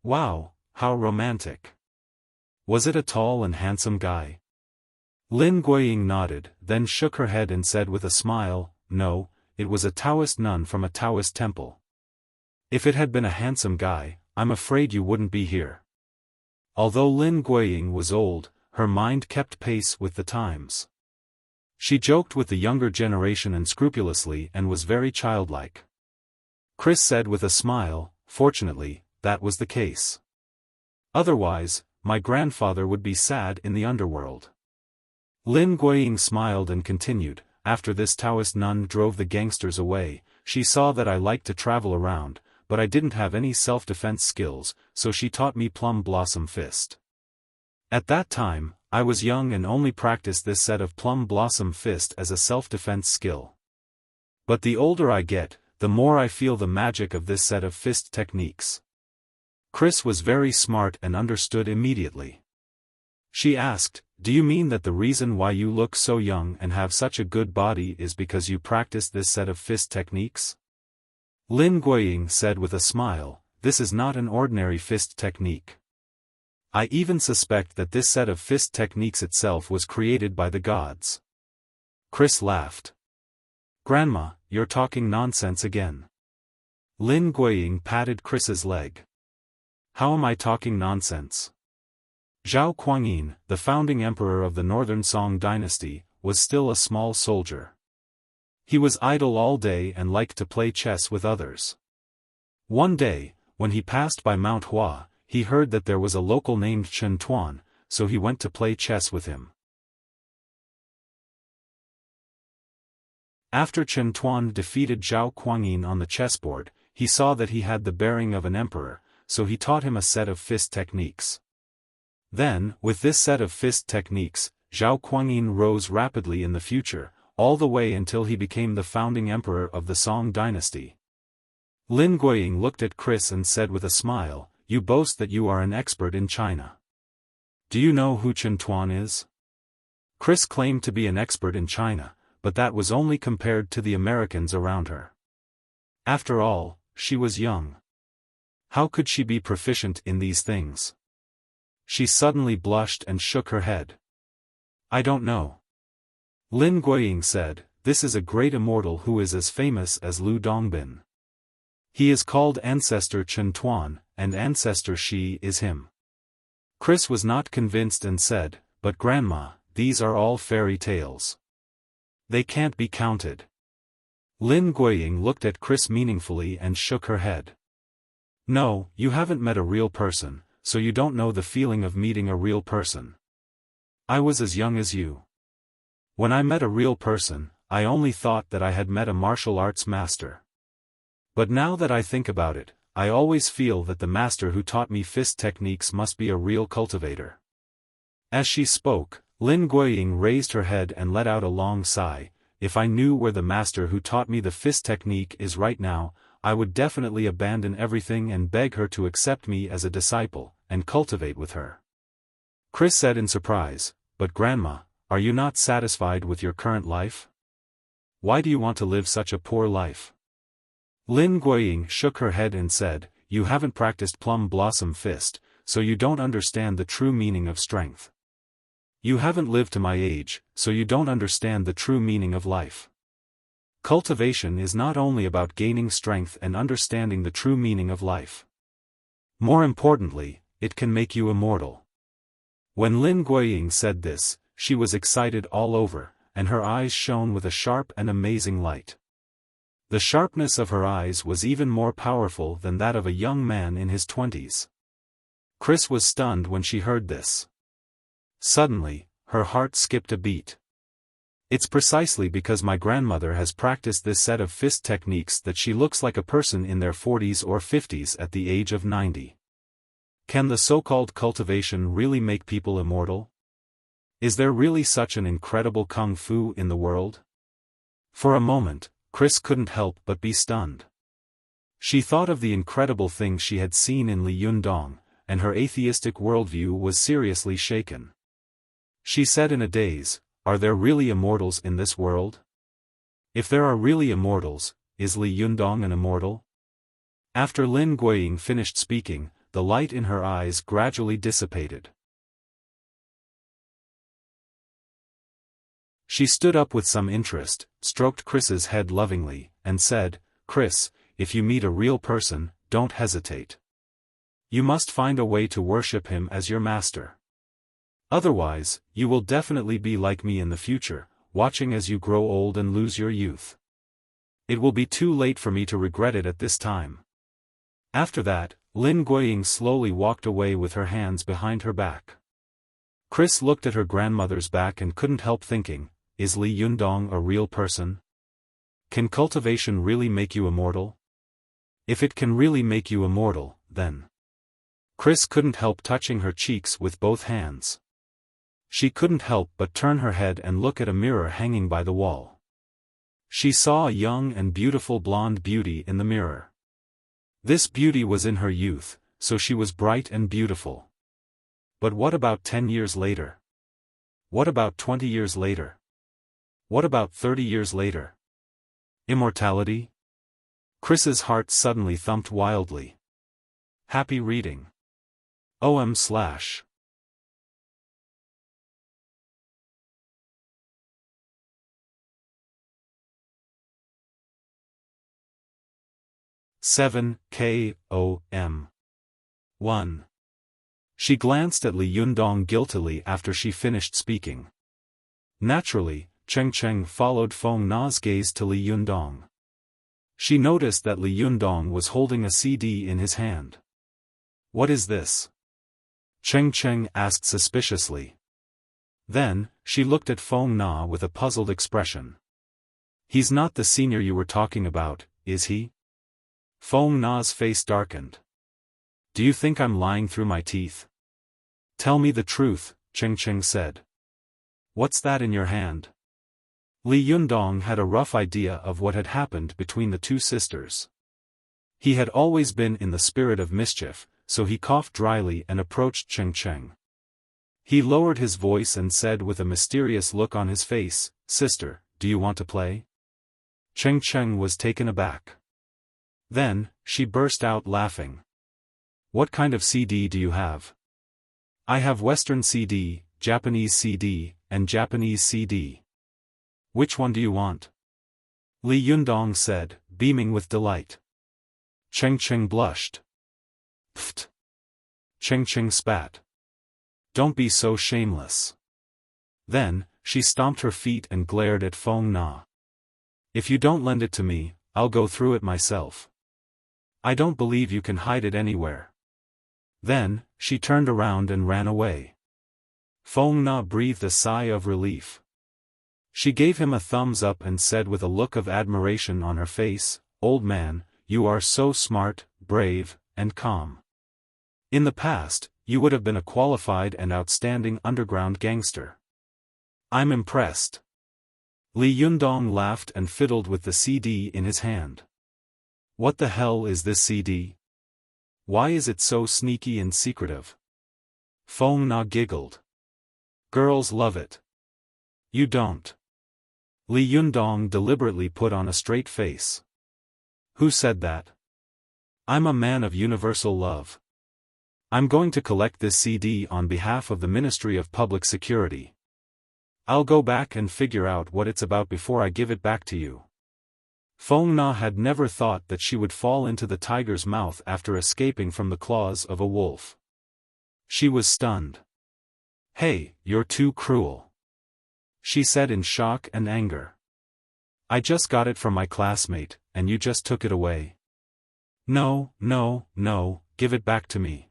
Wow, how romantic. Was it a tall and handsome guy? Lin Guiying nodded, then shook her head and said with a smile, no, it was a Taoist nun from a Taoist temple. If it had been a handsome guy, I'm afraid you wouldn't be here. Although Lin Guiying was old, her mind kept pace with the times. She joked with the younger generation unscrupulously and was very childlike. Chris said with a smile, fortunately, that was the case. Otherwise, my grandfather would be sad in the underworld. Lin Guiying smiled and continued, after this Taoist nun drove the gangsters away, she saw that I liked to travel around, but I didn't have any self-defense skills, so she taught me Plum Blossom Fist. At that time, I was young and only practiced this set of Plum Blossom Fist as a self-defense skill. But the older I get, the more I feel the magic of this set of fist techniques. Chris was very smart and understood immediately. She asked, do you mean that the reason why you look so young and have such a good body is because you practice this set of fist techniques? Lin Guiying said with a smile, this is not an ordinary fist technique. I even suspect that this set of fist techniques itself was created by the gods. Chris laughed. Grandma, you're talking nonsense again. Lin Guiying patted Chris's leg. How am I talking nonsense? Zhao Kuangyin, the founding emperor of the Northern Song dynasty, was still a small soldier. He was idle all day and liked to play chess with others. One day, when he passed by Mount Hua, he heard that there was a local named Chen Tuan, so he went to play chess with him. After Chen Tuan defeated Zhao Kuangyin on the chessboard, he saw that he had the bearing of an emperor, so he taught him a set of fist techniques. Then, with this set of fist techniques, Zhao Kuangyin rose rapidly in the future, all the way until he became the founding emperor of the Song dynasty. Lin Guiying looked at Chris and said with a smile, "You boast that you are an expert in China. Do you know who Chen Tuan is?" Chris claimed to be an expert in China, but that was only compared to the Americans around her. After all, she was young. How could she be proficient in these things? She suddenly blushed and shook her head. "I don't know." Lin Guiying said, "This is a great immortal who is as famous as Lu Dongbin. He is called Ancestor Chen Tuan, and Ancestor Shi is him." Chris was not convinced and said, "But Grandma, these are all fairy tales. They can't be counted." Lin Guiying looked at Chris meaningfully and shook her head. "No, you haven't met a real person, so you don't know the feeling of meeting a real person. I was as young as you. When I met a real person, I only thought that I had met a martial arts master. But now that I think about it, I always feel that the master who taught me fist techniques must be a real cultivator." As she spoke, Lin Guiying raised her head and let out a long sigh. "If I knew where the master who taught me the fist technique is right now, I would definitely abandon everything and beg her to accept me as a disciple, and cultivate with her." Chris said in surprise, "But Grandma, are you not satisfied with your current life? Why do you want to live such a poor life?" Lin Guiying shook her head and said, "You haven't practiced Plum Blossom Fist, so you don't understand the true meaning of strength. You haven't lived to my age, so you don't understand the true meaning of life. Cultivation is not only about gaining strength and understanding the true meaning of life. More importantly, it can make you immortal." When Lin Guiying said this, she was excited all over, and her eyes shone with a sharp and amazing light. The sharpness of her eyes was even more powerful than that of a young man in his 20s. Chris was stunned when she heard this. Suddenly, her heart skipped a beat. "It's precisely because my grandmother has practiced this set of fist techniques that she looks like a person in their 40s or 50s at the age of 90. Can the so-called cultivation really make people immortal? Is there really such an incredible kung fu in the world?" For a moment, Chris couldn't help but be stunned. She thought of the incredible things she had seen in Li Yundong, and her atheistic worldview was seriously shaken. She said in a daze, "Are there really immortals in this world? If there are really immortals, is Li Yundong an immortal?" After Lin Guiying finished speaking, the light in her eyes gradually dissipated. She stood up with some interest, stroked Chris's head lovingly, and said, "Chris, if you meet a real person, don't hesitate. You must find a way to worship him as your master. Otherwise, you will definitely be like me in the future, watching as you grow old and lose your youth. It will be too late for me to regret it at this time." After that, Lin Guiying slowly walked away with her hands behind her back. Chris looked at her grandmother's back and couldn't help thinking, is Li Yundong a real person? Can cultivation really make you immortal? If it can really make you immortal, then... Chris couldn't help touching her cheeks with both hands. She couldn't help but turn her head and look at a mirror hanging by the wall. She saw a young and beautiful blonde beauty in the mirror. This beauty was in her youth, so she was bright and beautiful. But what about 10 years later? What about 20 years later? What about 30 years later? Immortality? Chris's heart suddenly thumped wildly. Happy reading. OM/. 7 KOM 1. She glanced at Li Yundong guiltily after she finished speaking. Naturally, Cheng Cheng followed Feng Na's gaze to Li Yundong. She noticed that Li Yundong was holding a CD in his hand. What is this? Cheng Cheng asked suspiciously. Then, she looked at Feng Na with a puzzled expression. He's not the senior you were talking about, is he? Feng Na's face darkened. Do you think I'm lying through my teeth? Tell me the truth, Cheng Cheng said. What's that in your hand? Li Yundong had a rough idea of what had happened between the two sisters. He had always been in the spirit of mischief, so he coughed dryly and approached Cheng Cheng. He lowered his voice and said with a mysterious look on his face, Sister, do you want to play? Cheng Cheng was taken aback. Then, she burst out laughing. What kind of CD do you have? I have Western CD, Japanese CD, and Japanese CD. Which one do you want? Li Yundong said, beaming with delight. Cheng Cheng blushed. Pfft. Cheng Cheng spat. Don't be so shameless. Then, she stomped her feet and glared at Feng Na. If you don't lend it to me, I'll go through it myself. I don't believe you can hide it anywhere. Then, she turned around and ran away. Feng Na breathed a sigh of relief. She gave him a thumbs up and said with a look of admiration on her face, Old man, you are so smart, brave, and calm. In the past, you would have been a qualified and outstanding underground gangster. I'm impressed. Li Yundong laughed and fiddled with the CD in his hand. What the hell is this CD? Why is it so sneaky and secretive? Feng Na giggled. Girls love it. You don't. Li Yundong deliberately put on a straight face. Who said that? I'm a man of universal love. I'm going to collect this CD on behalf of the Ministry of Public Security. I'll go back and figure out what it's about before I give it back to you. Feng Na had never thought that she would fall into the tiger's mouth after escaping from the claws of a wolf. She was stunned. Hey, you're too cruel. She said in shock and anger. I just got it from my classmate, and you just took it away. No, no, no, give it back to me.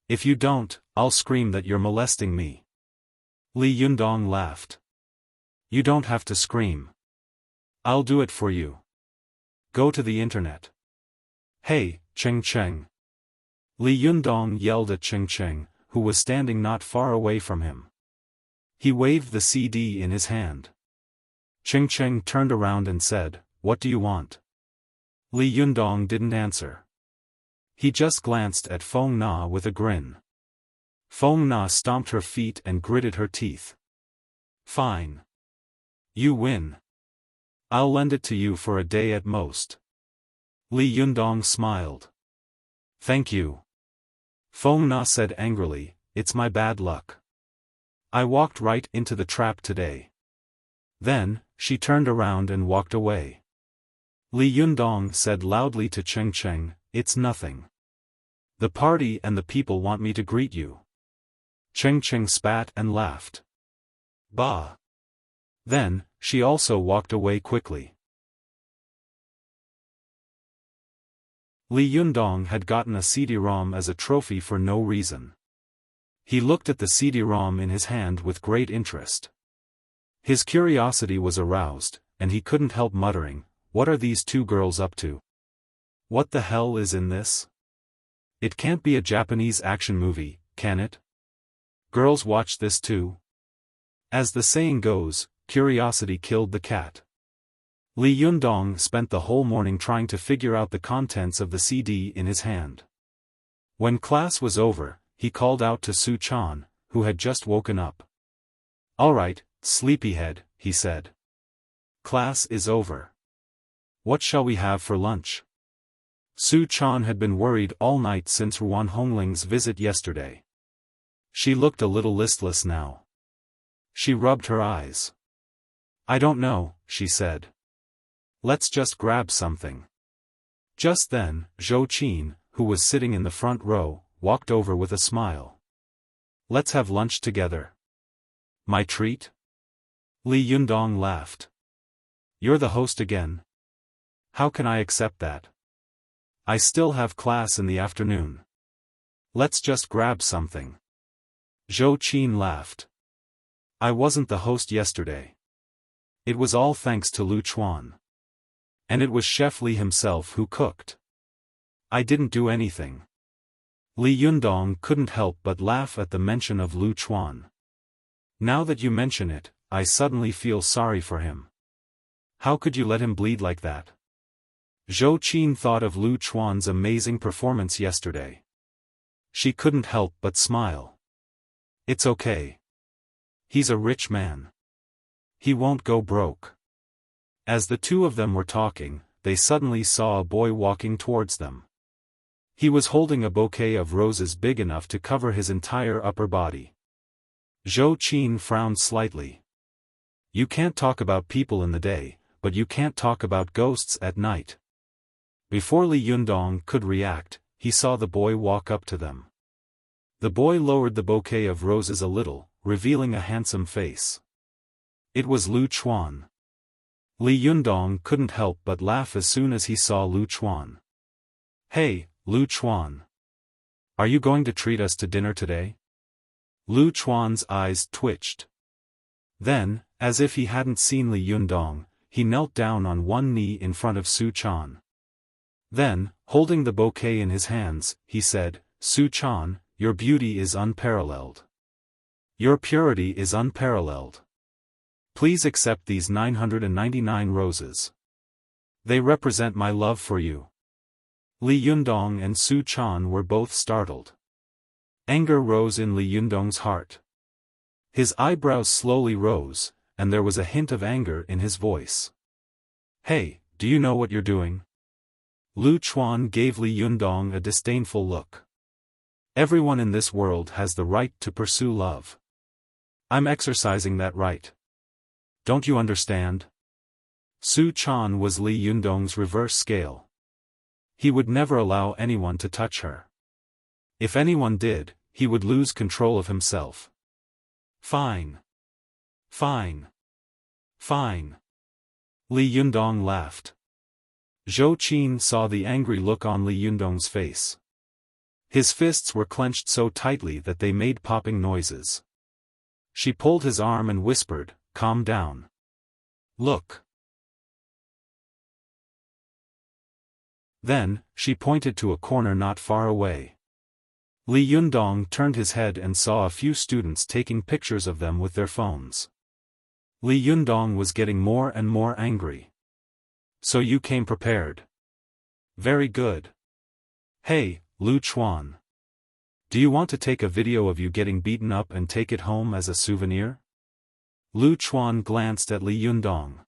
If you don't, I'll scream that you're molesting me. Li Yundong laughed. You don't have to scream. I'll do it for you. Go to the internet. Hey, Cheng Cheng. Li Yundong yelled at Cheng Cheng, who was standing not far away from him. He waved the CD in his hand. Cheng Cheng turned around and said, What do you want? Li Yundong didn't answer. He just glanced at Feng Na with a grin. Feng Na stomped her feet and gritted her teeth. Fine. You win. I'll lend it to you for a day at most. Li Yundong smiled. Thank you. Feng Na said angrily, It's my bad luck. I walked right into the trap today. Then, she turned around and walked away. Li Yundong said loudly to Cheng Cheng, It's nothing. The party and the people want me to greet you. Cheng Cheng spat and laughed. Bah. Then, she also walked away quickly. Li Yundong had gotten a CD-ROM as a trophy for no reason. He looked at the CD-ROM in his hand with great interest. His curiosity was aroused, and he couldn't help muttering, What are these two girls up to? What the hell is in this? It can't be a Japanese action movie, can it? Girls watch this too? As the saying goes, curiosity killed the cat. Li Yundong spent the whole morning trying to figure out the contents of the CD in his hand. When class was over, he called out to Su Chan, who had just woken up. All right, sleepyhead, he said. Class is over. What shall we have for lunch? Su Chan had been worried all night since Ruan Hongling's visit yesterday. She looked a little listless now. She rubbed her eyes. I don't know, she said. Let's just grab something. Just then, Zhou Qin, who was sitting in the front row, walked over with a smile. Let's have lunch together. My treat? Li Yundong laughed. You're the host again. How can I accept that? I still have class in the afternoon. Let's just grab something. Zhou Qin laughed. I wasn't the host yesterday. It was all thanks to Lu Chuan. And it was Chef Li himself who cooked. I didn't do anything. Li Yundong couldn't help but laugh at the mention of Lu Chuan. Now that you mention it, I suddenly feel sorry for him. How could you let him bleed like that? Zhou Qin thought of Lu Chuan's amazing performance yesterday. She couldn't help but smile. It's okay. He's a rich man. He won't go broke. As the two of them were talking, they suddenly saw a boy walking towards them. He was holding a bouquet of roses big enough to cover his entire upper body. Zhou Qin frowned slightly. You can't talk about people in the day, but you can't talk about ghosts at night. Before Li Yundong could react, he saw the boy walk up to them. The boy lowered the bouquet of roses a little, revealing a handsome face. It was Lu Chuan. Li Yundong couldn't help but laugh as soon as he saw Lu Chuan. Hey, Lu Chuan. Are you going to treat us to dinner today? Lu Chuan's eyes twitched. Then, as if he hadn't seen Li Yundong, he knelt down on one knee in front of Su Chan. Then, holding the bouquet in his hands, he said, Su Chan, your beauty is unparalleled. Your purity is unparalleled. Please accept these 999 roses. They represent my love for you. Li Yundong and Su Chan were both startled. Anger rose in Li Yundong's heart. His eyebrows slowly rose, and there was a hint of anger in his voice. Hey, do you know what you're doing? Lu Chuan gave Li Yundong a disdainful look. Everyone in this world has the right to pursue love. I'm exercising that right. Don't you understand? Su Chan was Li Yundong's reverse scale. He would never allow anyone to touch her. If anyone did, he would lose control of himself. Fine. Fine. Fine. Li Yundong laughed. Zhou Qin saw the angry look on Li Yundong's face. His fists were clenched so tightly that they made popping noises. She pulled his arm and whispered, calm down. Look. Then, she pointed to a corner not far away. Li Yundong turned his head and saw a few students taking pictures of them with their phones. Li Yundong was getting more and more angry. So you came prepared. Very good. Hey, Lu Chuan. Do you want to take a video of you getting beaten up and take it home as a souvenir? Lu Chuan glanced at Li Yundong.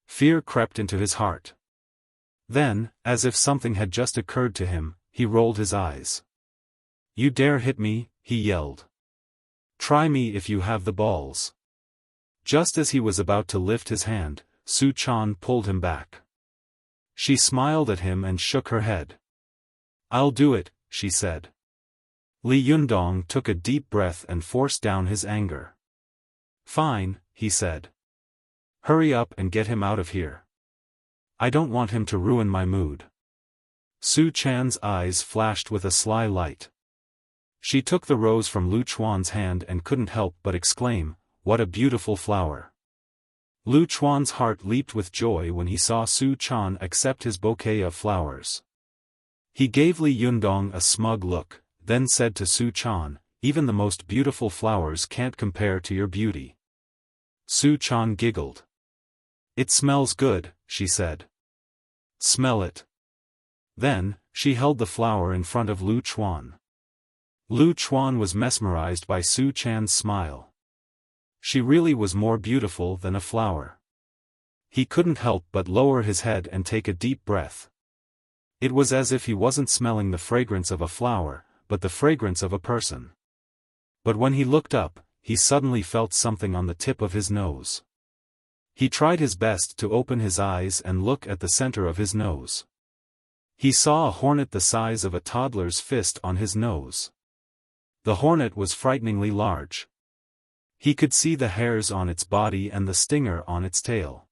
Fear crept into his heart. Then, as if something had just occurred to him, he rolled his eyes. You dare hit me, he yelled. Try me if you have the balls. Just as he was about to lift his hand, Su Chan pulled him back. She smiled at him and shook her head. I'll do it, she said. Li Yundong took a deep breath and forced down his anger. Fine, he said. Hurry up and get him out of here. I don't want him to ruin my mood. Su Chan's eyes flashed with a sly light. She took the rose from Lu Chuan's hand and couldn't help but exclaim, what a beautiful flower. Lu Chuan's heart leaped with joy when he saw Su Chan accept his bouquet of flowers. He gave Li Yundong a smug look, then said to Su Chan, even the most beautiful flowers can't compare to your beauty. Su Chan giggled. It smells good, she said. Smell it. Then, she held the flower in front of Lu Chuan. Lu Chuan was mesmerized by Su Chan's smile. She really was more beautiful than a flower. He couldn't help but lower his head and take a deep breath. It was as if he wasn't smelling the fragrance of a flower, but the fragrance of a person. But when he looked up, he suddenly felt something on the tip of his nose. He tried his best to open his eyes and look at the center of his nose. He saw a hornet the size of a toddler's fist on his nose. The hornet was frighteningly large. He could see the hairs on its body and the stinger on its tail.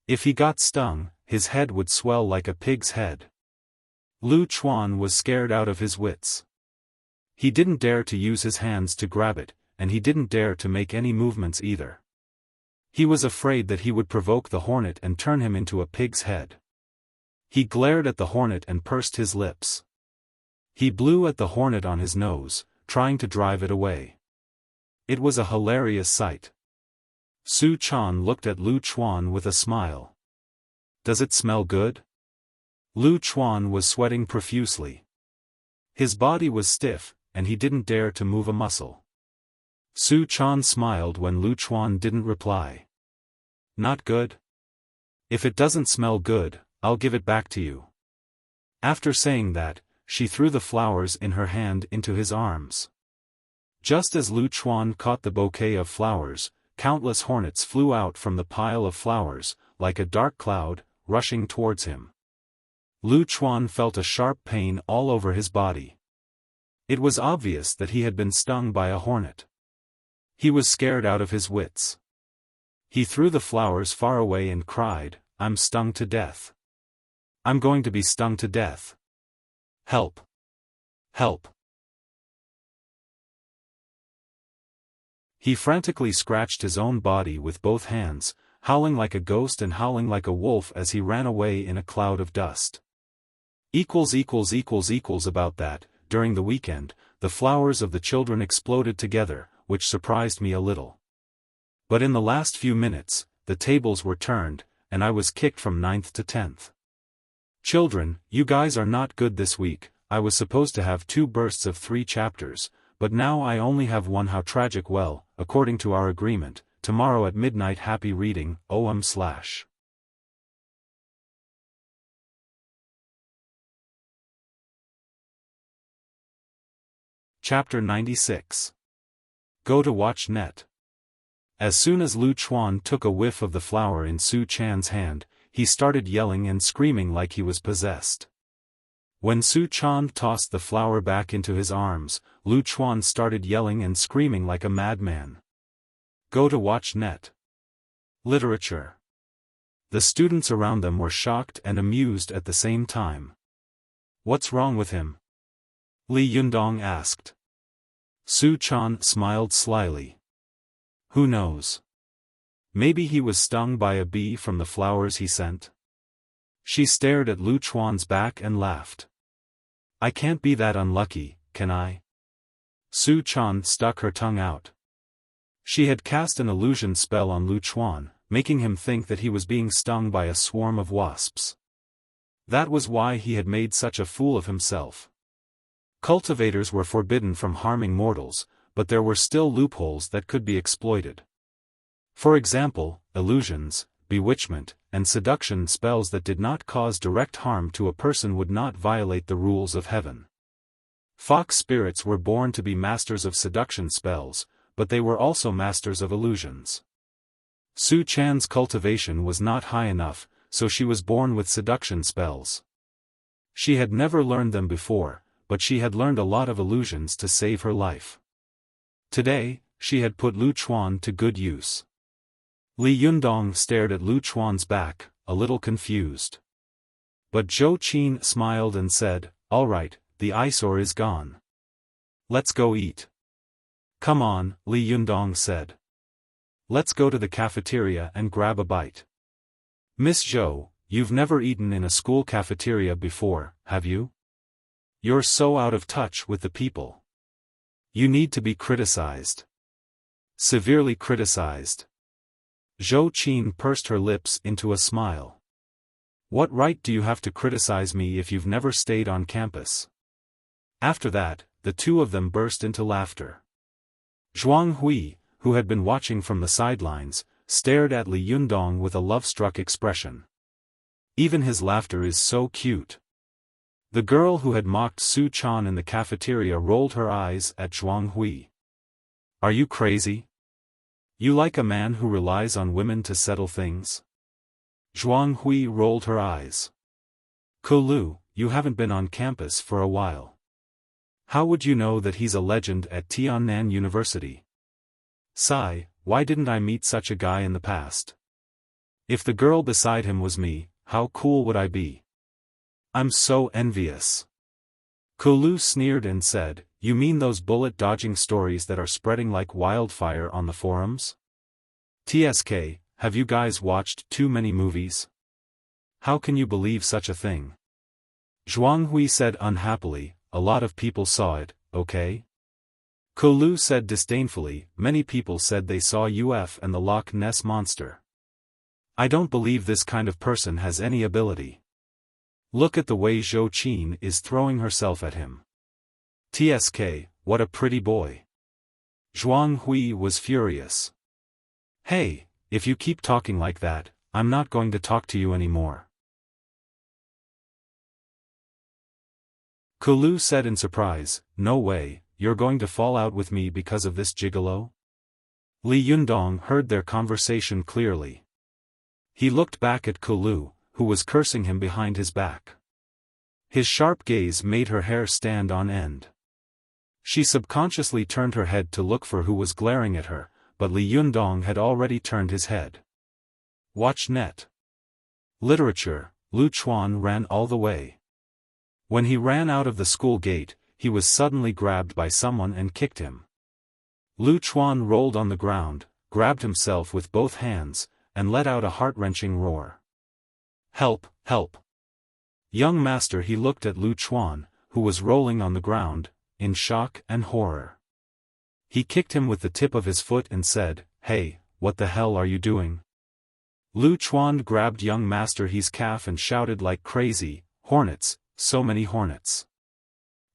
If he got stung, his head would swell like a pig's head. Lu Chuan was scared out of his wits. He didn't dare to use his hands to grab it, and he didn't dare to make any movements either. He was afraid that he would provoke the hornet and turn him into a pig's head. He glared at the hornet and pursed his lips. He blew at the hornet on his nose, trying to drive it away. It was a hilarious sight. Su Chan looked at Lu Chuan with a smile. "Does it smell good?" Lu Chuan was sweating profusely. His body was stiff, and he didn't dare to move a muscle. Su Chan smiled when Lu Chuan didn't reply. "Not good? If it doesn't smell good, I'll give it back to you." After saying that, she threw the flowers in her hand into his arms. Just as Lu Chuan caught the bouquet of flowers, countless hornets flew out from the pile of flowers, like a dark cloud, rushing towards him. Lu Chuan felt a sharp pain all over his body. It was obvious that he had been stung by a hornet. He was scared out of his wits. He threw the flowers far away and cried, "I'm stung to death. I'm going to be stung to death. Help! Help!" He frantically scratched his own body with both hands, howling like a ghost and howling like a wolf as he ran away in a cloud of dust. About that, during the weekend, the flowers of the children exploded together, which surprised me a little. But in the last few minutes, the tables were turned, and I was kicked from 9th to 10th. "Children, you guys are not good this week. I was supposed to have 2 bursts of 3 chapters, but now I only have 1. How tragic. Well, according to our agreement, tomorrow at midnight. Happy reading, OM/. Chapter 96. Go to watch net. As soon as Lu Chuan took a whiff of the flower in Su Chan's hand, he started yelling and screaming like he was possessed. When Su Chan tossed the flower back into his arms, Lu Chuan started yelling and screaming like a madman. Go to watch net. Literature. The students around them were shocked and amused at the same time. "What's wrong with him?" Li Yundong asked. Su Chan smiled slyly. "Who knows? Maybe he was stung by a bee from the flowers he sent." She stared at Lu Chuan's back and laughed. "I can't be that unlucky, can I?" Su Chan stuck her tongue out. She had cast an illusion spell on Lu Chuan, making him think that he was being stung by a swarm of wasps. That was why he had made such a fool of himself. Cultivators were forbidden from harming mortals, but there were still loopholes that could be exploited. For example, illusions, bewitchment, and seduction spells that did not cause direct harm to a person would not violate the rules of heaven. Fox spirits were born to be masters of seduction spells, but they were also masters of illusions. Su Chan's cultivation was not high enough, so she was born with seduction spells. She had never learned them before, but she had learned a lot of illusions to save her life. Today, she had put Lu Chuan to good use. Li Yundong stared at Lu Chuan's back, a little confused. But Zhou Qin smiled and said, "All right, the eyesore is gone. Let's go eat." "Come on," Li Yundong said. "Let's go to the cafeteria and grab a bite." "Miss Zhou, you've never eaten in a school cafeteria before, have you? You're so out of touch with the people. You need to be criticized. Severely criticized." Zhou Qin pursed her lips into a smile. "What right do you have to criticize me if you've never stayed on campus?" After that, the two of them burst into laughter. Zhuang Hui, who had been watching from the sidelines, stared at Li Yundong with a love-struck expression. "Even his laughter is so cute. The girl who had mocked Su Chan in the cafeteria rolled her eyes at Zhuang Hui. Are you crazy? You like a man who relies on women to settle things? Zhuang Hui rolled her eyes. Kulu, you haven't been on campus for a while. How would you know that he's a legend at Tiannan University? Sigh, why didn't I meet such a guy in the past? If the girl beside him was me, how cool would I be? I'm so envious. Kulu sneered and said, you mean those bullet-dodging stories that are spreading like wildfire on the forums? TSK, have you guys watched too many movies? How can you believe such a thing? Zhuang Hui said unhappily, a lot of people saw it, okay? Kulu said disdainfully, many people said they saw UF and the Loch Ness Monster. I don't believe this kind of person has any ability. Look at the way Zhou Qin is throwing herself at him. TSK, what a pretty boy. Zhuang Hui was furious. Hey, if you keep talking like that, I'm not going to talk to you anymore. Kulu said in surprise, no way, you're going to fall out with me because of this gigolo? Li Yundong heard their conversation clearly. He looked back at Kulu, who was cursing him behind his back. His sharp gaze made her hair stand on end. She subconsciously turned her head to look for who was glaring at her, but Li Yundong had already turned his head. Watch net. Literature, Lu Chuan ran all the way. When he ran out of the school gate, he was suddenly grabbed by someone and kicked him. Lu Chuan rolled on the ground, grabbed himself with both hands, and let out a heart-wrenching roar. Help, help. Young master, he looked at Lu Chuan, who was rolling on the ground, in shock and horror. He kicked him with the tip of his foot and said, hey, what the hell are you doing? Lu Chuan grabbed young master his calf and shouted like crazy, hornets, so many hornets.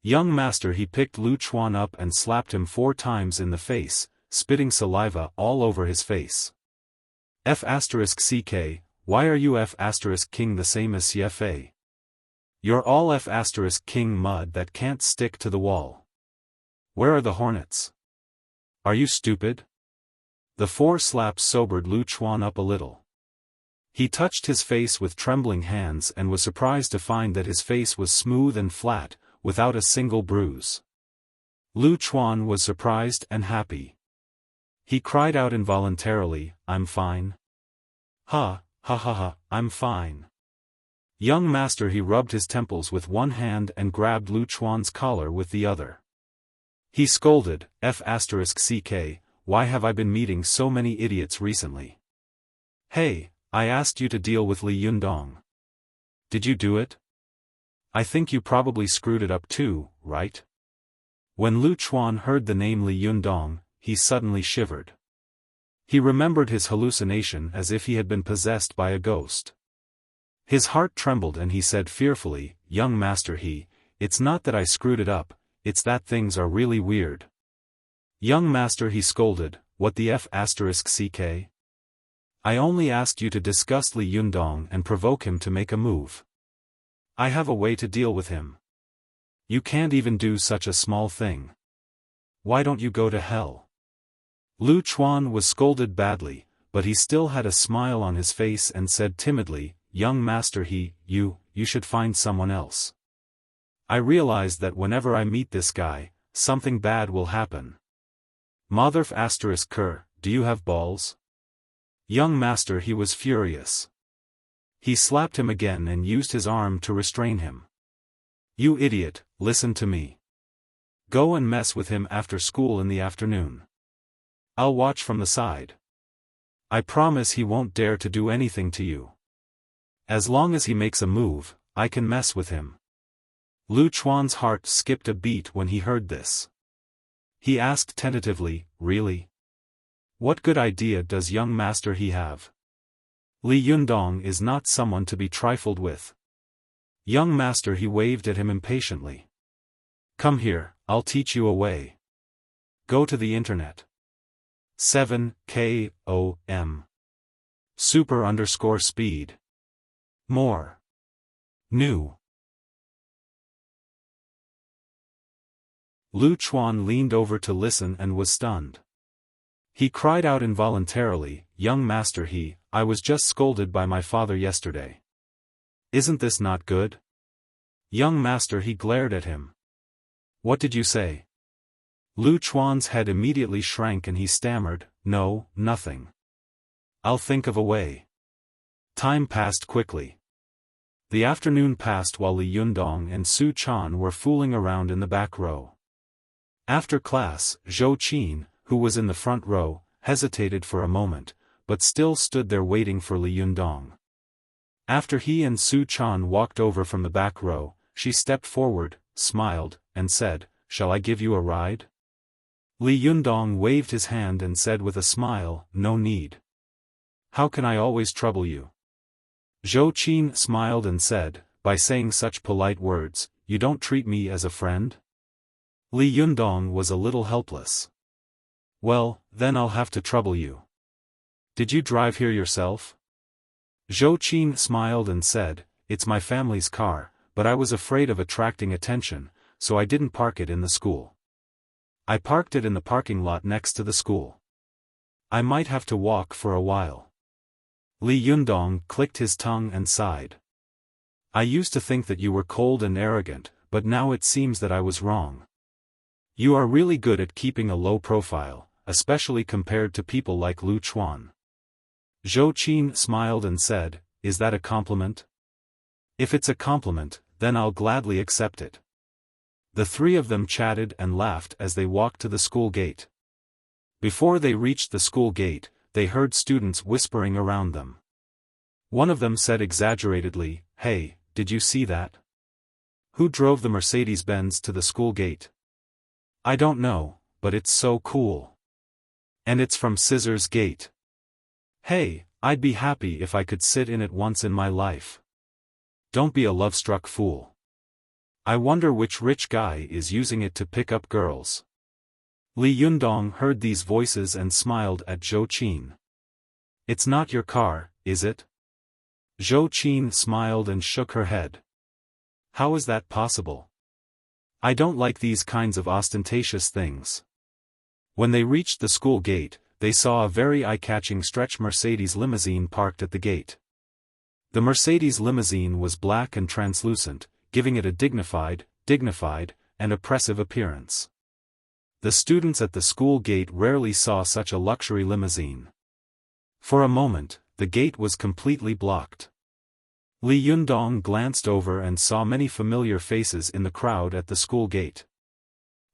Young master he picked Lu Chuan up and slapped him 4 times in the face, spitting saliva all over his face. F*CK, why are you F*King the same as CFA? You're all F*King mud that can't stick to the wall. Where are the hornets? Are you stupid? The 4 slaps sobered Lu Chuan up a little. He touched his face with trembling hands and was surprised to find that his face was smooth and flat, without a single bruise. Lu Chuan was surprised and happy. He cried out involuntarily, I'm fine. Ha, ha ha ha, I'm fine. Young master he rubbed his temples with one hand and grabbed Lu Chuan's collar with the other. He scolded, F*CK, why have I been meeting so many idiots recently? Hey, I asked you to deal with Li Yundong. Did you do it? I think you probably screwed it up too, right? When Lu Chuan heard the name Li Yundong, he suddenly shivered. He remembered his hallucination as if he had been possessed by a ghost. His heart trembled and he said fearfully, young master it's not that I screwed it up, it's that things are really weird. Young master he scolded, what the F*CK? I only asked you to disgust Li Yundong and provoke him to make a move. I have a way to deal with him. You can't even do such a small thing. Why don't you go to hell? Lu Chuan was scolded badly, but he still had a smile on his face and said timidly, young master you should find someone else. I realize that whenever I meet this guy, something bad will happen. Motherf***, do you have balls? Young master he was furious. He slapped him again and used his arm to restrain him. You idiot, listen to me. Go and mess with him after school in the afternoon. I'll watch from the side. I promise he won't dare to do anything to you. As long as he makes a move, I can mess with him. Lu Chuan's heart skipped a beat when he heard this. He asked tentatively, really? What good idea does young master he have? Li Yundong is not someone to be trifled with. Young master he waved at him impatiently. Come here, I'll teach you a way. Go to the internet. 7KOM. Super_speed. More. New. Lu Chuan leaned over to listen and was stunned. He cried out involuntarily, "Young master, I was just scolded by my father yesterday. Isn't this not good?" "Young master," he glared at him. "What did you say?" Lu Chuan's head immediately shrank and he stammered, "No, nothing. I'll think of a way." Time passed quickly. The afternoon passed while Li Yundong and Su Chan were fooling around in the back row. After class, Zhou Qin, who was in the front row, hesitated for a moment, but still stood there waiting for Li Yundong. After he and Su Chan walked over from the back row, she stepped forward, smiled, and said, "Shall I give you a ride?" Li Yundong waved his hand and said with a smile, "No need. How can I always trouble you?" Zhou Qin smiled and said, "By saying such polite words, you don't treat me as a friend?" Li Yundong was a little helpless. "Well, then I'll have to trouble you. Did you drive here yourself?" Zhou Qin smiled and said, "It's my family's car, but I was afraid of attracting attention, so I didn't park it in the school. I parked it in the parking lot next to the school. I might have to walk for a while." Li Yundong clicked his tongue and sighed. "I used to think that you were cold and arrogant, but now it seems that I was wrong. You are really good at keeping a low profile, especially compared to people like Lu Chuan." Zhou Qin smiled and said, "Is that a compliment?" "If it's a compliment, then I'll gladly accept it." The three of them chatted and laughed as they walked to the school gate. Before they reached the school gate, they heard students whispering around them. One of them said exaggeratedly, "Hey, did you see that? Who drove the Mercedes-Benz to the school gate?" "I don't know, but it's so cool. And it's from Scissors Gate. Hey, I'd be happy if I could sit in it once in my life." "Don't be a love-struck fool. I wonder which rich guy is using it to pick up girls." Li Yundong heard these voices and smiled at Zhou Qin. "It's not your car, is it?" Zhou Qin smiled and shook her head. "How is that possible? I don't like these kinds of ostentatious things." When they reached the school gate, they saw a very eye-catching stretch Mercedes limousine parked at the gate. The Mercedes limousine was black and translucent, giving it a dignified, and oppressive appearance. The students at the school gate rarely saw such a luxury limousine. For a moment, the gate was completely blocked. Li Yundong glanced over and saw many familiar faces in the crowd at the school gate.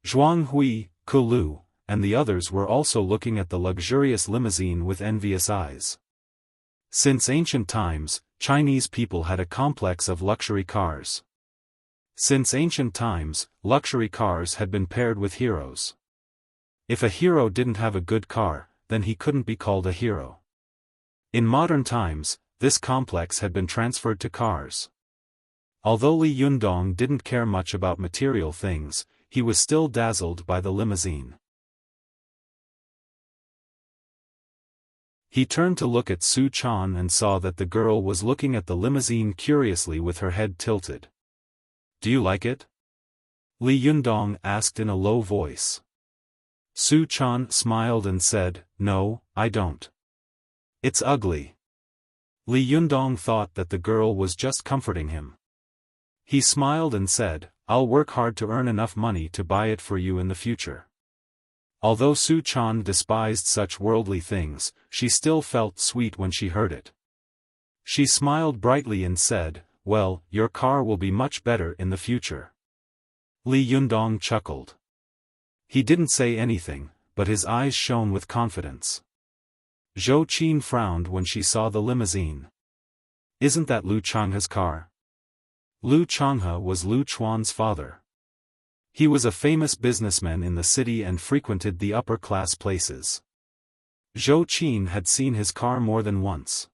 Zhuang Hui, Kulu, and the others were also looking at the luxurious limousine with envious eyes. Since ancient times, Chinese people had a complex of luxury cars. Since ancient times, luxury cars had been paired with heroes. If a hero didn't have a good car, then he couldn't be called a hero. In modern times, this complex had been transferred to cars. Although Li Yundong didn't care much about material things, he was still dazzled by the limousine. He turned to look at Su Chan and saw that the girl was looking at the limousine curiously with her head tilted. "Do you like it?" Li Yundong asked in a low voice. Su Chan smiled and said, "No, I don't. It's ugly." Li Yundong thought that the girl was just comforting him. He smiled and said, "I'll work hard to earn enough money to buy it for you in the future." Although Su Chan despised such worldly things, she still felt sweet when she heard it. She smiled brightly and said, "Well, your car will be much better in the future." Li Yundong chuckled. He didn't say anything, but his eyes shone with confidence. Zhou Qin frowned when she saw the limousine. "Isn't that Lu Changhe's car?" Lu Changhe was Lu Chuan's father. He was a famous businessman in the city and frequented the upper-class places. Zhou Qin had seen his car more than once.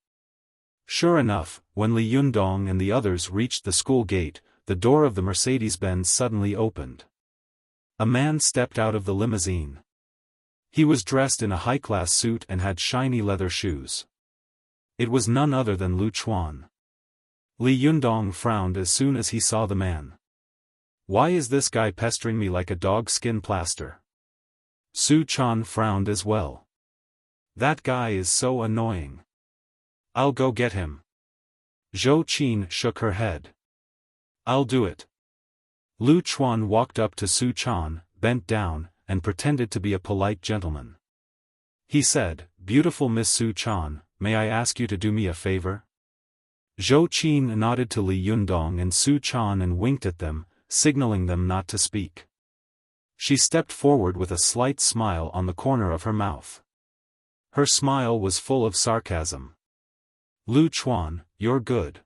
Sure enough, when Li Yundong and the others reached the school gate, the door of the Mercedes-Benz suddenly opened. A man stepped out of the limousine. He was dressed in a high-class suit and had shiny leather shoes. It was none other than Lu Chuan. Li Yundong frowned as soon as he saw the man. Why is this guy pestering me like a dog skin plaster? Su Chan frowned as well. That guy is so annoying. I'll go get him. Zhou Qin shook her head. I'll do it. Lu Chuan walked up to Su Chan, bent down, and pretended to be a polite gentleman. He said, "Beautiful Miss Su Chan, may I ask you to do me a favor?" Zhou Qin nodded to Li Yundong and Su Chan and winked at them, signaling them not to speak. She stepped forward with a slight smile on the corner of her mouth. Her smile was full of sarcasm. Lu Chuan, you're good.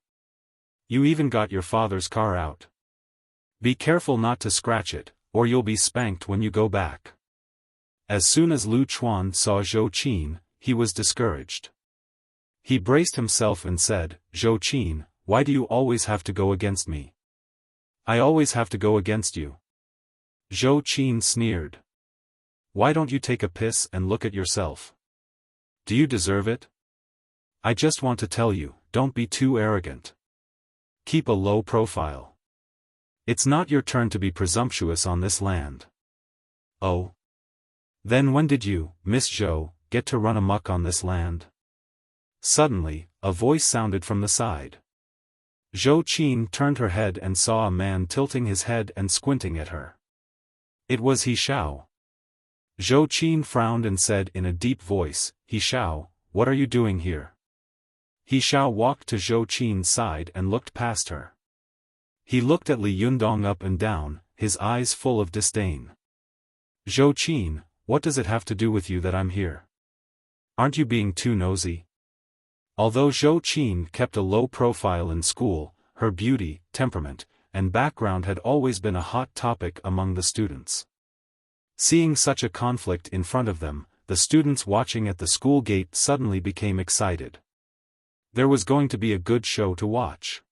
You even got your father's car out. Be careful not to scratch it, or you'll be spanked when you go back. As soon as Lu Chuan saw Zhou Qin, he was discouraged. He braced himself and said, "Zhou Qin, why do you always have to go against me?" "I always have to go against you." Zhou Qin sneered. "Why don't you take a piss and look at yourself? Do you deserve it? I just want to tell you, don't be too arrogant. Keep a low profile. It's not your turn to be presumptuous on this land." "Oh? Then when did you, Miss Zhou, get to run amok on this land?" Suddenly, a voice sounded from the side. Zhou Qin turned her head and saw a man tilting his head and squinting at her. It was He Xiao. Zhou Qin frowned and said in a deep voice, "He Xiao, what are you doing here?" He Xiao walked to Zhou Qin's side and looked past her. He looked at Li Yundong up and down, his eyes full of disdain. "Zhou Qin, what does it have to do with you that I'm here? Aren't you being too nosy?" Although Zhou Qin kept a low profile in school, her beauty, temperament, and background had always been a hot topic among the students. Seeing such a conflict in front of them, the students watching at the school gate suddenly became excited. There was going to be a good show to watch.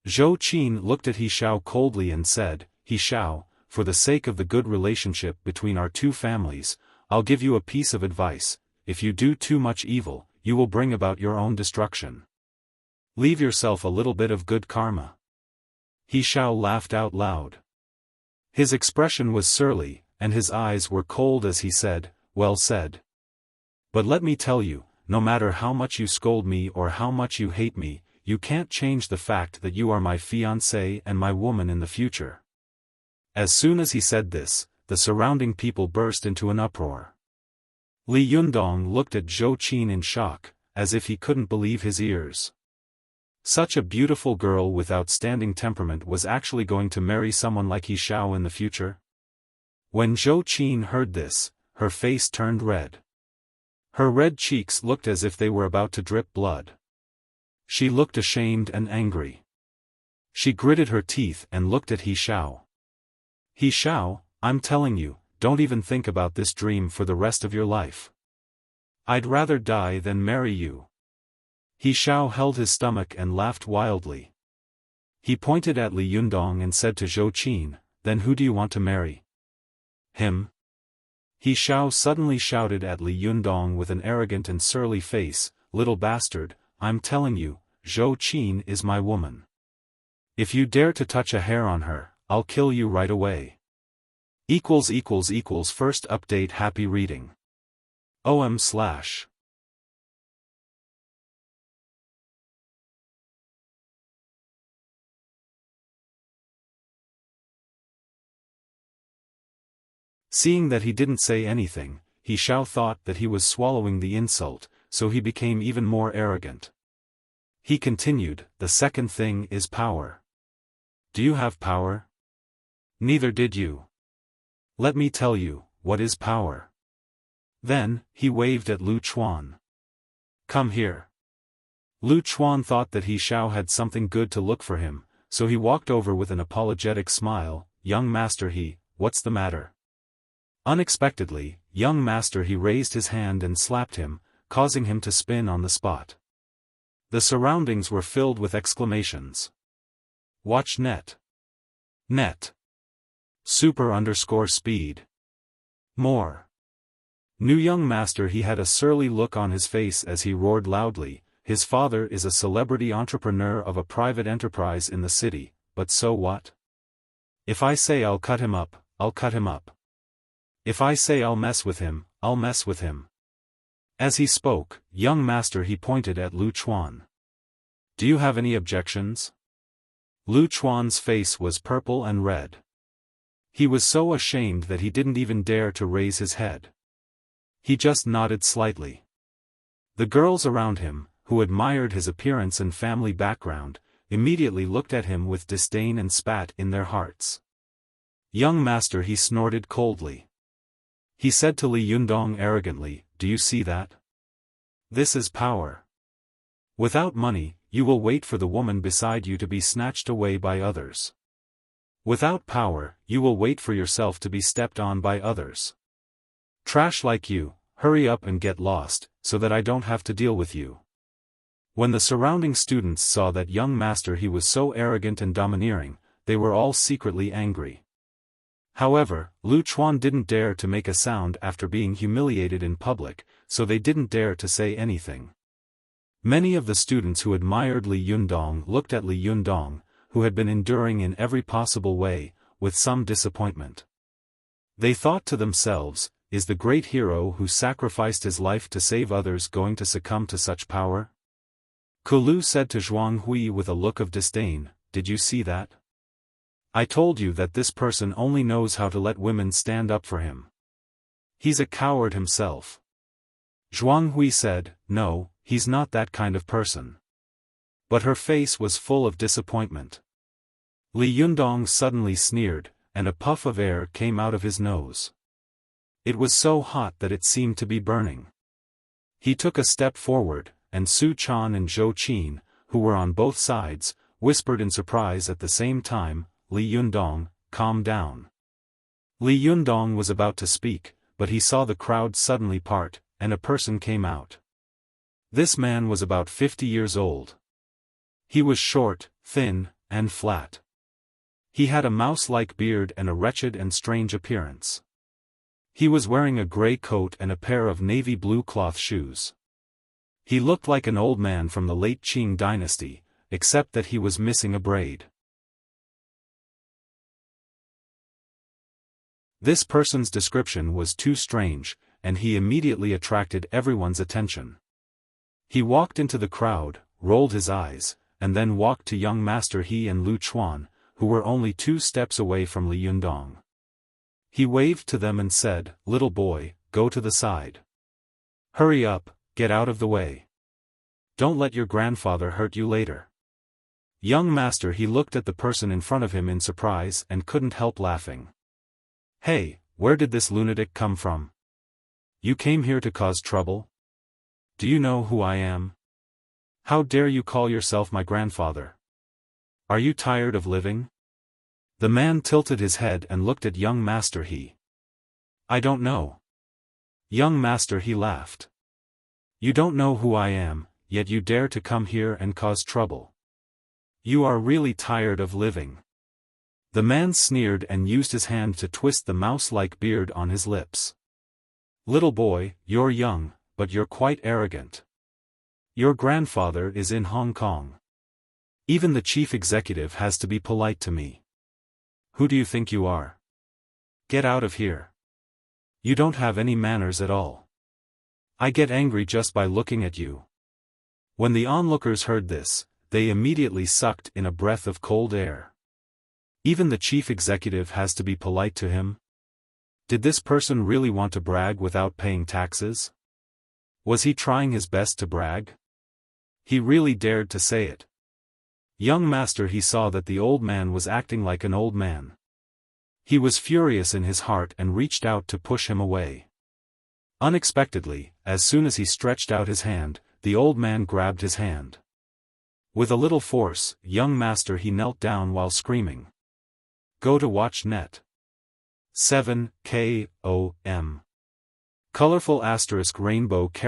Zhou Qin looked at He Xiao coldly and said, "He Xiao, for the sake of the good relationship between our two families, I'll give you a piece of advice: if you do too much evil, you will bring about your own destruction. Leave yourself a little bit of good karma." He Xiao laughed out loud. His expression was surly, and his eyes were cold as he said, "Well said. But let me tell you, no matter how much you scold me or how much you hate me, you can't change the fact that you are my fiancé and my woman in the future." As soon as he said this, the surrounding people burst into an uproar. Li Yundong looked at Zhou Qin in shock, as if he couldn't believe his ears. Such a beautiful girl with outstanding temperament was actually going to marry someone like He Xiao in the future? When Zhou Qin heard this, her face turned red. Her red cheeks looked as if they were about to drip blood. She looked ashamed and angry. She gritted her teeth and looked at He Xiao. "He Xiao, I'm telling you, don't even think about this dream for the rest of your life. I'd rather die than marry you." He Xiao held his stomach and laughed wildly. He pointed at Li Yundong and said to Zhou Qin, "Then who do you want to marry?" "Him?" He Xiao suddenly shouted at Li Yundong with an arrogant and surly face, "Little bastard, I'm telling you, Zhou Qin is my woman. If you dare to touch a hair on her, I'll kill you right away." First update. Happy reading. OM/. Seeing that he didn't say anything, He Xiao thought that he was swallowing the insult, so he became even more arrogant. He continued, "The second thing is power. Do you have power? Neither did you. Let me tell you, what is power." Then, he waved at Lu Chuan. "Come here." Lu Chuan thought that He Xiao had something good to look for him, so he walked over with an apologetic smile. "Young Master He, what's the matter?" Unexpectedly, young Master He raised his hand and slapped him, causing him to spin on the spot. The surroundings were filled with exclamations. Watch net. Net. Super_speed. More. New young Master He had a surly look on his face as he roared loudly, his father is a celebrity entrepreneur of a private enterprise in the city, but so what? If I say I'll cut him up, I'll cut him up. If I say I'll mess with him, I'll mess with him. As he spoke, young master, he pointed at Lu Chuan. Do you have any objections? Lu Chuan's face was purple and red. He was so ashamed that he didn't even dare to raise his head. He just nodded slightly. The girls around him, who admired his appearance and family background, immediately looked at him with disdain and spat in their hearts. Young master, he snorted coldly. He said to Li Yundong arrogantly, do you see that? This is power. Without money, you will wait for the woman beside you to be snatched away by others. Without power, you will wait for yourself to be stepped on by others. Trash like you, hurry up and get lost, so that I don't have to deal with you. When the surrounding students saw that young master, he was so arrogant and domineering, they were all secretly angry. However, Lu Chuan didn't dare to make a sound after being humiliated in public, so they didn't dare to say anything. Many of the students who admired Li Yundong looked at Li Yundong, who had been enduring in every possible way, with some disappointment. They thought to themselves, is the great hero who sacrificed his life to save others going to succumb to such power? Kulu said to Zhuang Hui with a look of disdain, did you see that? I told you that this person only knows how to let women stand up for him. He's a coward himself. Zhuang Hui said, no, he's not that kind of person. But her face was full of disappointment. Li Yundong suddenly sneered, and a puff of air came out of his nose. It was so hot that it seemed to be burning. He took a step forward, and Su Chan and Zhou Qin, who were on both sides, whispered in surprise at the same time, Li Yundong, calm down. Li Yundong was about to speak, but he saw the crowd suddenly part, and a person came out. This man was about 50 years old. He was short, thin, and flat. He had a mouse-like beard and a wretched and strange appearance. He was wearing a gray coat and a pair of navy blue cloth shoes. He looked like an old man from the late Qing dynasty, except that he was missing a braid. This person's description was too strange, and he immediately attracted everyone's attention. He walked into the crowd, rolled his eyes, and then walked to young master He and Lu Chuan, who were only 2 steps away from Li Yundong. He waved to them and said, little boy, go to the side. Hurry up, get out of the way. Don't let your grandfather hurt you later. Young master He looked at the person in front of him in surprise and couldn't help laughing. Hey, where did this lunatic come from? You came here to cause trouble? Do you know who I am? How dare you call yourself my grandfather? Are you tired of living? The man tilted his head and looked at young master He. I don't know. Young master He laughed. You don't know who I am, yet you dare to come here and cause trouble. You are really tired of living. The man sneered and used his hand to twist the mouse-like beard on his lips. Little boy, you're young, but you're quite arrogant. Your grandfather is in Hong Kong. Even the chief executive has to be polite to me. Who do you think you are? Get out of here. You don't have any manners at all. I get angry just by looking at you. When the onlookers heard this, they immediately sucked in a breath of cold air. Even the chief executive has to be polite to him? Did this person really want to brag without paying taxes? Was he trying his best to brag? He really dared to say it. Young master He saw that the old man was acting like an old man. He was furious in his heart and reached out to push him away. Unexpectedly, as soon as he stretched out his hand, the old man grabbed his hand. With a little force, young master He knelt down while screaming. Go to watch net. 7 KOM. Colorful * rainbow *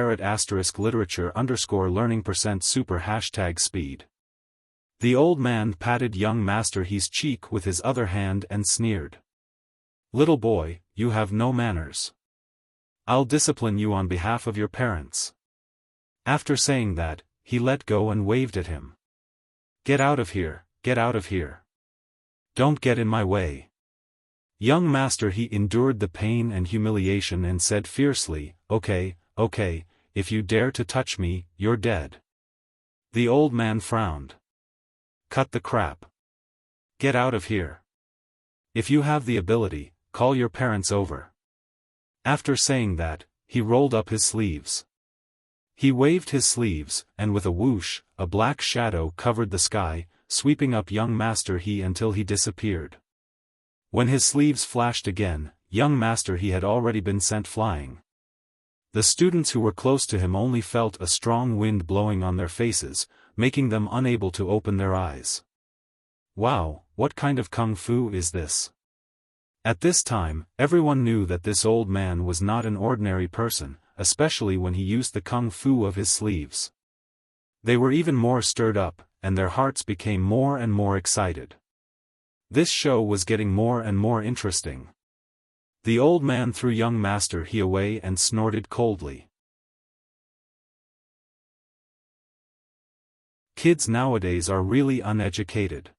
literature _learning %super #speed. The old man patted young master He's cheek with his other hand and sneered. Little boy, you have no manners. I'll discipline you on behalf of your parents. After saying that, he let go and waved at him. "Get out of here, get out of here. Don't get in my way." Young master, he endured the pain and humiliation and said fiercely, "Okay, okay, if you dare to touch me, you're dead." The old man frowned. "Cut the crap. Get out of here. If you have the ability, call your parents over." After saying that, he rolled up his sleeves. He waved his sleeves, and with a whoosh, a black shadow covered the sky, sweeping up young master he until he disappeared. When his sleeves flashed again, young master he had already been sent flying. The students who were close to him only felt a strong wind blowing on their faces, making them unable to open their eyes. Wow, what kind of kung fu is this? At this time, everyone knew that this old man was not an ordinary person, especially when he used the kung fu of his sleeves. They were even more stirred up, and their hearts became more and more excited. This show was getting more and more interesting. The old man threw young master he away and snorted coldly. Kids nowadays are really uneducated.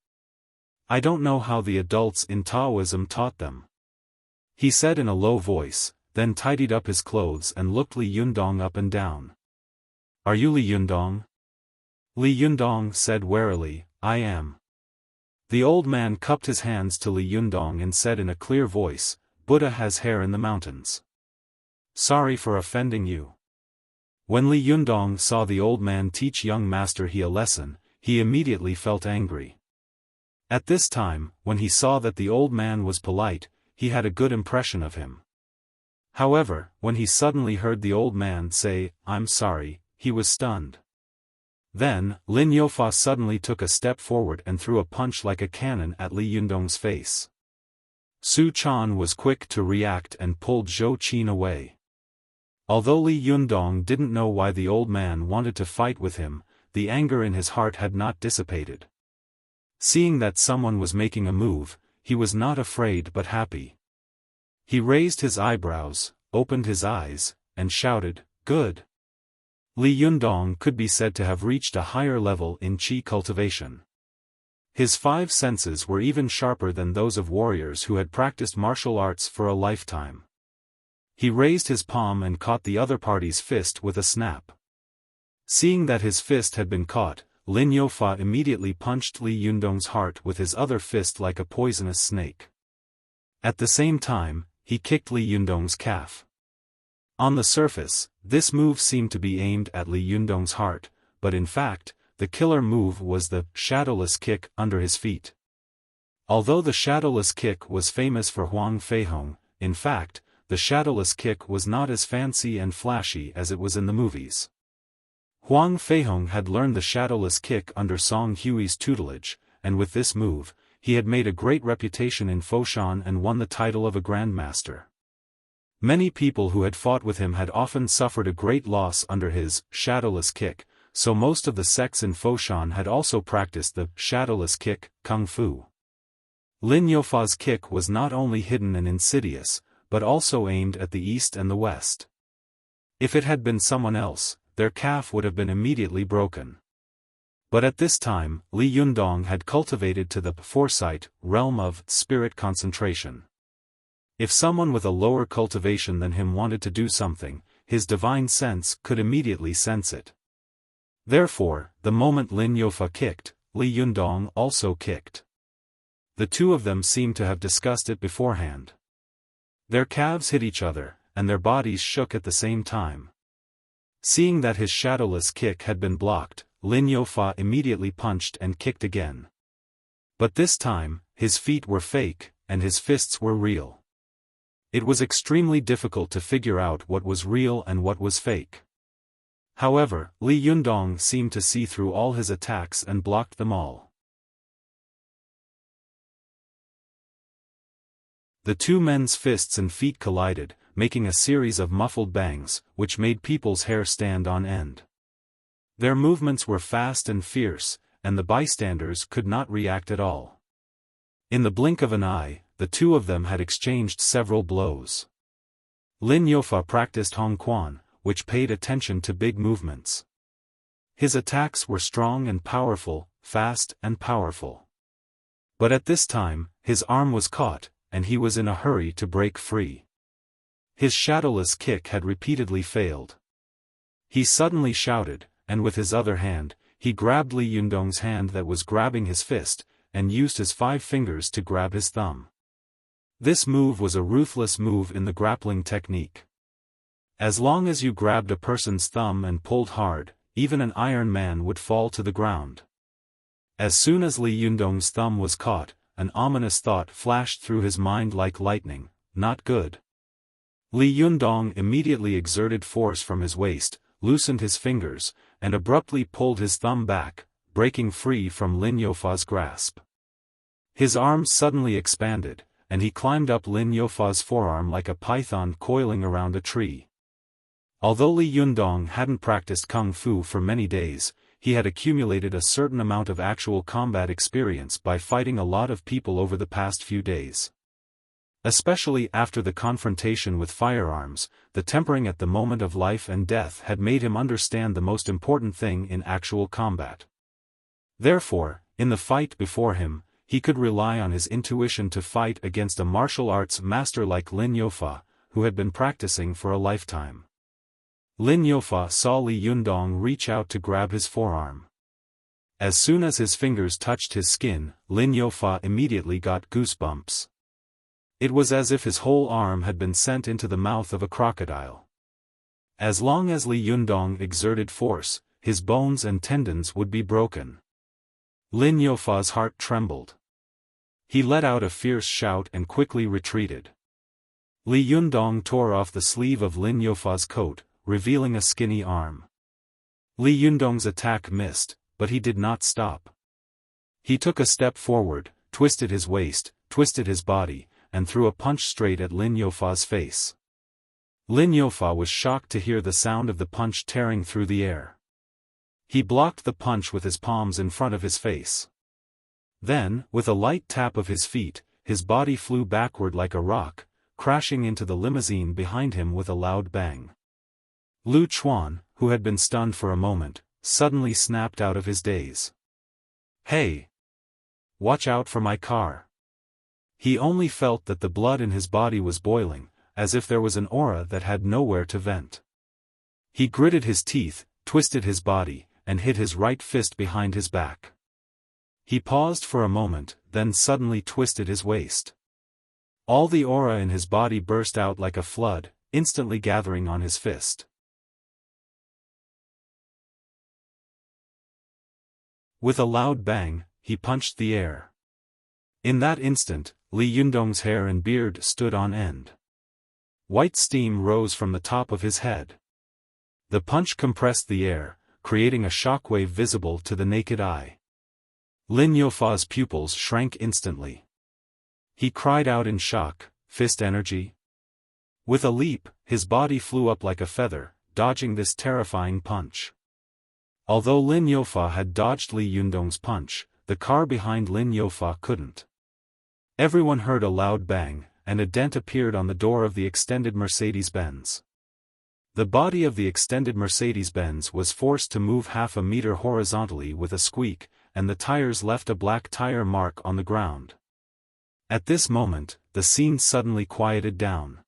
I don't know how the adults in Taoism taught them. He said in a low voice, then tidied up his clothes and looked Li Yundong up and down. "Are you Li Yundong?" Li Yundong said warily, "I am." The old man cupped his hands to Li Yundong and said in a clear voice, "Buddha has hair in the mountains. Sorry for offending you." When Li Yundong saw the old man teach young master he a lesson, he immediately felt angry. At this time, when he saw that the old man was polite, he had a good impression of him. However, when he suddenly heard the old man say, "I'm sorry," he was stunned. Then, Lin Youfa suddenly took a step forward and threw a punch like a cannon at Li Yundong's face. Su Chan was quick to react and pulled Zhou Qin away. Although Li Yundong didn't know why the old man wanted to fight with him, the anger in his heart had not dissipated. Seeing that someone was making a move, he was not afraid but happy. He raised his eyebrows, opened his eyes, and shouted, "Good!" Li Yundong could be said to have reached a higher level in qi cultivation. His 5 senses were even sharper than those of warriors who had practiced martial arts for a lifetime. He raised his palm and caught the other party's fist with a snap. Seeing that his fist had been caught, Lin Youfa immediately punched Li Yundong's heart with his other fist like a poisonous snake. At the same time, he kicked Li Yundong's calf. On the surface, this move seemed to be aimed at Li Yundong's heart, but in fact, the killer move was the shadowless kick under his feet. Although the shadowless kick was famous for Huang Feihong, in fact, the shadowless kick was not as fancy and flashy as it was in the movies. Huang Feihong had learned the shadowless kick under Song Hui's tutelage, and with this move, he had made a great reputation in Foshan and won the title of a grandmaster. Many people who had fought with him had often suffered a great loss under his shadowless kick, so most of the sects in Foshan had also practiced the shadowless kick, kung fu. Lin Youfa's kick was not only hidden and insidious, but also aimed at the east and the west. If it had been someone else, their calf would have been immediately broken. But at this time, Li Yundong had cultivated to the foresight realm of spirit concentration. If someone with a lower cultivation than him wanted to do something, his divine sense could immediately sense it. Therefore, the moment Lin Youfa kicked, Li Yundong also kicked. The two of them seemed to have discussed it beforehand. Their calves hit each other, and their bodies shook at the same time. Seeing that his shadowless kick had been blocked, Lin Youfa immediately punched and kicked again. But this time, his feet were fake, and his fists were real. It was extremely difficult to figure out what was real and what was fake. However, Li Yundong seemed to see through all his attacks and blocked them all. The two men's fists and feet collided, making a series of muffled bangs, which made people's hair stand on end. Their movements were fast and fierce, and the bystanders could not react at all. In the blink of an eye, the two of them had exchanged several blows. Lin Youfa practiced Hong Quan, which paid attention to big movements. His attacks were strong and powerful, fast and powerful. But at this time, his arm was caught, and he was in a hurry to break free. His shadowless kick had repeatedly failed. He suddenly shouted, and with his other hand, he grabbed Li Yundong's hand that was grabbing his fist, and used his 5 fingers to grab his thumb. This move was a ruthless move in the grappling technique. As long as you grabbed a person's thumb and pulled hard, even an Iron Man would fall to the ground. As soon as Li Yundong's thumb was caught, an ominous thought flashed through his mind like lightning: not good. Li Yundong immediately exerted force from his waist, loosened his fingers, and abruptly pulled his thumb back, breaking free from Lin Youfa's grasp. His arms suddenly expanded, and he climbed up Lin Youfa's forearm like a python coiling around a tree. Although Li Yundong hadn't practiced kung fu for many days, he had accumulated a certain amount of actual combat experience by fighting a lot of people over the past few days. Especially after the confrontation with firearms, the tempering at the moment of life and death had made him understand the most important thing in actual combat. Therefore, in the fight before him, he could rely on his intuition to fight against a martial arts master like Lin Youfa, who had been practicing for a lifetime. Lin Youfa saw Li Yundong reach out to grab his forearm. As soon as his fingers touched his skin, Lin Youfa immediately got goosebumps. It was as if his whole arm had been sent into the mouth of a crocodile. As long as Li Yundong exerted force, his bones and tendons would be broken. Lin Youfa's heart trembled. He let out a fierce shout and quickly retreated. Li Yundong tore off the sleeve of Lin Youfa's coat, revealing a skinny arm. Li Yundong's attack missed, but he did not stop. He took a step forward, twisted his waist, twisted his body, and threw a punch straight at Lin Youfa's face. Lin Youfa was shocked to hear the sound of the punch tearing through the air. He blocked the punch with his palms in front of his face. Then, with a light tap of his feet, his body flew backward like a rock, crashing into the limousine behind him with a loud bang. Lu Chuan, who had been stunned for a moment, suddenly snapped out of his daze. "Hey! Watch out for my car!" He only felt that the blood in his body was boiling, as if there was an aura that had nowhere to vent. He gritted his teeth, twisted his body, and hit his right fist behind his back. He paused for a moment, then suddenly twisted his waist. All the aura in his body burst out like a flood, instantly gathering on his fist. With a loud bang, he punched the air. In that instant, Li Yundong's hair and beard stood on end. White steam rose from the top of his head. The punch compressed the air, creating a shockwave visible to the naked eye. Lin Youfa's pupils shrank instantly. He cried out in shock, "Fist energy?" With a leap, his body flew up like a feather, dodging this terrifying punch. Although Lin Youfa had dodged Li Yundong's punch, the car behind Lin Youfa couldn't. Everyone heard a loud bang, and a dent appeared on the door of the extended Mercedes-Benz. The body of the extended Mercedes-Benz was forced to move half a meter horizontally with a squeak, and the tires left a black tire mark on the ground. At this moment, the scene suddenly quieted down.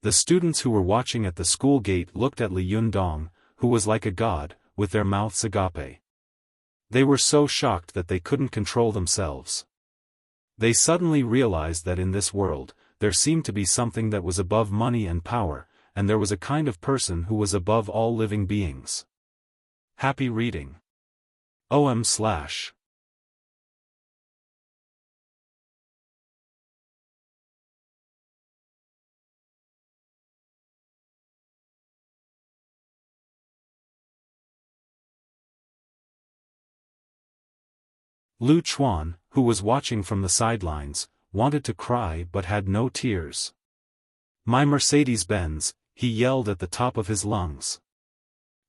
The students who were watching at the school gate looked at Li Yundong, who was like a god, with their mouths agape. They were so shocked that they couldn't control themselves. They suddenly realized that in this world, there seemed to be something that was above money and power, and there was a kind of person who was above all living beings. Happy reading. OM/. Lu Chuan, who was watching from the sidelines, wanted to cry but had no tears. "My Mercedes-Benz," he yelled at the top of his lungs.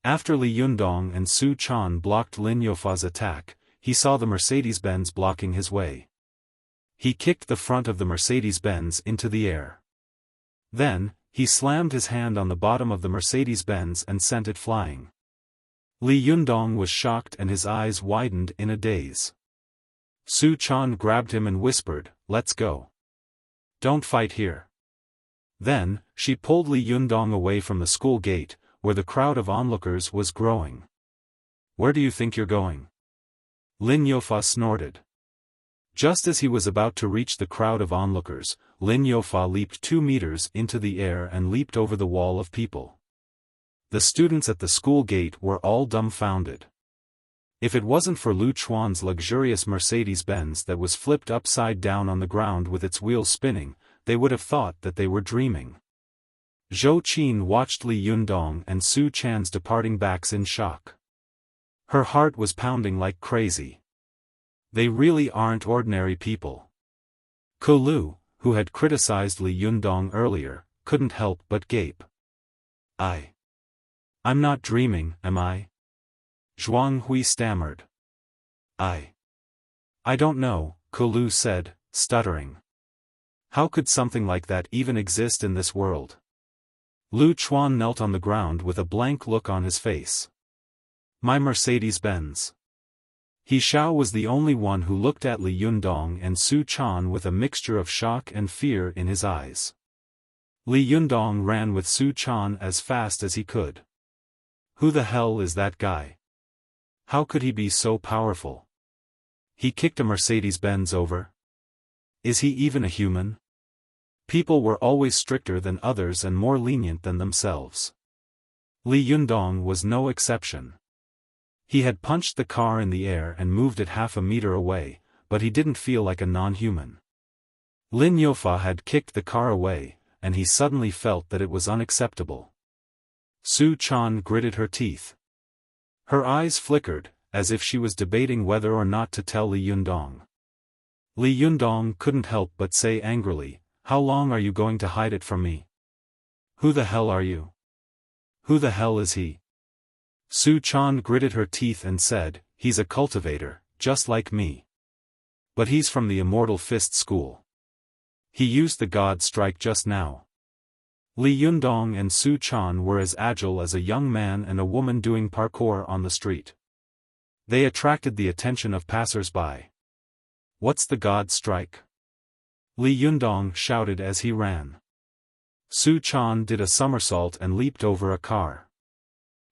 After Li Yundong and Su Chan blocked Lin Youfa's attack, he saw the Mercedes-Benz blocking his way. He kicked the front of the Mercedes-Benz into the air. Then, he slammed his hand on the bottom of the Mercedes-Benz and sent it flying. Li Yundong was shocked and his eyes widened in a daze. Su Chan grabbed him and whispered, "Let's go. Don't fight here." Then, she pulled Li Yundong away from the school gate, where the crowd of onlookers was growing. "Where do you think you're going?" Lin Youfa snorted. Just as he was about to reach the crowd of onlookers, Lin Youfa leaped 2 meters into the air and leaped over the wall of people. The students at the school gate were all dumbfounded. If it wasn't for Lu Chuan's luxurious Mercedes-Benz that was flipped upside down on the ground with its wheels spinning, they would have thought that they were dreaming. Zhou Qin watched Li Yundong and Su Chan's departing backs in shock. Her heart was pounding like crazy. They really aren't ordinary people. Ku Lu, who had criticized Li Yundong earlier, couldn't help but gape. I'm not dreaming, am I? Zhuang Hui stammered. I don't know, Ku Lu said, stuttering. How could something like that even exist in this world? Lu Chuan knelt on the ground with a blank look on his face. My Mercedes-Benz. He Xiao was the only one who looked at Li Yundong and Su Chan with a mixture of shock and fear in his eyes. Li Yundong ran with Su Chan as fast as he could. Who the hell is that guy? How could he be so powerful? He kicked a Mercedes-Benz over? Is he even a human? People were always stricter than others and more lenient than themselves. Li Yundong was no exception. He had punched the car in the air and moved it half a meter away, but he didn't feel like a non-human. Lin Youfa had kicked the car away, and he suddenly felt that it was unacceptable. Su Chan gritted her teeth. Her eyes flickered, as if she was debating whether or not to tell Li Yundong. Li Yundong couldn't help but say angrily, "How long are you going to hide it from me? Who the hell are you? Who the hell is he?" Su Chan gritted her teeth and said, "He's a cultivator, just like me. But he's from the Immortal Fist School. He used the God Strike just now." Li Yundong and Su Chan were as agile as a young man and a woman doing parkour on the street. They attracted the attention of passers-by. "What's the God Strike?" Li Yundong shouted as he ran. Su Chan did a somersault and leaped over a car.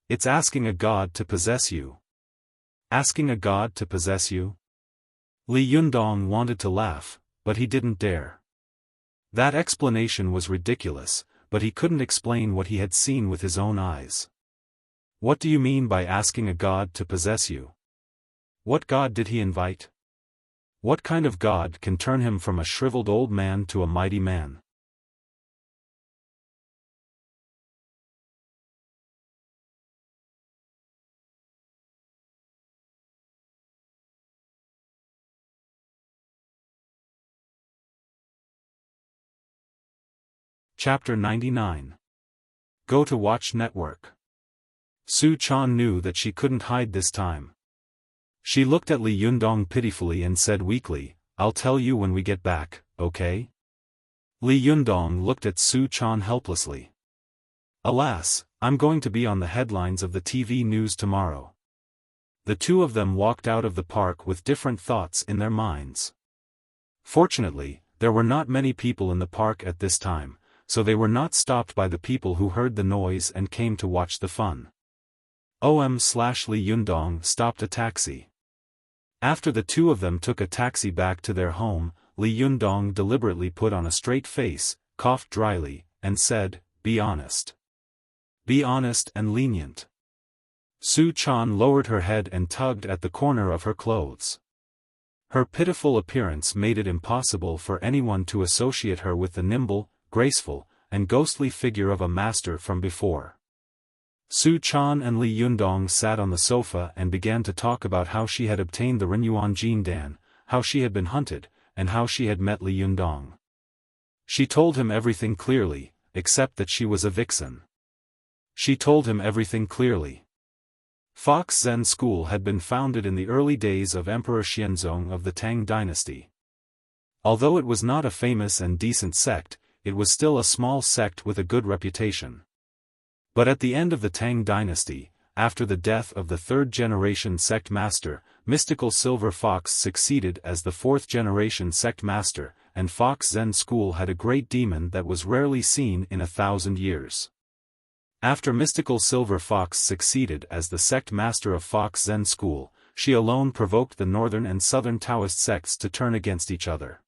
"It's asking a god to possess you." "Asking a god to possess you?" Li Yundong wanted to laugh, but he didn't dare. That explanation was ridiculous, but he couldn't explain what he had seen with his own eyes. "What do you mean by asking a god to possess you? What god did he invite? What kind of god can turn him from a shriveled old man to a mighty man?" Chapter 99. Go to Watch Network. Su Chan knew that she couldn't hide this time. She looked at Li Yundong pitifully and said weakly, "I'll tell you when we get back, okay?" Li Yundong looked at Su Chan helplessly. "Alas, I'm going to be on the headlines of the TV news tomorrow." The two of them walked out of the park with different thoughts in their minds. Fortunately, there were not many people in the park at this time, so they were not stopped by the people who heard the noise and came to watch the fun. Li Yundong stopped a taxi. After the two of them took a taxi back to their home, Li Yundong deliberately put on a straight face, coughed dryly, and said, "Be honest. Be honest and lenient." Su Chan lowered her head and tugged at the corner of her clothes. Her pitiful appearance made it impossible for anyone to associate her with the nimble, graceful, and ghostly figure of a master from before. Su Chan and Li Yundong sat on the sofa and began to talk about how she had obtained the Renyuan Jin Dan, how she had been hunted, and how she had met Li Yundong. She told him everything clearly, except that she was a vixen. She told him everything clearly. Fox Zen School had been founded in the early days of Emperor Xianzong of the Tang dynasty. Although it was not a famous and decent sect, it was still a small sect with a good reputation. But at the end of the Tang dynasty, after the death of the third-generation sect master, Mystical Silver Fox succeeded as the fourth-generation sect master, and Fox Zen School had a great demon that was rarely seen in 1,000 years. After Mystical Silver Fox succeeded as the sect master of Fox Zen School, she alone provoked the northern and southern Taoist sects to turn against each other.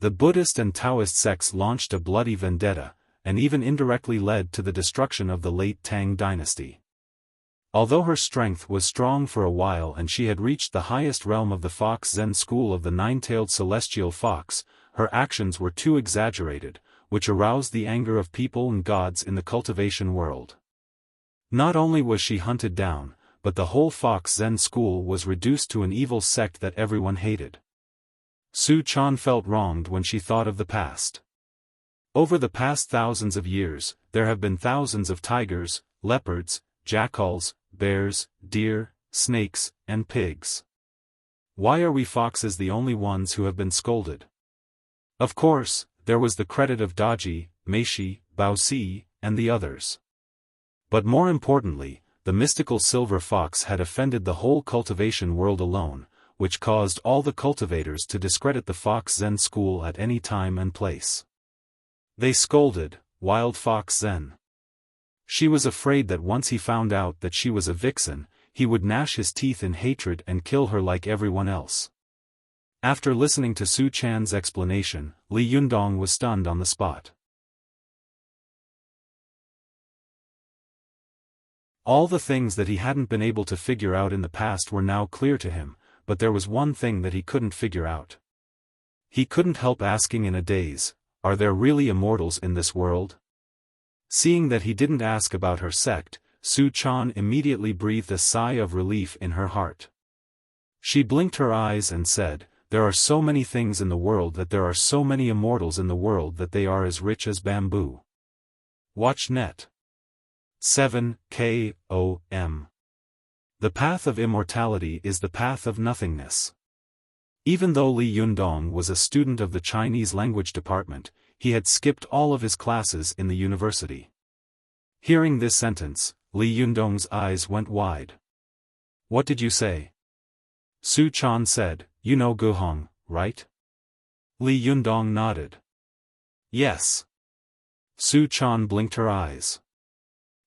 The Buddhist and Taoist sects launched a bloody vendetta, and even indirectly led to the destruction of the late Tang dynasty. Although her strength was strong for a while and she had reached the highest realm of the Fox Zen School of the nine-tailed celestial fox, her actions were too exaggerated, which aroused the anger of people and gods in the cultivation world. Not only was she hunted down, but the whole Fox Zen School was reduced to an evil sect that everyone hated. Su Chan felt wronged when she thought of the past. Over the past thousands of years, there have been thousands of tigers, leopards, jackals, bears, deer, snakes, and pigs. Why are we foxes the only ones who have been scolded? Of course, there was the credit of Daji, Meishi, Baozi, and the others. But more importantly, the mystical silver fox had offended the whole cultivation world alone, which caused all the cultivators to discredit the Fox Zen School at any time and place. They scolded, Wild Fox Zen. She was afraid that once he found out that she was a vixen, he would gnash his teeth in hatred and kill her like everyone else. After listening to Su Chan's explanation, Li Yundong was stunned on the spot. All the things that he hadn't been able to figure out in the past were now clear to him, but there was one thing that he couldn't figure out. He couldn't help asking in a daze, are there really immortals in this world? Seeing that he didn't ask about her sect, Su Chan immediately breathed a sigh of relief in her heart. She blinked her eyes and said, there are so many things in the world that there are so many immortals in the world that they are as rich as bamboo. Watch net. 7 KOM. The path of immortality is the path of nothingness. Even though Li Yundong was a student of the Chinese language department, he had skipped all of his classes in the university. Hearing this sentence, Li Yundong's eyes went wide. What did you say? Su Chan said, you know Guhong, right? Li Yundong nodded. Yes. Su Chan blinked her eyes.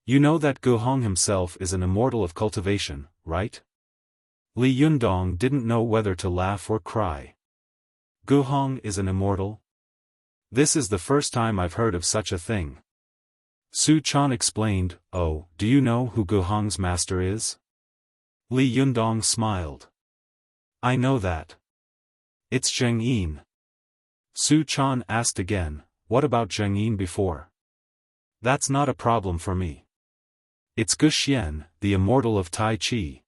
You know that Guhong himself is an immortal of cultivation, right? Li Yundong didn't know whether to laugh or cry. Guhong is an immortal? This is the first time I've heard of such a thing. Su Chan explained, oh, do you know who Guhong's master is? Li Yundong smiled. I know that. It's Zheng Yin. Su Chan asked again, what about Zheng Yin before? That's not a problem for me. It's Gu Xian, the immortal of Tai Chi.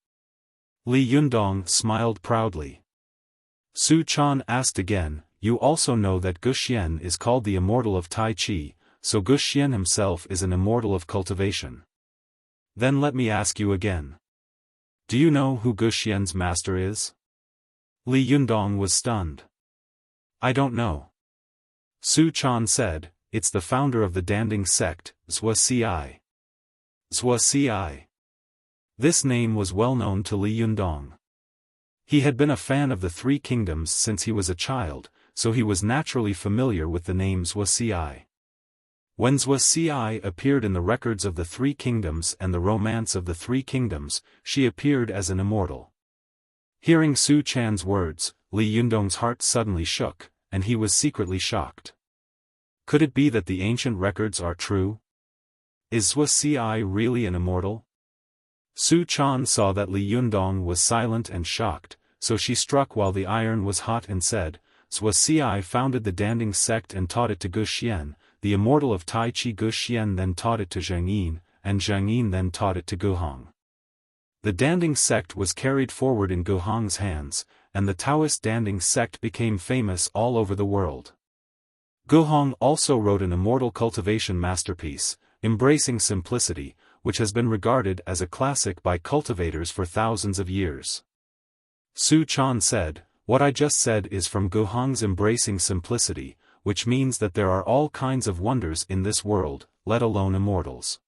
Li Yundong smiled proudly. Su Chan asked again, you also know that Gu Xian is called the immortal of Tai Chi, so Gu Xian himself is an immortal of cultivation. Then let me ask you again. Do you know who Gu Xian's master is? Li Yundong was stunned. I don't know. Su Chan said, it's the founder of the Danding sect, Zhua Ci. Zhua Ci. This name was well known to Li Yundong. He had been a fan of the Three Kingdoms since he was a child, so he was naturally familiar with the name Zhua Ci. When Zhua Ci appeared in the records of the Three Kingdoms and the Romance of the Three Kingdoms, she appeared as an immortal. Hearing Su Chan's words, Li Yundong's heart suddenly shook, and he was secretly shocked. Could it be that the ancient records are true? Is Zhua Ci really an immortal? Su Chan saw that Li Yundong was silent and shocked, so she struck while the iron was hot and said, Zhua Ci founded the Danding sect and taught it to Gu Xian, the immortal of Tai Chi. Gu Xian then taught it to Zheng Yin, and Zheng Yin then taught it to Guhong. The Danding sect was carried forward in Guhong's hands, and the Taoist Danding sect became famous all over the world. Guhong also wrote an immortal cultivation masterpiece, Embracing Simplicity, which has been regarded as a classic by cultivators for thousands of years. Su Chan said, what I just said is from Guhong's Embracing Simplicity, which means that there are all kinds of wonders in this world, let alone immortals.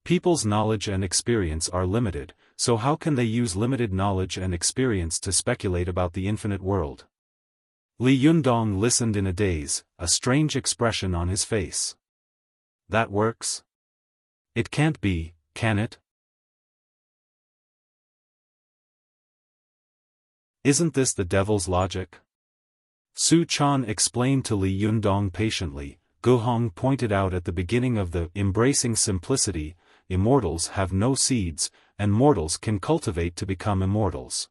People's knowledge and experience are limited, so how can they use limited knowledge and experience to speculate about the infinite world? Li Yundong listened in a daze, a strange expression on his face. That works? It can't be, can it? Isn't this the devil's logic? Su Chan explained to Li Yundong patiently. Guhong pointed out at the beginning of the embracing simplicity, immortals have no seeds, and mortals can cultivate to become immortals.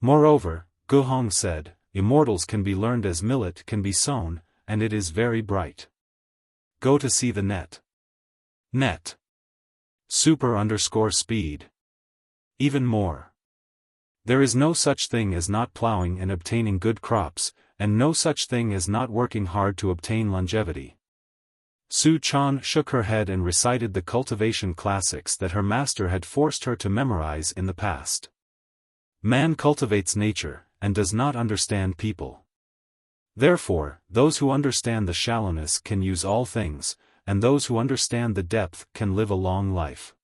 Moreover, Guhong said, immortals can be learned as millet can be sown, and it is very bright. Go to see the net. Net. Super_speed. Even more. There is no such thing as not plowing and obtaining good crops, and no such thing as not working hard to obtain longevity. Su Chan shook her head and recited the cultivation classics that her master had forced her to memorize in the past. Man cultivates nature, and does not understand people. Therefore, those who understand the shallowness can use all things, and those who understand the depth can live a long life.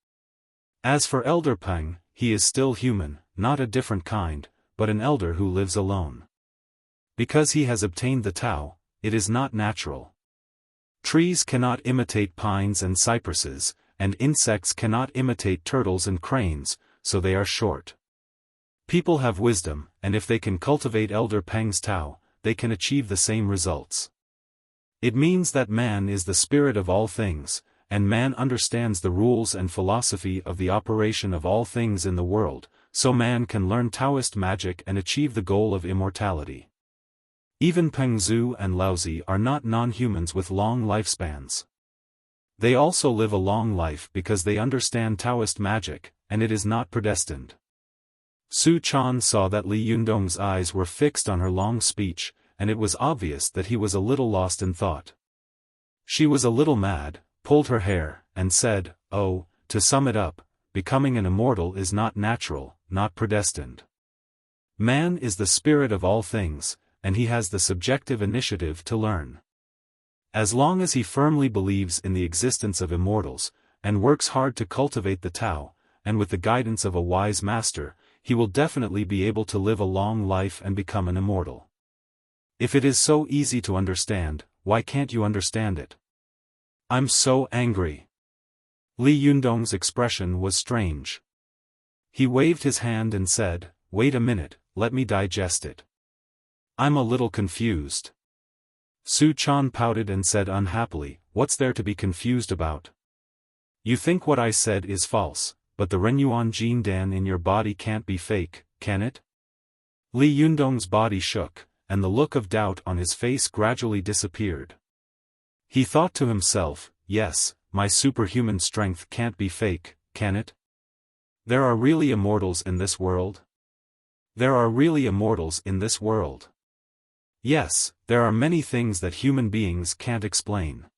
As for Elder Peng, he is still human, not a different kind, but an elder who lives alone. Because he has obtained the Tao, it is not natural. Trees cannot imitate pines and cypresses, and insects cannot imitate turtles and cranes, so they are short. People have wisdom, and if they can cultivate Elder Peng's Tao, they can achieve the same results. It means that man is the spirit of all things, and man understands the rules and philosophy of the operation of all things in the world, so man can learn Taoist magic and achieve the goal of immortality. Even Peng Zhu and Laozi are not non-humans with long lifespans. They also live a long life because they understand Taoist magic, and it is not predestined. Su Chan saw that Li Yundong's eyes were fixed on her long speech, and it was obvious that he was a little lost in thought. She was a little mad, pulled her hair, and said, "Oh, to sum it up, becoming an immortal is not natural, not predestined. Man is the spirit of all things, and he has the subjective initiative to learn. As long as he firmly believes in the existence of immortals, and works hard to cultivate the Tao, and with the guidance of a wise master, he will definitely be able to live a long life and become an immortal. If it is so easy to understand, why can't you understand it? I'm so angry." Li Yundong's expression was strange. He waved his hand and said, "Wait a minute, let me digest it. I'm a little confused." Su Chan pouted and said unhappily, "What's there to be confused about? You think what I said is false, but the Renyuan Jin Dan in your body can't be fake, can it?" Li Yundong's body shook, and the look of doubt on his face gradually disappeared. He thought to himself, "Yes, my superhuman strength can't be fake, can it? There are really immortals in this world? There are really immortals in this world. Yes, there are many things that human beings can't explain.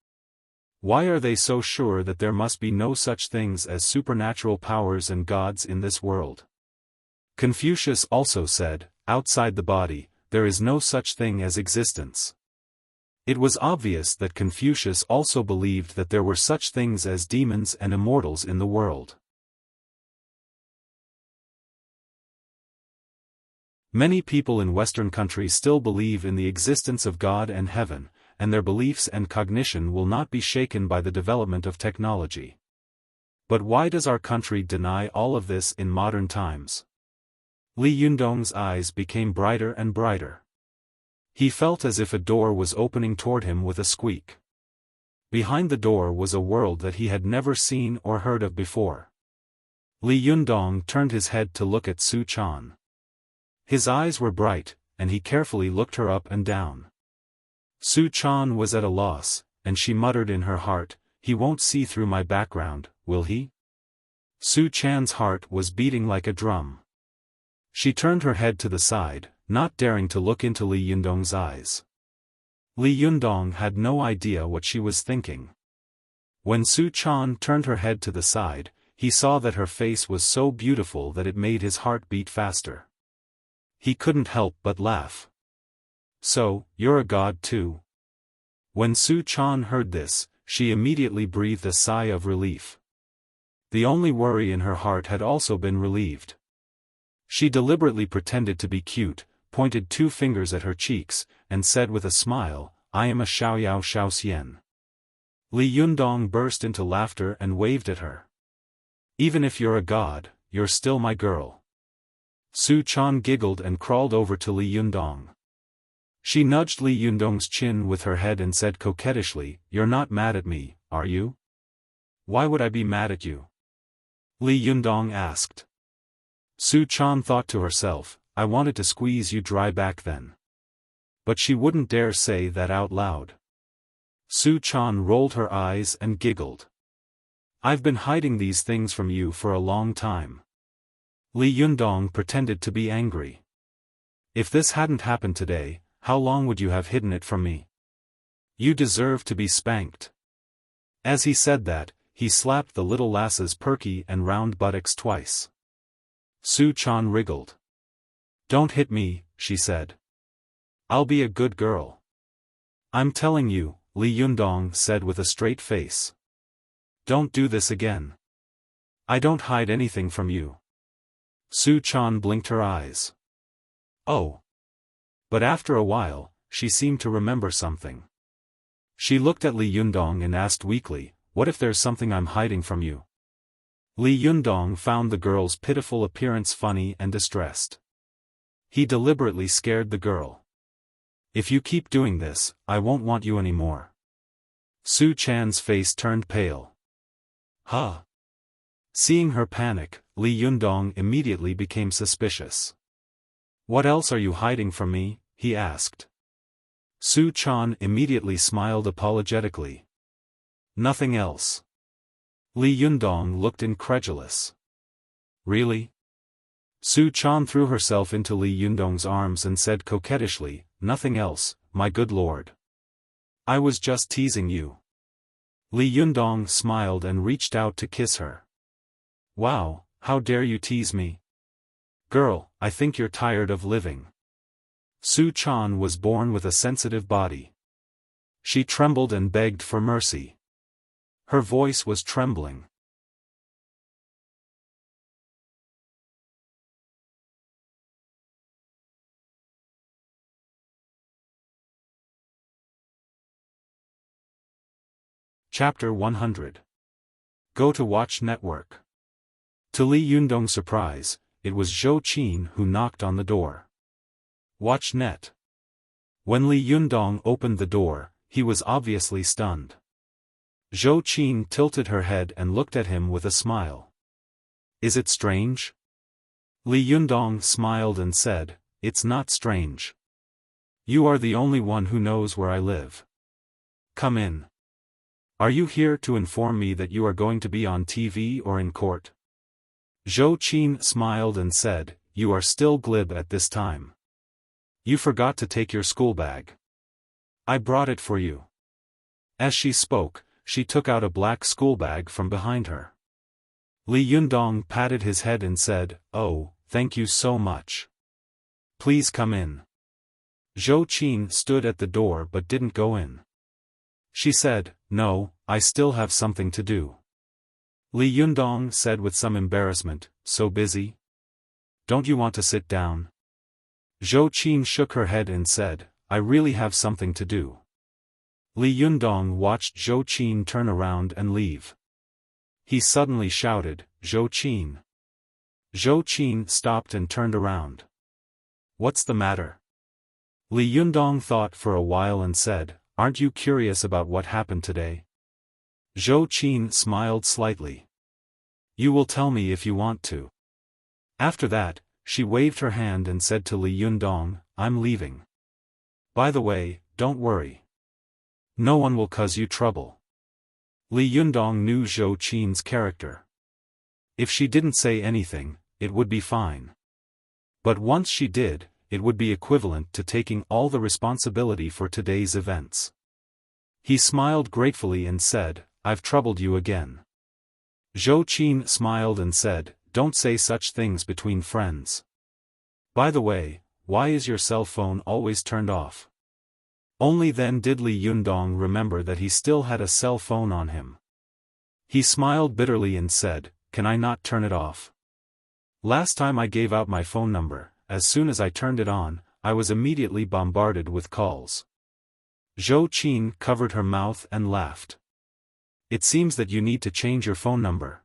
Why are they so sure that there must be no such things as supernatural powers and gods in this world?" Confucius also said, "Outside the body, there is no such thing as existence." It was obvious that Confucius also believed that there were such things as demons and immortals in the world. Many people in Western countries still believe in the existence of God and heaven, and their beliefs and cognition will not be shaken by the development of technology. But why does our country deny all of this in modern times? Li Yundong's eyes became brighter and brighter. He felt as if a door was opening toward him with a squeak. Behind the door was a world that he had never seen or heard of before. Li Yundong turned his head to look at Su Chan. His eyes were bright, and he carefully looked her up and down. Su Chan was at a loss, and she muttered in her heart, "He won't see through my background, will he?" Su Chan's heart was beating like a drum. She turned her head to the side, not daring to look into Li Yundong's eyes. Li Yundong had no idea what she was thinking. When Su Chan turned her head to the side, he saw that her face was so beautiful that it made his heart beat faster. He couldn't help but laugh. "So, you're a god too?" When Su Chan heard this, she immediately breathed a sigh of relief. The only worry in her heart had also been relieved. She deliberately pretended to be cute, pointed 2 fingers at her cheeks, and said with a smile, "I am a Xiaoyao Xiaoxian." Li Yundong burst into laughter and waved at her. "Even if you're a god, you're still my girl." Su Chan giggled and crawled over to Li Yundong. She nudged Li Yundong's chin with her head and said coquettishly, "You're not mad at me, are you?" "Why would I be mad at you?" Li Yundong asked. Su Chan thought to herself, "I wanted to squeeze you dry back then." But she wouldn't dare say that out loud. Su Chan rolled her eyes and giggled. "I've been hiding these things from you for a long time." Li Yundong pretended to be angry. "If this hadn't happened today, how long would you have hidden it from me? You deserve to be spanked." As he said that, he slapped the little lass's perky and round buttocks twice. Su Chan wriggled. "Don't hit me," she said. "I'll be a good girl." "I'm telling you," Li Yundong said with a straight face. "Don't do this again. I don't hide anything from you." Su Chan blinked her eyes. "Oh." But after a while, she seemed to remember something. She looked at Li Yundong and asked weakly, "What if there's something I'm hiding from you?" Li Yundong found the girl's pitiful appearance funny and distressed. He deliberately scared the girl. "If you keep doing this, I won't want you anymore." Su Chan's face turned pale. "Huh?" Seeing her panic, Li Yundong immediately became suspicious. "What else are you hiding from me?" he asked. Su Chan immediately smiled apologetically. "Nothing else." Li Yundong looked incredulous. "Really?" Su Chan threw herself into Li Yundong's arms and said coquettishly, "Nothing else, my good lord. I was just teasing you." Li Yundong smiled and reached out to kiss her. "Wow, how dare you tease me? Girl, I think you're tired of living." Su Chan was born with a sensitive body. She trembled and begged for mercy. Her voice was trembling. Chapter 100. Go to Watch Network. To Li Yundong's surprise, it was Zhou Qin who knocked on the door. Watch Net. When Li Yundong opened the door, he was obviously stunned. Zhou Qin tilted her head and looked at him with a smile. "Is it strange?" Li Yundong smiled and said, "It's not strange. You are the only one who knows where I live. Come in. Are you here to inform me that you are going to be on TV or in court?" Zhou Qin smiled and said, "You are still glib at this time. You forgot to take your school bag. I brought it for you." As she spoke, she took out a black school bag from behind her. Li Yundong patted his head and said, "Oh, thank you so much. Please come in." Zhou Qin stood at the door but didn't go in. She said, "No, I still have something to do." Li Yundong said with some embarrassment, "So busy? Don't you want to sit down?" Zhou Qin shook her head and said, "I really have something to do." Li Yundong watched Zhou Qin turn around and leave. He suddenly shouted, "Zhou Qin!" Zhou Qin stopped and turned around. "What's the matter?" Li Yundong thought for a while and said, "Aren't you curious about what happened today?" Zhou Qin smiled slightly. "You will tell me if you want to." After that, she waved her hand and said to Li Yundong, "I'm leaving. By the way, don't worry. No one will cause you trouble." Li Yundong knew Zhou Qin's character. If she didn't say anything, it would be fine. But once she did, it would be equivalent to taking all the responsibility for today's events. He smiled gratefully and said, "I've troubled you again." Zhou Qin smiled and said, "Don't say such things between friends. By the way, why is your cell phone always turned off?" Only then did Li Yundong remember that he still had a cell phone on him. He smiled bitterly and said, can I not turn it off? Last time I gave out my phone number, as soon as I turned it on, I was immediately bombarded with calls. Zhou Qin covered her mouth and laughed. It seems that you need to change your phone number.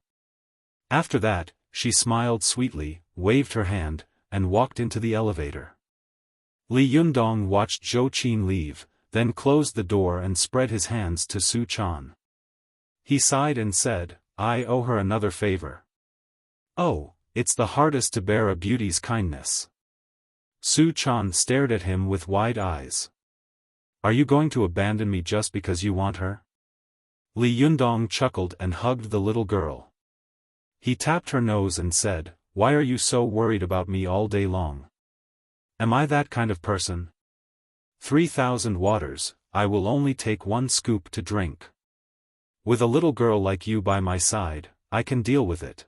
After that, she smiled sweetly, waved her hand, and walked into the elevator. Li Yundong watched Zhou Qin leave, then closed the door and spread his hands to Su Chan. He sighed and said, I owe her another favor. Oh, it's the hardest to bear a beauty's kindness. Su Chan stared at him with wide eyes. Are you going to abandon me just because you want her? Li Yundong chuckled and hugged the little girl. He tapped her nose and said, Why are you so worried about me all day long? Am I that kind of person? 3,000 waters, I will only take 1 scoop to drink. With a little girl like you by my side, I can deal with it.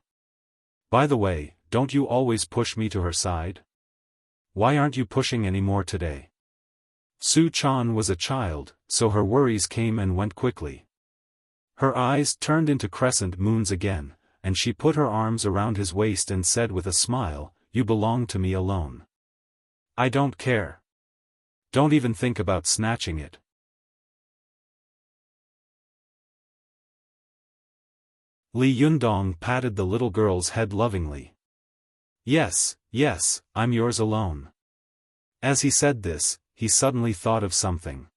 By the way, don't you always push me to her side? Why aren't you pushing any more today? Su Chan was a child, so her worries came and went quickly. Her eyes turned into crescent moons again, and she put her arms around his waist and said with a smile, You belong to me alone. I don't care. Don't even think about snatching it. Li Yundong patted the little girl's head lovingly. Yes, yes, I'm yours alone. As he said this, he suddenly thought of something.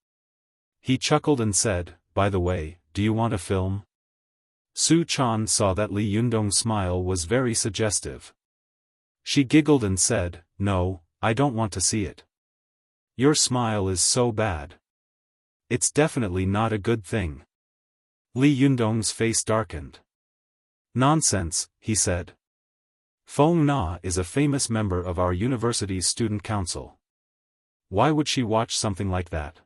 He chuckled and said, By the way, do you want a film? Su Chan saw that Li Yundong's smile was very suggestive. She giggled and said, No, I don't want to see it. Your smile is so bad. It's definitely not a good thing. Li Yundong's face darkened. Nonsense, he said. Feng Na is a famous member of our university's student council. Why would she watch something like that?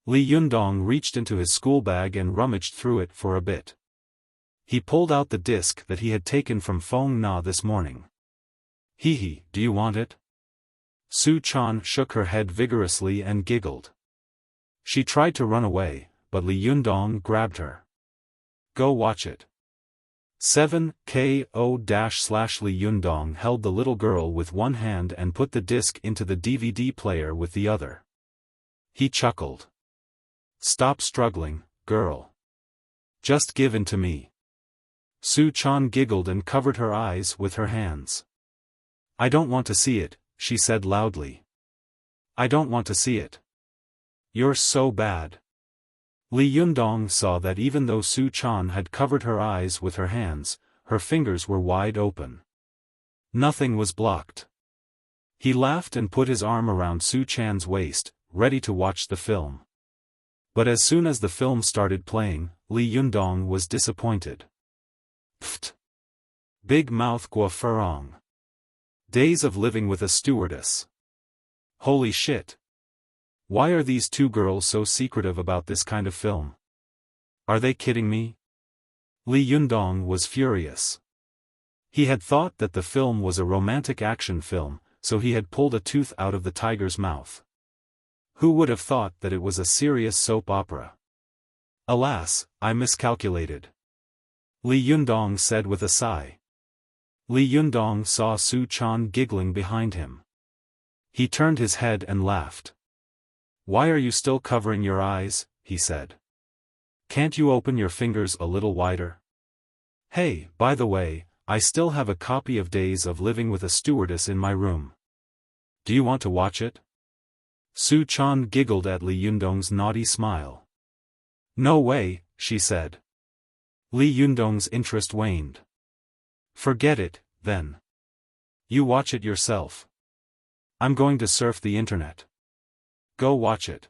Li Yundong reached into his school bag and rummaged through it for a bit. He pulled out the disc that he had taken from Feng Na this morning. Hee, do you want it? Su Chan shook her head vigorously and giggled. She tried to run away, but Li Yundong grabbed her. Go watch it. 7ko/Li Yundong held the little girl with one hand and put the disc into the DVD player with the other. He chuckled. Stop struggling, girl. Just give in to me. Su Chan giggled and covered her eyes with her hands. I don't want to see it, she said loudly. I don't want to see it. You're so bad. Li Yundong saw that even though Su Chan had covered her eyes with her hands, her fingers were wide open. Nothing was blocked. He laughed and put his arm around Su Chan's waist, ready to watch the film. But as soon as the film started playing, Li Yundong was disappointed. Pfft! Big Mouth Guo Ferong. Days of Living with a Stewardess. Holy shit! Why are these two girls so secretive about this kind of film? Are they kidding me? Li Yundong was furious. He had thought that the film was a romantic action film, so he had pulled a tooth out of the tiger's mouth. Who would have thought that it was a serious soap opera? Alas, I miscalculated. Li Yundong said with a sigh. Li Yundong saw Su Chan giggling behind him. He turned his head and laughed. Why are you still covering your eyes? He said. Can't you open your fingers a little wider? Hey, by the way, I still have a copy of Days of Living with a Stewardess in my room. Do you want to watch it? Su Chan giggled at Li Yundong's naughty smile. No way, she said. Li Yundong's interest waned. Forget it, then. You watch it yourself. I'm going to surf the internet. Go watch it.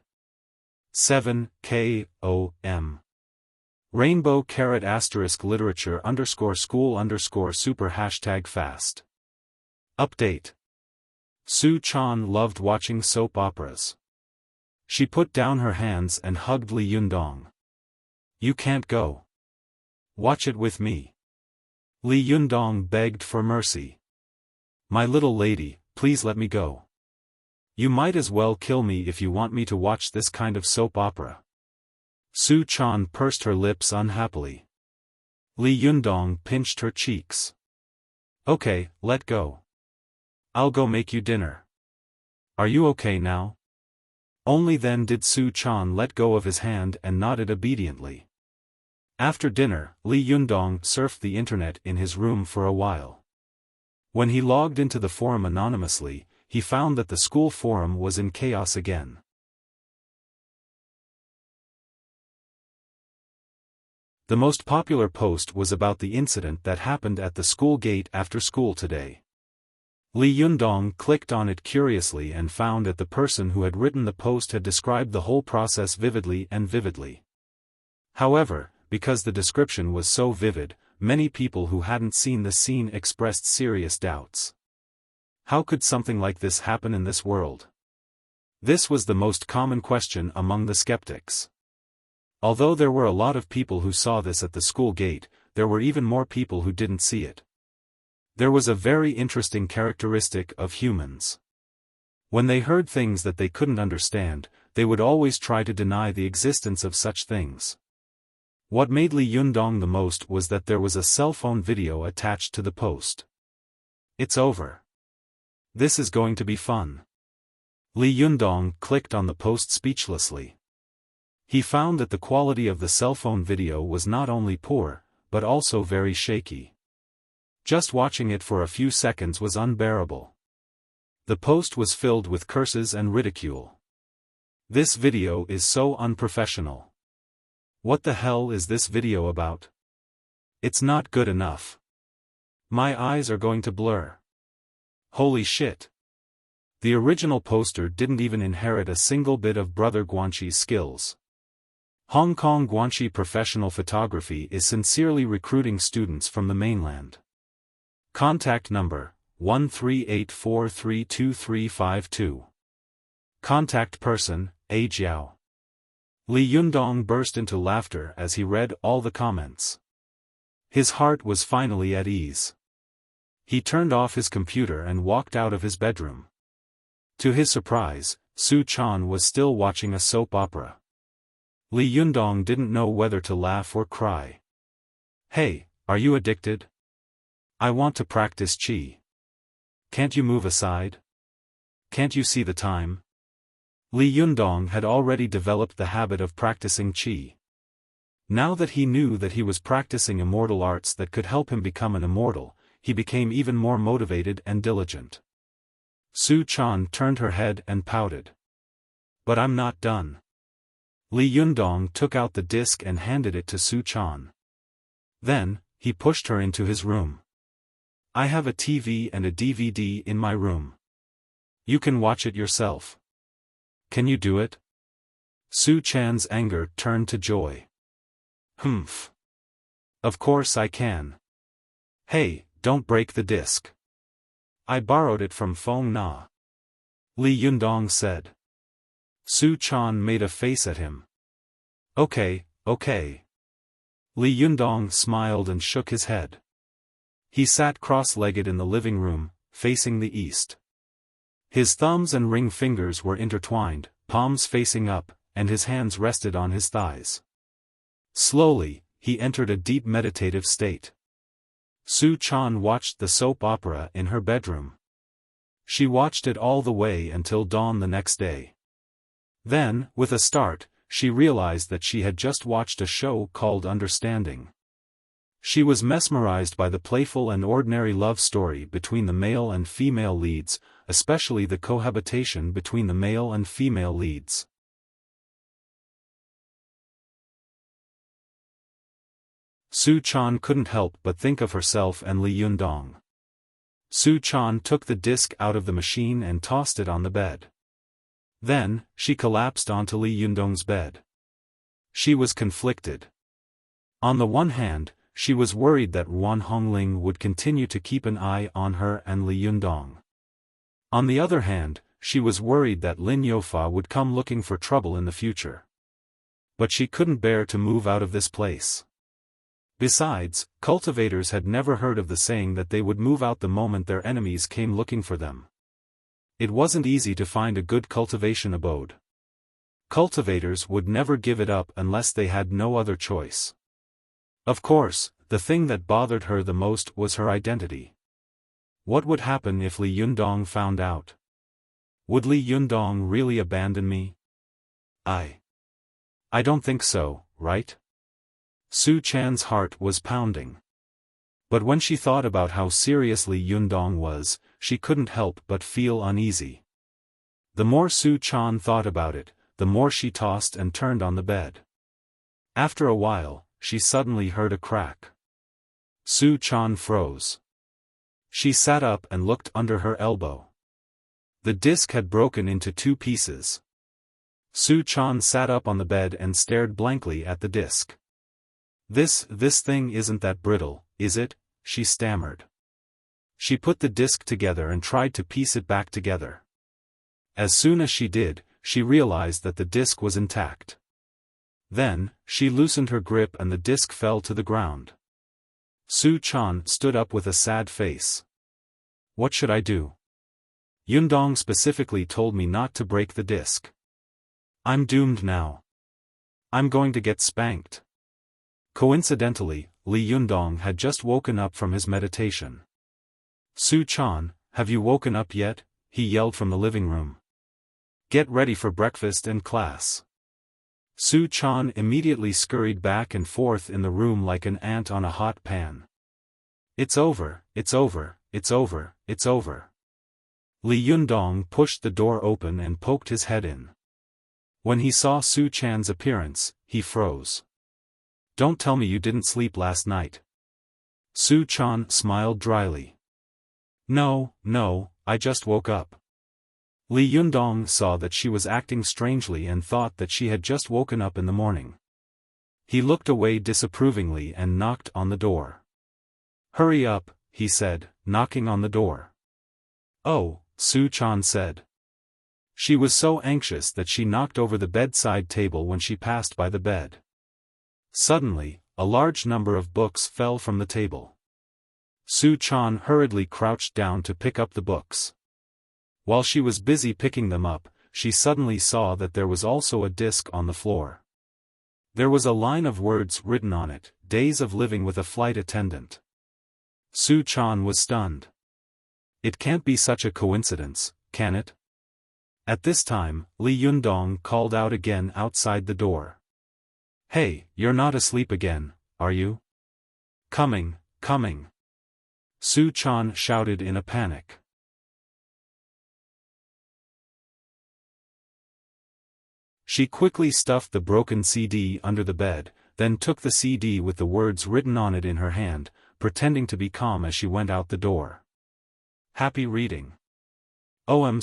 7kom. Rainbow carrot asterisk literature underscore school underscore super hashtag fast. Update. Su Chan loved watching soap operas. She put down her hands and hugged Li Yundong. You can't go. Watch it with me. Li Yundong begged for mercy. My little lady, please let me go. You might as well kill me if you want me to watch this kind of soap opera. Su Chan pursed her lips unhappily. Li Yundong pinched her cheeks. Okay, let go. I'll go make you dinner. Are you okay now? Only then did Su Chan let go of his hand and nodded obediently. After dinner, Li Yundong surfed the internet in his room for a while. When he logged into the forum anonymously, he found that the school forum was in chaos again. The most popular post was about the incident that happened at the school gate after school today. Li Yundong clicked on it curiously and found that the person who had written the post had described the whole process vividly. However, because the description was so vivid, many people who hadn't seen the scene expressed serious doubts. How could something like this happen in this world? This was the most common question among the skeptics. Although there were a lot of people who saw this at the school gate, there were even more people who didn't see it. There was a very interesting characteristic of humans. When they heard things that they couldn't understand, they would always try to deny the existence of such things. What made Li Yundong the most was that there was a cell phone video attached to the post. It's over. This is going to be fun. Li Yundong clicked on the post speechlessly. He found that the quality of the cell phone video was not only poor, but also very shaky. Just watching it for a few seconds was unbearable. The post was filled with curses and ridicule. This video is so unprofessional. What the hell is this video about? It's not good enough. My eyes are going to blur. Holy shit. The original poster didn't even inherit a single bit of Brother Guanxi's skills. Hong Kong Guanxi Professional Photography is sincerely recruiting students from the mainland. Contact number, 138432352. Contact person, A. Jiao. Li Yundong burst into laughter as he read all the comments. His heart was finally at ease. He turned off his computer and walked out of his bedroom. To his surprise, Su Chan was still watching a soap opera. Li Yundong didn't know whether to laugh or cry. Hey, are you addicted? I want to practice qi. Can't you move aside? Can't you see the time? Li Yundong had already developed the habit of practicing qi. Now that he knew that he was practicing immortal arts that could help him become an immortal, he became even more motivated and diligent. Su Chan turned her head and pouted. But I'm not done. Li Yundong took out the disc and handed it to Su Chan. Then, he pushed her into his room. I have a TV and a DVD in my room. You can watch it yourself. Can you do it? Su Chan's anger turned to joy. Humph. Of course I can. Hey, don't break the disc. I borrowed it from Feng Na. Li Yundong said. Su Chan made a face at him. Okay. Li Yundong smiled and shook his head. He sat cross-legged in the living room, facing the east. His thumbs and ring fingers were intertwined, palms facing up, and his hands rested on his thighs. Slowly, he entered a deep meditative state. Su Chan watched the soap opera in her bedroom. She watched it all the way until dawn the next day. Then, with a start, she realized that she had just watched a show called Understanding. She was mesmerized by the playful and ordinary love story between the male and female leads, especially the cohabitation between the male and female leads. Su Chan couldn't help but think of herself and Li Yundong. Su Chan took the disc out of the machine and tossed it on the bed. Then, she collapsed onto Li Yundong's bed. She was conflicted. On the one hand, she was worried that Ruan Hongling would continue to keep an eye on her and Li Yundong. On the other hand, she was worried that Lin Youfa would come looking for trouble in the future. But she couldn't bear to move out of this place. Besides, cultivators had never heard of the saying that they would move out the moment their enemies came looking for them. It wasn't easy to find a good cultivation abode. Cultivators would never give it up unless they had no other choice. Of course, the thing that bothered her the most was her identity. What would happen if Li Yundong found out? Would Li Yundong really abandon me? I don't think so, right? Su Chan's heart was pounding. But when she thought about how serious Li Yundong was, she couldn't help but feel uneasy. The more Su Chan thought about it, the more she tossed and turned on the bed. After a while, she suddenly heard a crack. Su Chan froze. She sat up and looked under her elbow. The disc had broken into 2 pieces. Su Chan sat up on the bed and stared blankly at the disc. This thing isn't that brittle, is it?" she stammered. She put the disc together and tried to piece it back together. As soon as she did, she realized that the disc was intact. Then, she loosened her grip and the disc fell to the ground. Su Chan stood up with a sad face. "What should I do? Yundong specifically told me not to break the disc. I'm doomed now. I'm going to get spanked." Coincidentally, Li Yundong had just woken up from his meditation. "Su Chan, have you woken up yet?" he yelled from the living room. "Get ready for breakfast and class." Su Chan immediately scurried back and forth in the room like an ant on a hot pan. "It's over, it's over, it's over, it's over." Li Yundong pushed the door open and poked his head in. When he saw Su Chan's appearance, he froze. "Don't tell me you didn't sleep last night." Su Chan smiled dryly. No, I just woke up." Li Yundong saw that she was acting strangely and thought that she had just woken up in the morning. He looked away disapprovingly and knocked on the door. "Hurry up," he said, knocking on the door. "Oh," Su Chan said. She was so anxious that she knocked over the bedside table when she passed by the bed. Suddenly, a large number of books fell from the table. Su Chan hurriedly crouched down to pick up the books. While she was busy picking them up, she suddenly saw that there was also a disc on the floor. There was a line of words written on it, "Days of living with a flight attendant." Su Chan was stunned. It can't be such a coincidence, can it? At this time, Li Yundong called out again outside the door. "Hey, you're not asleep again, are you?" Coming. Su Chan shouted in a panic. She quickly stuffed the broken CD under the bed, then took the CD with the words written on it in her hand, pretending to be calm as she went out the door. Happy reading. OM/.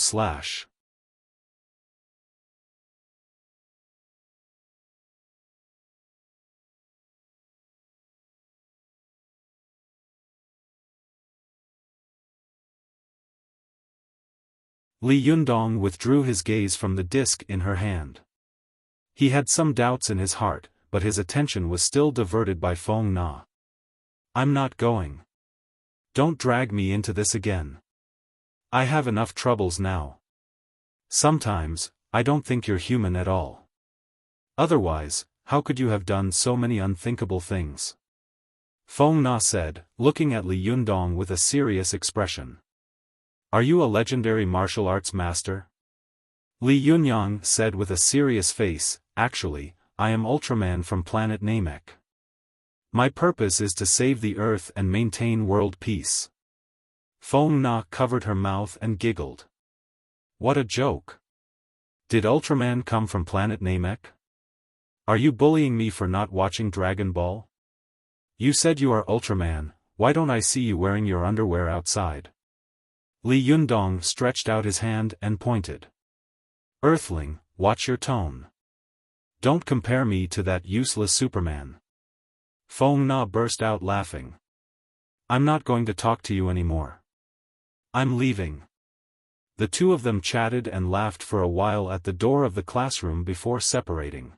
Li Yundong withdrew his gaze from the disc in her hand. He had some doubts in his heart, but his attention was still diverted by Feng Na. "I'm not going. Don't drag me into this again. I have enough troubles now. Sometimes, I don't think you're human at all. Otherwise, how could you have done so many unthinkable things?" Feng Na said, looking at Li Yundong with a serious expression. "Are you a legendary martial arts master?" Li Yunyang said with a serious face, "Actually, I am Ultraman from planet Namek. My purpose is to save the Earth and maintain world peace." Feng Na covered her mouth and giggled. What a joke. Did Ultraman come from planet Namek? Are you bullying me for not watching Dragon Ball? You said you are Ultraman, why don't I see you wearing your underwear outside? Li Yundong stretched out his hand and pointed. Earthling, watch your tone. Don't compare me to that useless Superman. Feng Na burst out laughing. I'm not going to talk to you anymore. I'm leaving. The two of them chatted and laughed for a while at the door of the classroom before separating.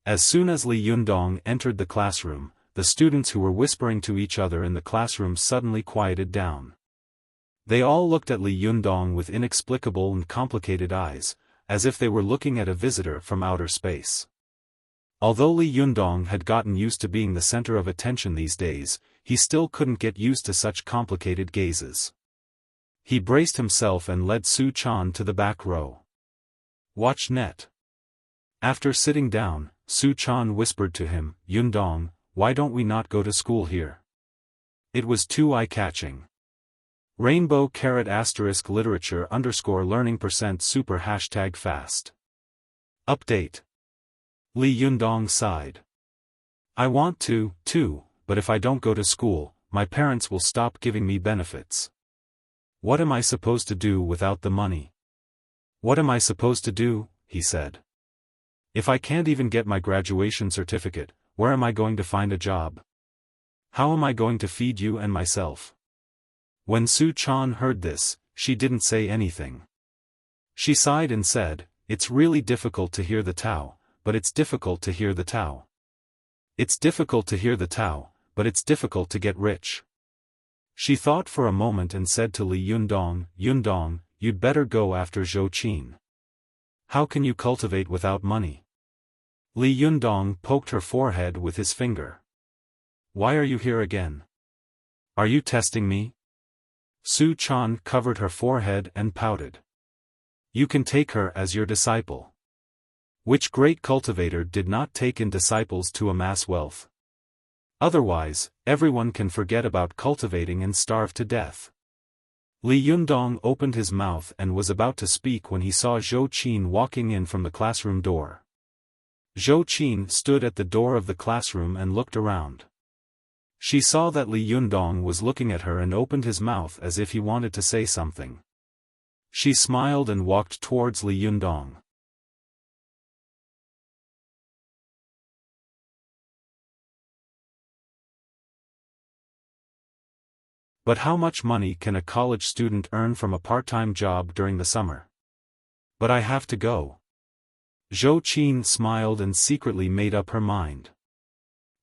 As soon as Li Yundong entered the classroom, the students who were whispering to each other in the classroom suddenly quieted down. They all looked at Li Yundong with inexplicable and complicated eyes, as if they were looking at a visitor from outer space. Although Li Yundong had gotten used to being the center of attention these days, he still couldn't get used to such complicated gazes. He braced himself and led Su Chan to the back row. "Watch net." After sitting down, Su Chan whispered to him, "Yundong, why don't we not go to school here?" It was too eye-catching. Rainbow ** literature _learning %super #fast. Update. Li Yundong sighed. "I want to, too, but if I don't go to school, my parents will stop giving me benefits. What am I supposed to do without the money?" "What am I supposed to do?" he said. "If I can't even get my graduation certificate, where am I going to find a job? How am I going to feed you and myself?" When Su Chan heard this, she didn't say anything. She sighed and said, "It's really difficult to hear the Tao, but it's difficult to hear the Tao. It's difficult to hear the Tao, but it's difficult to get rich." She thought for a moment and said to Li Yundong, "Yundong, you'd better go after Zhou Qin. How can you cultivate without money?" Li Yundong poked her forehead with his finger. "Why are you here again? Are you testing me?" Su Chan covered her forehead and pouted. "You can take her as your disciple. Which great cultivator did not take in disciples to amass wealth? Otherwise, everyone can forget about cultivating and starve to death." Li Yundong opened his mouth and was about to speak when he saw Zhou Qin walking in from the classroom door. Zhou Qin stood at the door of the classroom and looked around. She saw that Li Yundong was looking at her and opened his mouth as if he wanted to say something. She smiled and walked towards Li Yundong. "But how much money can a college student earn from a part-time job during the summer?" "But I have to go." Zhou Qin smiled and secretly made up her mind.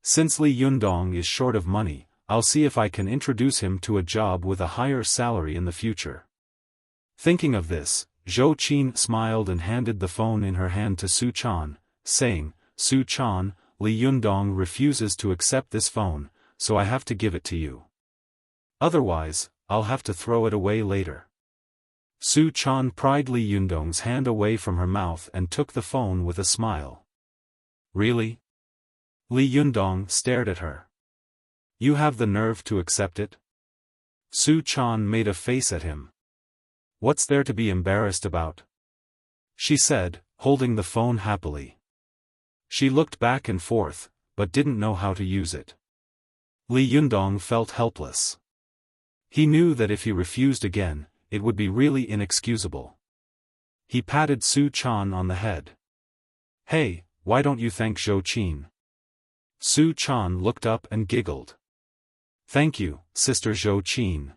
"Since Li Yundong is short of money, I'll see if I can introduce him to a job with a higher salary in the future." Thinking of this, Zhou Qin smiled and handed the phone in her hand to Su Chan, saying, "Su Chan, Li Yundong refuses to accept this phone, so I have to give it to you. Otherwise, I'll have to throw it away later." Su Chan pried Li Yundong's hand away from her mouth and took the phone with a smile. "Really?" Li Yundong stared at her. "You have the nerve to accept it?" Su Chan made a face at him. "What's there to be embarrassed about?" she said, holding the phone happily. She looked back and forth, but didn't know how to use it. Li Yundong felt helpless. He knew that if he refused again, it would be really inexcusable. He patted Su Chan on the head. "Hey, why don't you thank Zhou Qin?" Su Chan looked up and giggled. "Thank you, Sister Zhou Qin."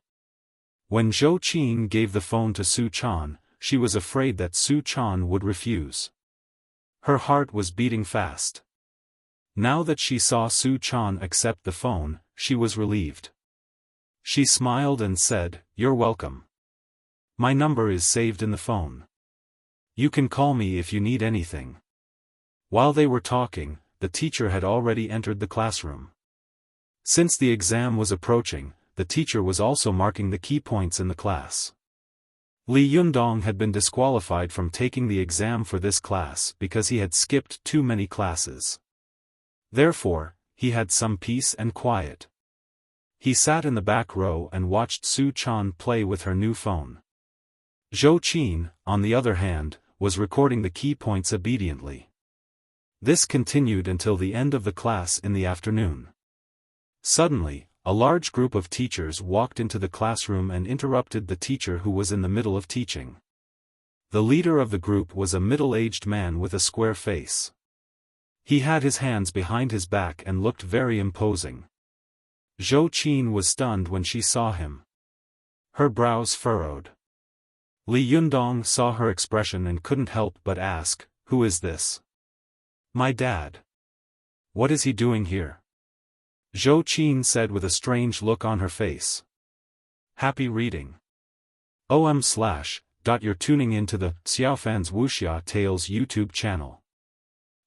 When Zhou Qin gave the phone to Su Chan, she was afraid that Su Chan would refuse. Her heart was beating fast. Now that she saw Su Chan accept the phone, she was relieved. She smiled and said, "You're welcome. My number is saved in the phone. You can call me if you need anything." While they were talking, the teacher had already entered the classroom. Since the exam was approaching, the teacher was also marking the key points in the class. Li Yundong had been disqualified from taking the exam for this class because he had skipped too many classes. Therefore, he had some peace and quiet. He sat in the back row and watched Su Chan play with her new phone. Zhou Qin, on the other hand, was recording the key points obediently. This continued until the end of the class in the afternoon. Suddenly, a large group of teachers walked into the classroom and interrupted the teacher who was in the middle of teaching. The leader of the group was a middle-aged man with a square face. He had his hands behind his back and looked very imposing. Zhou Qin was stunned when she saw him. Her brows furrowed. Li Yundong saw her expression and couldn't help but ask, "Who is this?" "My dad." "What is he doing here?" Zhou Qin said with a strange look on her face. Happy reading. You're tuning into the Xiaofan's Wuxia Tales YouTube channel.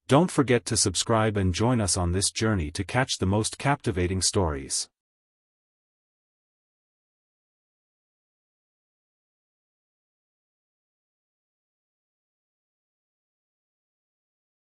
Don't forget to subscribe and join us on this journey to catch the most captivating stories.